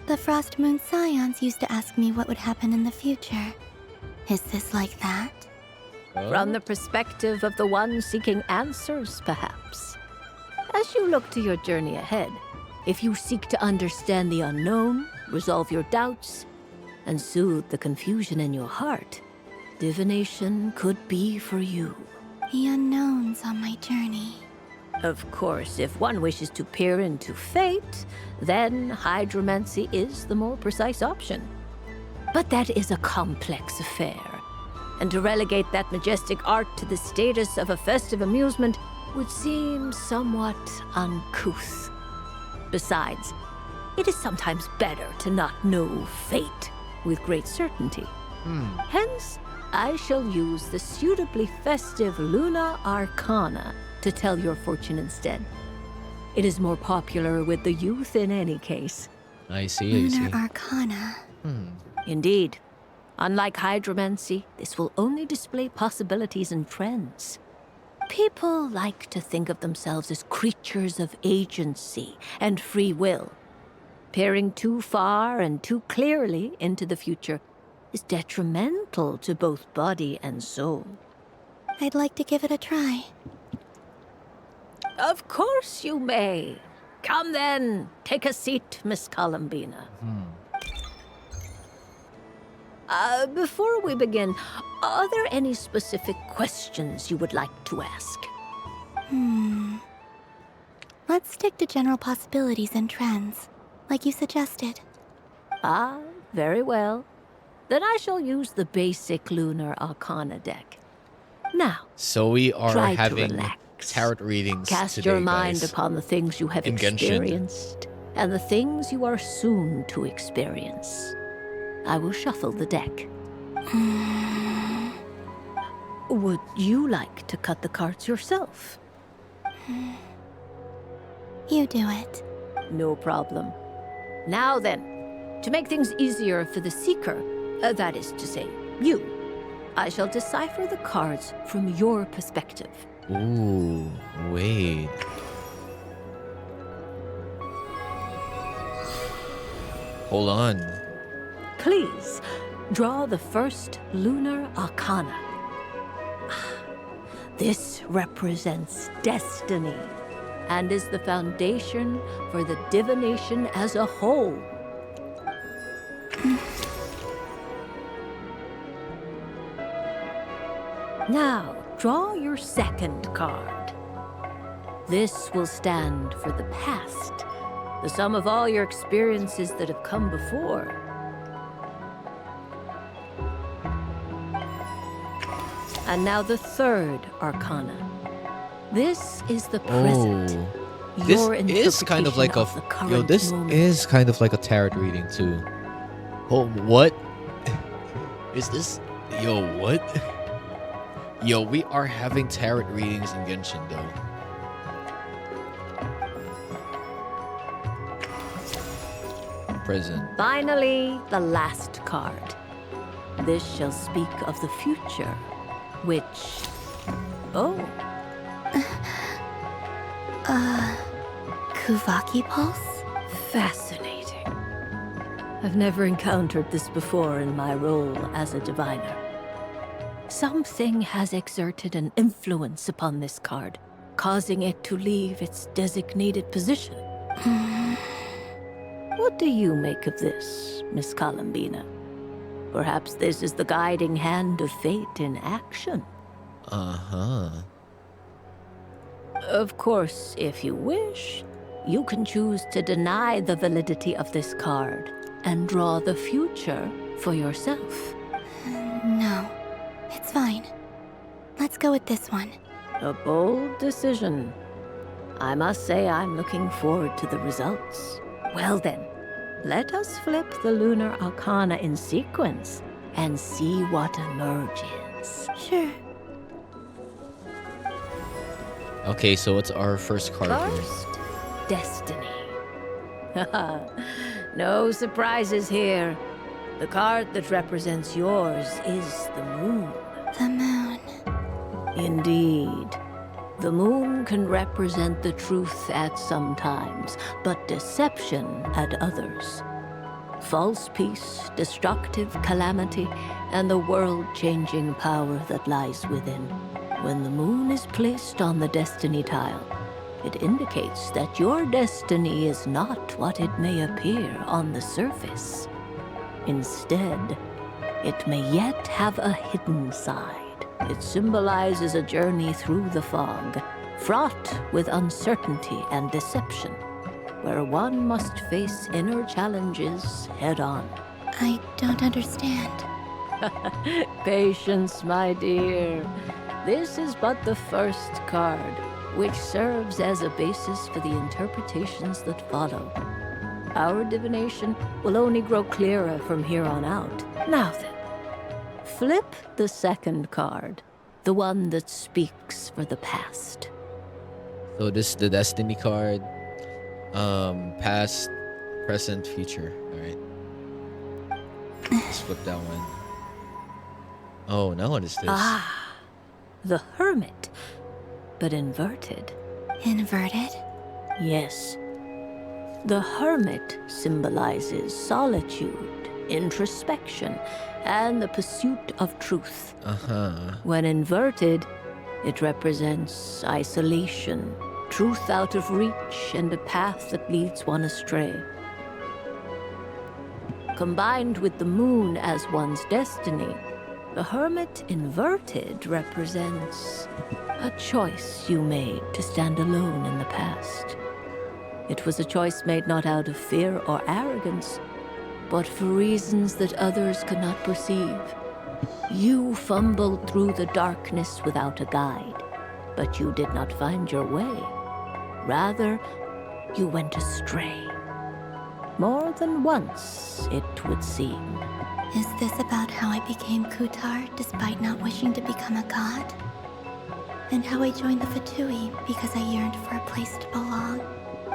The Frost Moon Scions used to ask me what would happen in the future. Is this like that?
From the perspective of the one seeking answers, perhaps. As you look to your journey ahead, if you seek to understand the unknown, resolve your doubts, and soothe the confusion in your heart, divination could be for you.
The unknowns on my journey.
Of course, if one wishes to peer into fate, then hydromancy is the more precise option. But that is a complex affair, and to relegate that majestic art to the status of a festive amusement would seem somewhat uncouth. Besides, it is sometimes better to not know fate with great certainty. Hence, I shall use the suitably festive Luna Arcana to tell your fortune instead. It is more popular with the youth in any case.
I see.
Lunar Arcana.
Indeed. Unlike hydromancy, this will only display possibilities and trends. People like to think of themselves as creatures of agency and free will. Peering too far and too clearly into the future is detrimental to both body and soul.
I'd like to give it a try.
Of course you may. Come then, take a seat, Miss Columbina. Before we begin, are there any specific questions you would like to ask?
Let's stick to general possibilities and trends, like you suggested.
Ah, very well. Then I shall use the basic Lunar Arcana deck. Now,
So we are
try to
having
relax.
tarot readings
Cast
today,
your mind
guys.
upon the things you have
In Genshin.
experienced and the things you are soon to experience. I will shuffle the deck. Would you like to cut the cards yourself?
You do it.
No problem. Now then, to make things easier for the seeker, that is to say, you, I shall decipher the cards from your perspective.
Ooh, wait. Hold on.
Please, draw the first Lunar Arcana. This represents destiny and is the foundation for the divination as a whole. Now, draw your second card. This will stand for the past, the sum of all your experiences that have come before. And now the third Arcana. This is the present.
This
Your
is kind of like
interpretation of the
yo.
current
This
moment.
is kind of like a tarot reading too. Oh, what is this? Yo, what? Yo, we are having tarot readings in Genshin though. Present.
Finally, the last card. This shall speak of the future, which... Oh,
Kuvaki Pulse?
fascinating. I've never encountered this before in my role as a diviner. Something has exerted an influence upon this card, causing it to leave its designated position. What do you make of this, Miss Columbina? Perhaps this is the guiding hand of fate in action.
Uh-huh.
Of course, if you wish, you can choose to deny the validity of this card and draw the future for yourself.
No, it's fine. Let's go with this one.
A bold decision. I must say I'm looking forward to the results. Well then, let us flip the Lunar Arcana in sequence and see what emerges. us?
Sure.
Okay, so what's our first card here?
First, destiny. No surprises here. The card that represents yours is the moon.
The moon.
Indeed. The moon can represent the truth at some times, but deception at others. False peace, destructive calamity, and the world-changing power that lies within. When the moon is placed on the destiny tile, it indicates that your destiny is not what it may appear on the surface. Instead, it may yet have a hidden side. It symbolizes a journey through the fog, fraught with uncertainty and deception, where one must face inner challenges head-on.
I don't understand.
Patience, my dear. This is but the first card, which serves as a basis for the interpretations that follow. Our divination will only grow clearer from here on out. Now then, flip the second card, the one that speaks for the past.
So this is the destiny card. Past, present, future. Alright. Let's flip that one. Oh, now what is this?
Ah, the Hermit, but inverted.
Inverted?
Yes. The Hermit symbolizes solitude, introspection, and the pursuit of truth. When inverted, it represents isolation, truth out of reach, and a path that leads one astray. Combined with the moon as one's destiny, the Hermit inverted represents a choice you made to stand alone in the past. It was a choice made not out of fear or arrogance, but for reasons that others could not perceive. You fumbled through the darkness without a guide, but you did not find your way. Rather, you went astray. More than once, it would seem.
Is this about how I became Kutar despite not wishing to become a god? And how I joined the Fatui because I yearned for a place to belong?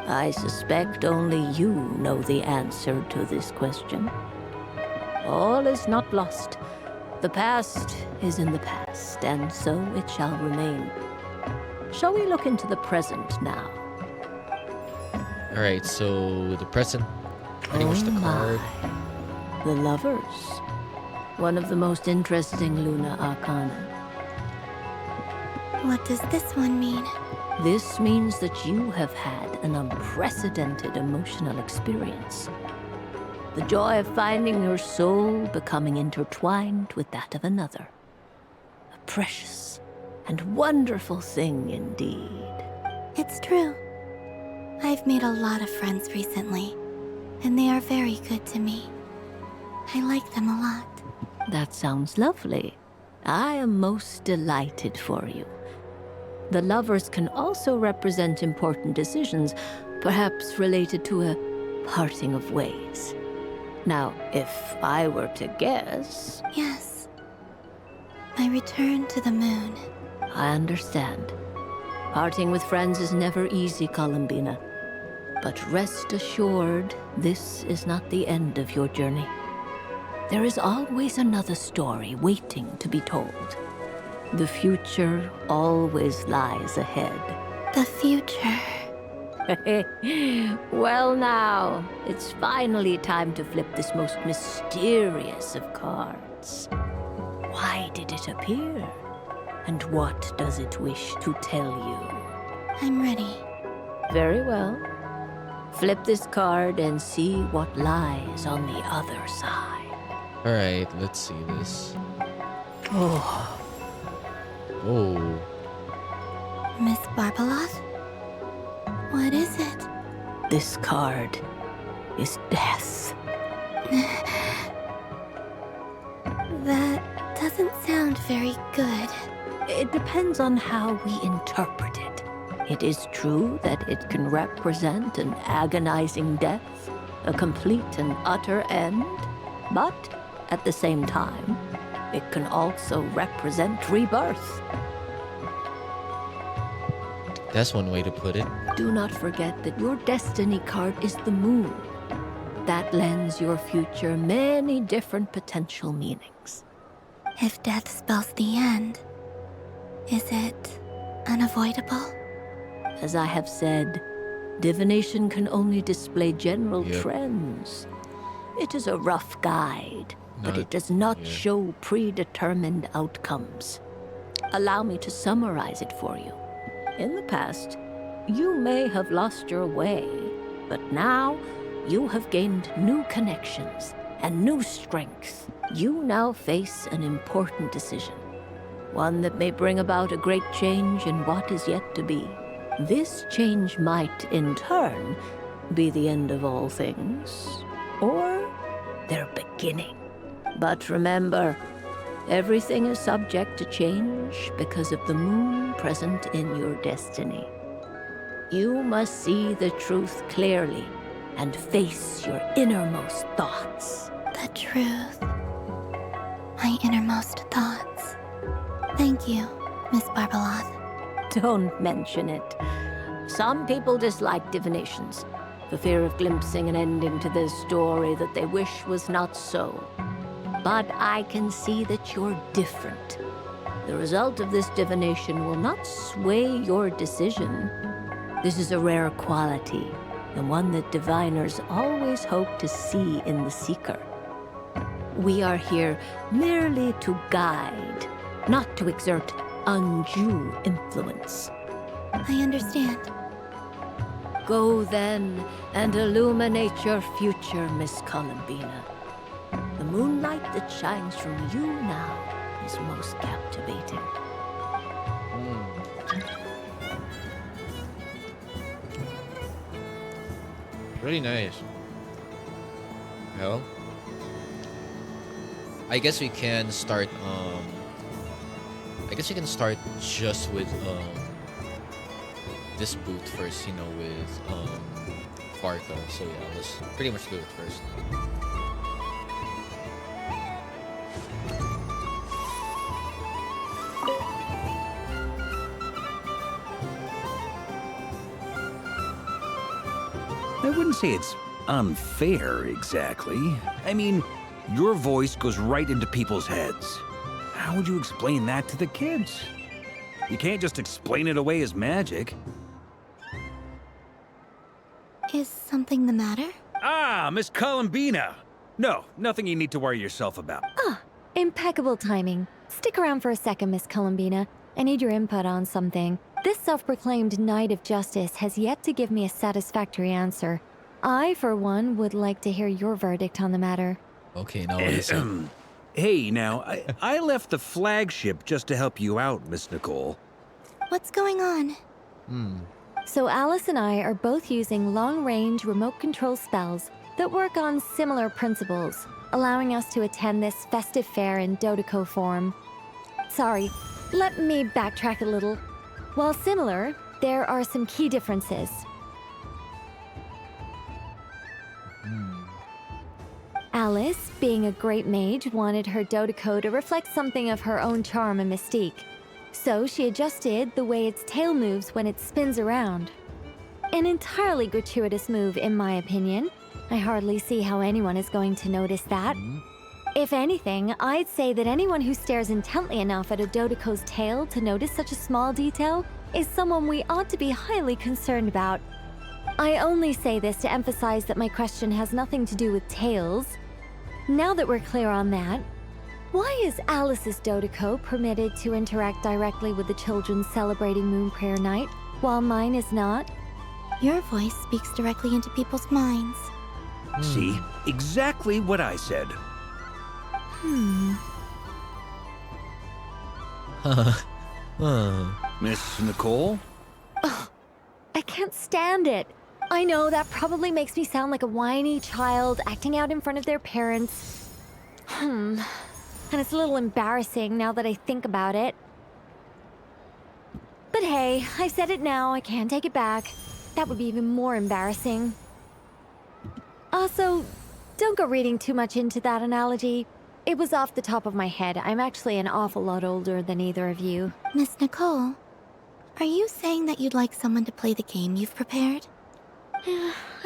I suspect only you know the answer to this question. All is not lost. The past is in the past, and so it shall remain. Shall we look into the present now?
Alright, so the present. Pretty much the card.
The Lovers. One of the most interesting Luna Arcana.
What does this one mean?
This means that you have had an unprecedented emotional experience. The joy of finding your soul becoming intertwined with that of another. A precious and wonderful thing indeed.
It's true. I've made a lot of friends recently, and they are very good to me. I like them a lot.
That sounds lovely. I am most delighted for you. The Lovers can also represent important decisions, perhaps related to a parting of ways. Now, if I were to guess...
Yes. My return to the moon.
I understand. Parting with friends is never easy, Columbina. But rest assured, this is not the end of your journey. There is always another story waiting to be told. The future always lies ahead.
The future.
Well now, it's finally time to flip this most mysterious of cards. Why did it appear? And what does it wish to tell you?
I'm ready.
Very well. Flip this card and see what lies on the other side.
Alright, let's see this.
Oh.
Oh.
Miss Barbeloth? What is it?
This card is death.
That doesn't sound very good.
It depends on how we interpret it. It is true that it can represent an agonizing death, a complete and utter end, but at the same time, It can also represent rebirth.
That's one way to put it.
Do not forget that your destiny card is the moon. That lends your future many different potential meanings.
If death spells the end, is it unavoidable?
As I have said, divination can only display general trends. It is a rough guide, but it does not show predetermined outcomes. Allow me to summarize it for you. In the past, you may have lost your way, but now you have gained new connections and new strength. You now face an important decision, one that may bring about a great change in what is yet to be. This change might, in turn, be the end of all things, or their beginning. But remember, everything is subject to change because of the moon present in your destiny. You must see the truth clearly and face your innermost thoughts.
The truth. My innermost thoughts. Thank you, Miss Barbeloth.
Don't mention it. Some people dislike divinations, for fear of glimpsing an ending to their story that they wish was not so. But I can see that you're different. The result of this divination will not sway your decision. This is a rare quality, and one that diviners always hope to see in the seeker. We are here merely to guide, not to exert undue influence.
I understand.
Go then and illuminate your future, Miss Columbina. The moonlight that shines from you now is most captivating.
Really nice. Well, I guess we can start. I guess we can start just with this booth first. You know, with Farka. So yeah, let's pretty much do it first.
I wouldn't say it's unfair, exactly. I mean, your voice goes right into people's heads. How would you explain that to the kids? You can't just explain it away as magic.
Is something the matter?
Ah, Miss Columbina! No, nothing you need to worry yourself about.
Ah, impeccable timing. Stick around for a second, Miss Columbina. I need your input on something. This self-proclaimed Knight of Justice has yet to give me a satisfactory answer. I, for one, would like to hear your verdict on the matter.
Okay, now what is it?
Hey, now, I left the flagship just to help you out, Miss Nicole.
What's going on?
So Alice and I are both using long-range remote control spells that work on similar principles, allowing us to attend this festive fair in Dodeco form. Sorry, let me backtrack a little. While similar, there are some key differences. Alice, being a great mage, wanted her Dodeco to reflect something of her own charm and mystique. So she adjusted the way its tail moves when it spins around. An entirely gratuitous move, in my opinion. I hardly see how anyone is going to notice that. If anything, I'd say that anyone who stares intently enough at a Dodeco's tail to notice such a small detail is someone we ought to be highly concerned about. I only say this to emphasize that my question has nothing to do with tails. Now that we're clear on that, why is Alice's Dodeco permitted to interact directly with the children celebrating Moon Prayer Night, while mine is not?
Your voice speaks directly into people's minds.
See? Exactly what I said. Miss Nicole?
Ugh, I can't stand it. I know that probably makes me sound like a whiny child acting out in front of their parents. And it's a little embarrassing now that I think about it. But hey, I said it now, I can't take it back. That would be even more embarrassing. Also, don't go reading too much into that analogy. It was off the top of my head. I'm actually an awful lot older than either of you.
Miss Nicole, are you saying that you'd like someone to play the game you've prepared?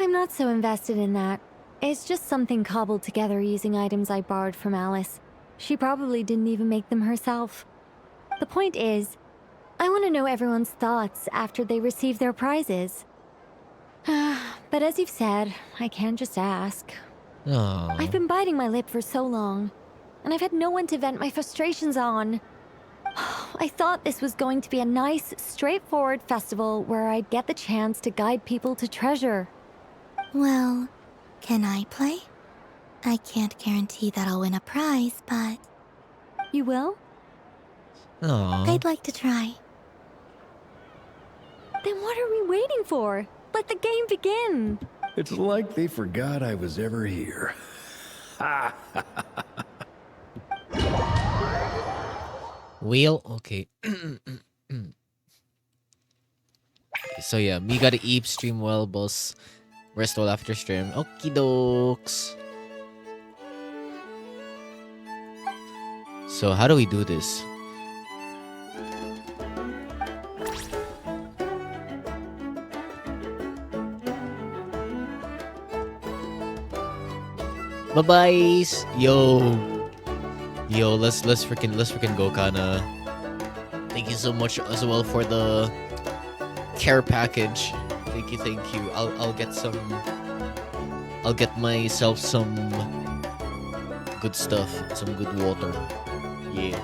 I'm not so invested in that. It's just something cobbled together using items I borrowed from Alice. She probably didn't even make them herself. The point is, I want to know everyone's thoughts after they receive their prizes. But as you've said, I can't just ask.
Aww.
I've been biting my lip for so long, and I've had no one to vent my frustrations on. I thought this was going to be a nice, straightforward festival where I'd get the chance to guide people to treasure.
Well, can I play? I can't guarantee that I'll win a prize, but...
You will?
Aww.
I'd like to try.
Then what are we waiting for? Let the game begin!
It's like they forgot I was ever here.
Wheel? Okay. So yeah, me gotta eat stream well, boss. Rest all after stream. Okie dokes. So how do we do this? Bye-bye. Yo, let's freaking go, Kana. Thank you so much as well for the care package. Thank you. I'll get myself some good stuff, some good water. Yeah.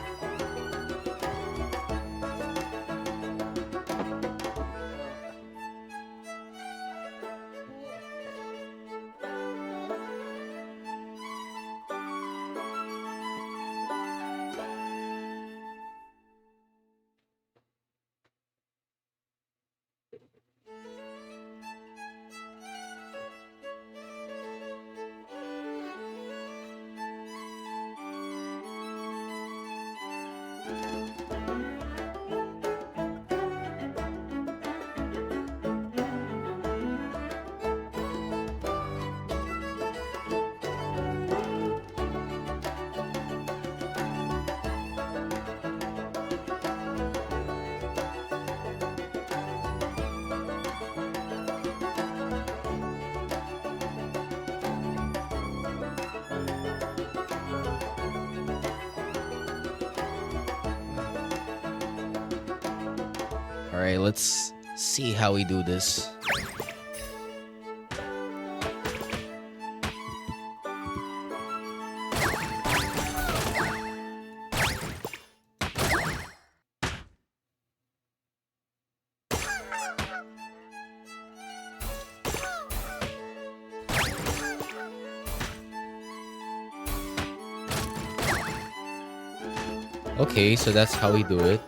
Alright, let's see how we do this. Okay, so that's how we do it.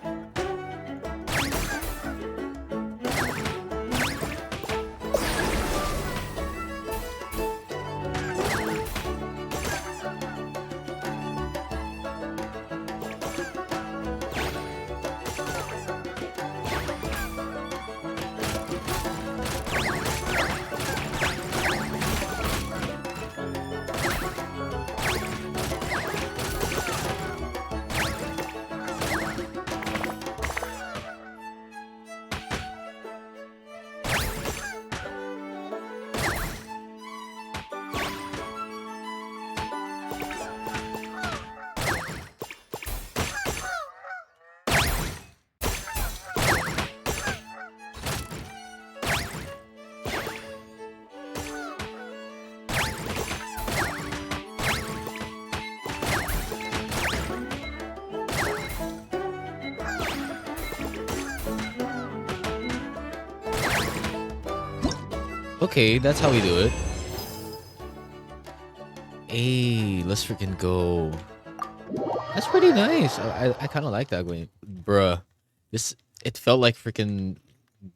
Okay, that's how we do it. Hey, let's freaking go. That's pretty nice. I kind of like that going. Bruh. It felt like freaking...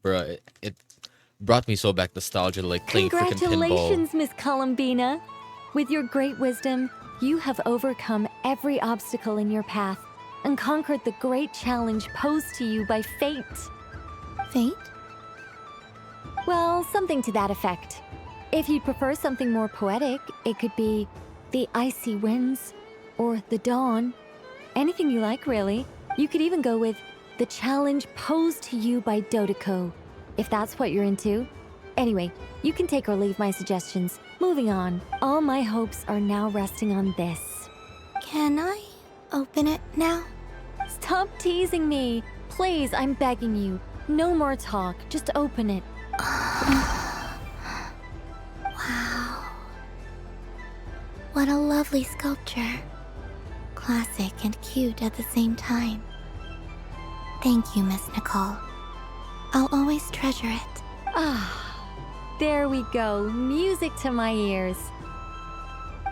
Bruh, it brought me so back nostalgia to like playing freaking pinball.
Congratulations, Miss Columbina. With your great wisdom, you have overcome every obstacle in your path and conquered the great challenge posed to you by fate.
Fate?
Well, something to that effect. If you'd prefer something more poetic, it could be the icy winds, or the dawn. Anything you like, really. You could even go with the challenge posed to you by Dodoko, if that's what you're into. Anyway, you can take or leave my suggestions. Moving on. All my hopes are now resting on this.
Can I open it now?
Stop teasing me. Please, I'm begging you. No more talk. Just open it.
Wow. What a lovely sculpture. Classic and cute at the same time. Thank you, Miss Nicole. I'll always treasure it.
There we go. Music to my ears.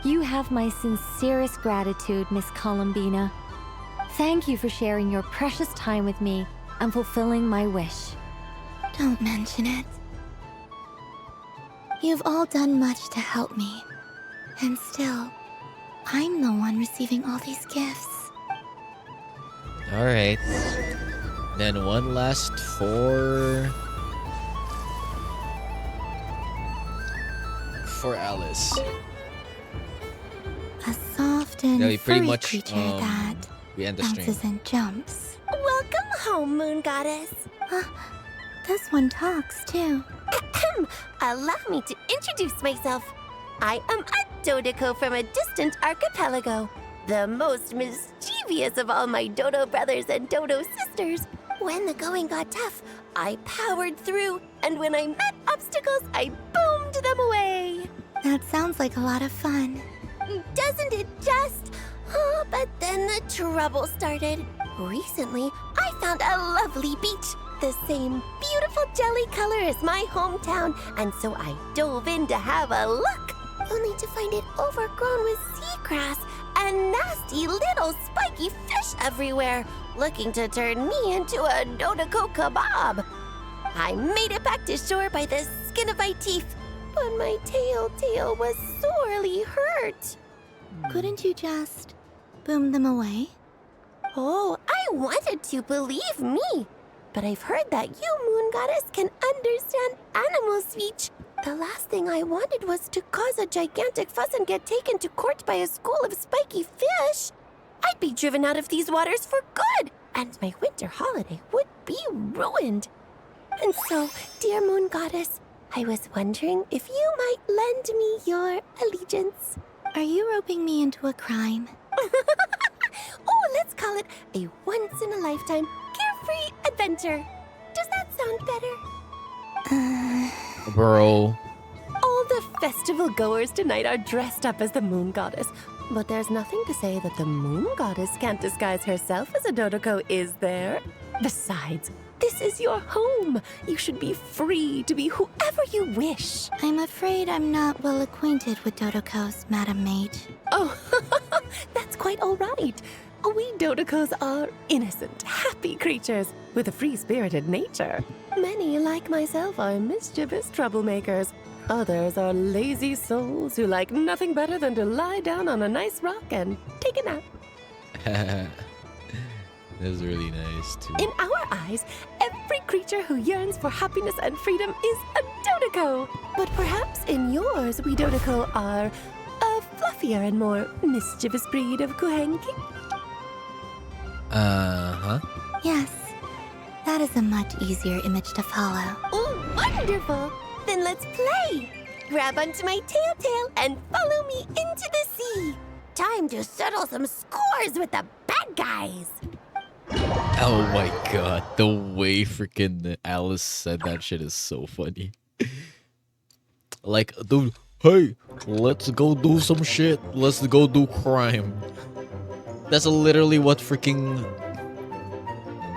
You have my sincerest gratitude, Miss Columbina. Thank you for sharing your precious time with me and fulfilling my wish.
Don't mention it. You've all done much to help me. And still, I'm the one receiving all these gifts.
Alright. Then one last for Alice.
A soft and
Yeah, we pretty
furry
much
creature that
we end the stream.
bounces and jumps.
Welcome home, Moon Goddess.
This one talks, too.
Allow me to introduce myself. I am a Dodoko from a distant archipelago, the most mischievous of all my Dodo brothers and Dodo sisters. When the going got tough, I powered through, and when I met obstacles, I boomed them away.
That sounds like a lot of fun.
Doesn't it just? Oh, but then the trouble started. Recently, I found a lovely beach, the same beautiful jelly color as my hometown, and so I dove in to have a look, only to find it overgrown with seagrass and nasty little spiky fish everywhere, looking to turn me into a Dodoko kebab. I made it back to shore by the skin of my teeth, but my tail was sorely hurt.
Couldn't you just boom them away?
Oh, I wanted to, believe me. But I've heard that you, Moon Goddess, can understand animal speech. The last thing I wanted was to cause a gigantic fuss and get taken to court by a school of spiky fish. I'd be driven out of these waters for good, and my winter holiday would be ruined. And so, dear Moon Goddess, I was wondering if you might lend me your allegiance.
Are you roping me into a crime?
Oh, let's call it a once-in-a-lifetime carefree adventure. Does that sound better?
Bro.
All the festival goers tonight are dressed up as the Moon Goddess. But there's nothing to say that the Moon Goddess can't disguise herself as a Dodoko, is there? Besides, this is your home. You should be free to be whoever you wish.
I'm afraid I'm not well acquainted with Dodokos, Madam Mage.
Oh, that's quite all right. We Dodokos are innocent, happy creatures with a free-spirited nature. Many, like myself, are mischievous troublemakers. Others are lazy souls who like nothing better than to lie down on a nice rock and take a nap.
That's really nice, too.
In our eyes, every creature who yearns for happiness and freedom is a Dodoko. But perhaps in yours, we Dodoko are a fluffier and more mischievous breed of Kuhenki.
Uh-huh.
Yes, that is a much easier image to follow.
Oh, wonderful! Then let's play! Grab onto my tail and follow me into the sea. Time to settle some scores with the bad guys.
Oh my god, the way freaking Alice said that shit is so funny. Like, dude, hey, let's go do some shit. Let's go do crime. That's literally what freaking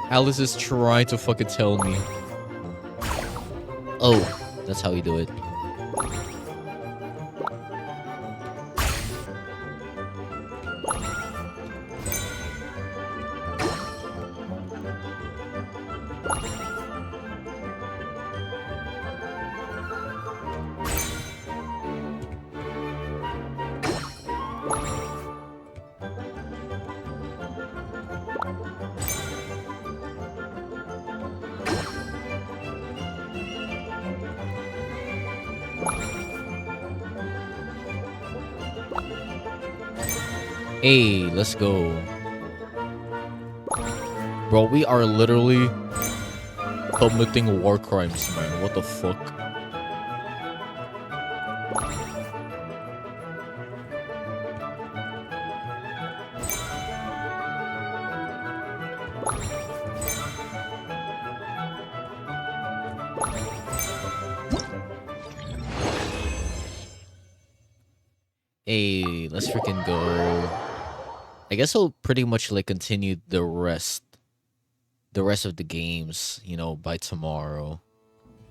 Alice is trying to fucking tell me. Oh, that's how you do it. Hey, let's go. Bro, we are literally committing war crimes, man. What the fuck? Hey, let's freaking go. I guess I'll pretty much like continue the rest of the games, you know, by tomorrow.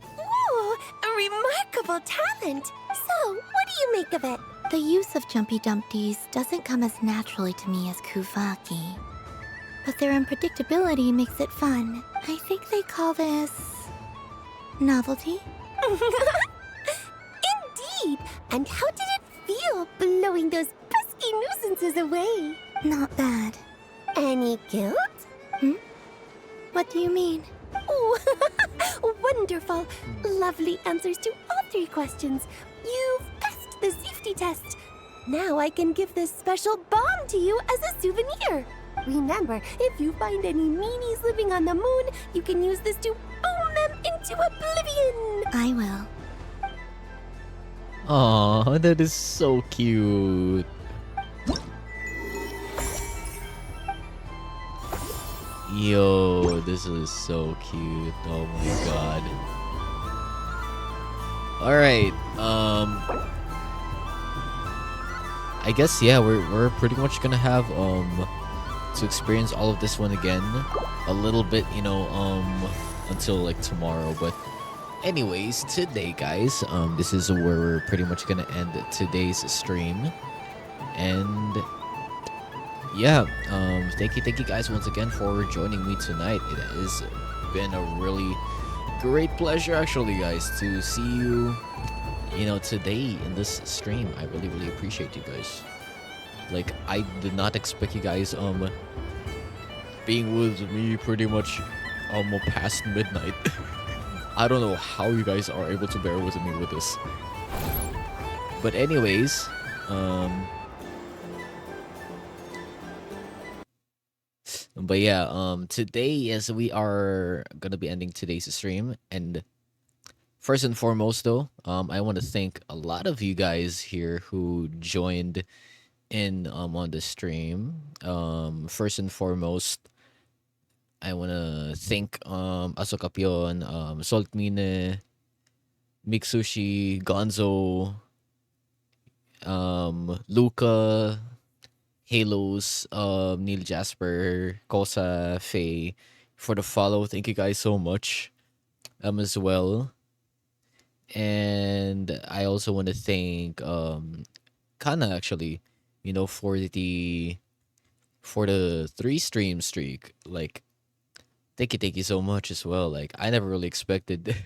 Ooh, a remarkable talent! So, what do you make of it? The use of Jumpy Dumpties doesn't come as naturally to me as Kuvaki. But their unpredictability makes it fun. I think they call this... novelty? Indeed! And how did it feel blowing those pesky nuisances away? Not bad. Any guilt? What do you mean? Oh, wonderful! Lovely answers to all 3 questions. You've passed the safety test. Now I can give this special bomb to you as a souvenir. Remember, if you find any meanies living on the moon, you can use this to boom them into oblivion. I will.
Aw, that is so cute. Yo, this is so cute. Oh my god. Alright, I guess yeah, we're pretty much gonna have to experience all of this one again. A little bit, you know, until like tomorrow. But anyways, today guys, this is where we're pretty much gonna end today's stream. And yeah, thank you guys once again for joining me tonight. It has been a really great pleasure actually, guys, to see you, you know, today in this stream. I really appreciate you guys. Like, I did not expect you guys being with me pretty much past midnight. I don't know how you guys are able to bear with me with this. But anyways, but yeah, today as we are gonna be ending today's stream, and first and foremost though, I want to thank a lot of you guys here who joined in on the stream. First and foremost, I want to thank Asokapion, Saltmine, Miksushi, Gonzo, Luca, Halos, Neil Jasper, Kosa, Faye for the follow. Thank you guys so much as well. And I also want to thank Kana actually, you know, for the 3 stream streak. Like, thank you so much as well. Like, I never really expected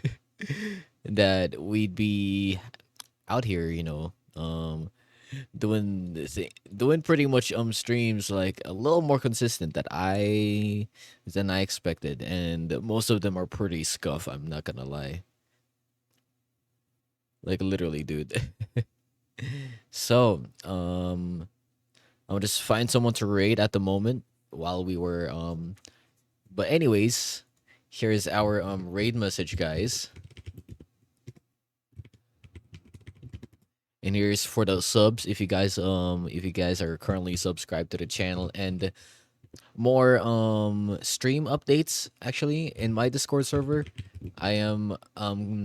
that we'd be out here, you know, doing pretty much streams like a little more consistent than I expected, and most of them are pretty scuff, I'm not gonna lie. Like, literally, dude. So, I'll just find someone to raid at the moment while we were but anyways, here's our raid message, guys. And here's for the subs, if you guys are currently subscribed to the channel, and more stream updates actually in my Discord server. I am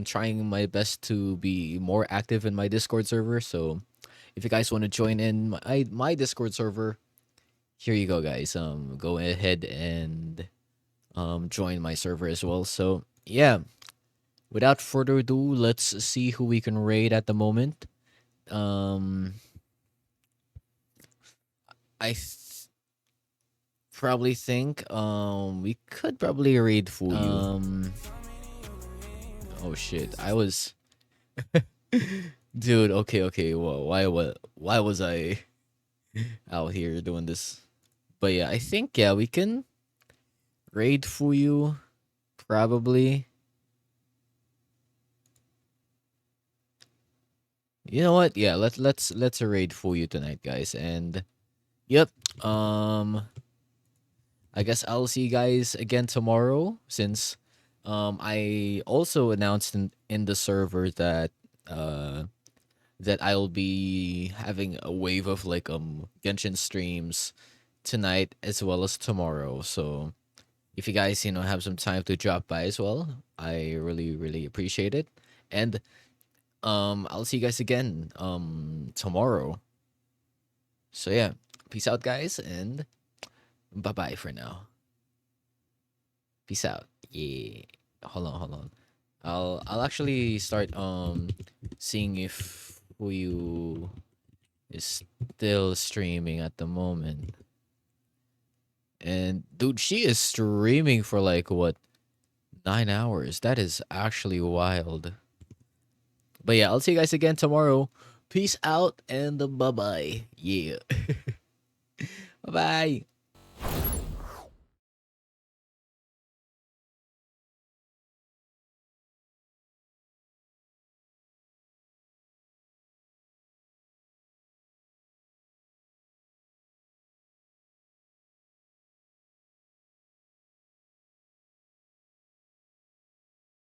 trying my best to be more active in my Discord server, so if you guys want to join in my Discord server, here you go, guys. Go ahead and join my server as well. So yeah, without further ado, let's see who we can raid at the moment. I probably think we could probably raid Fuyu. Oh shit, I was dude, okay, well, why was I out here doing this? But yeah, I think yeah, we can raid Fuyu probably. You know what? Yeah, let's raid Fuyu tonight, guys. And Yep. I guess I'll see you guys again tomorrow, since I also announced in the server that uh that I'll be having a wave of like Genshin streams tonight as well as tomorrow. So if you guys, have some time to drop by as well, I really really appreciate it. And I'll see you guys again tomorrow. So yeah, peace out guys, and bye-bye for now. Peace out. Yeah. Hold on. I'll actually start seeing if Fuyu is still streaming at the moment. And dude, she is streaming for like what, 9 hours. That is actually wild. But yeah, I'll see you guys again tomorrow. Peace out and bye-bye. Yeah. Bye-bye.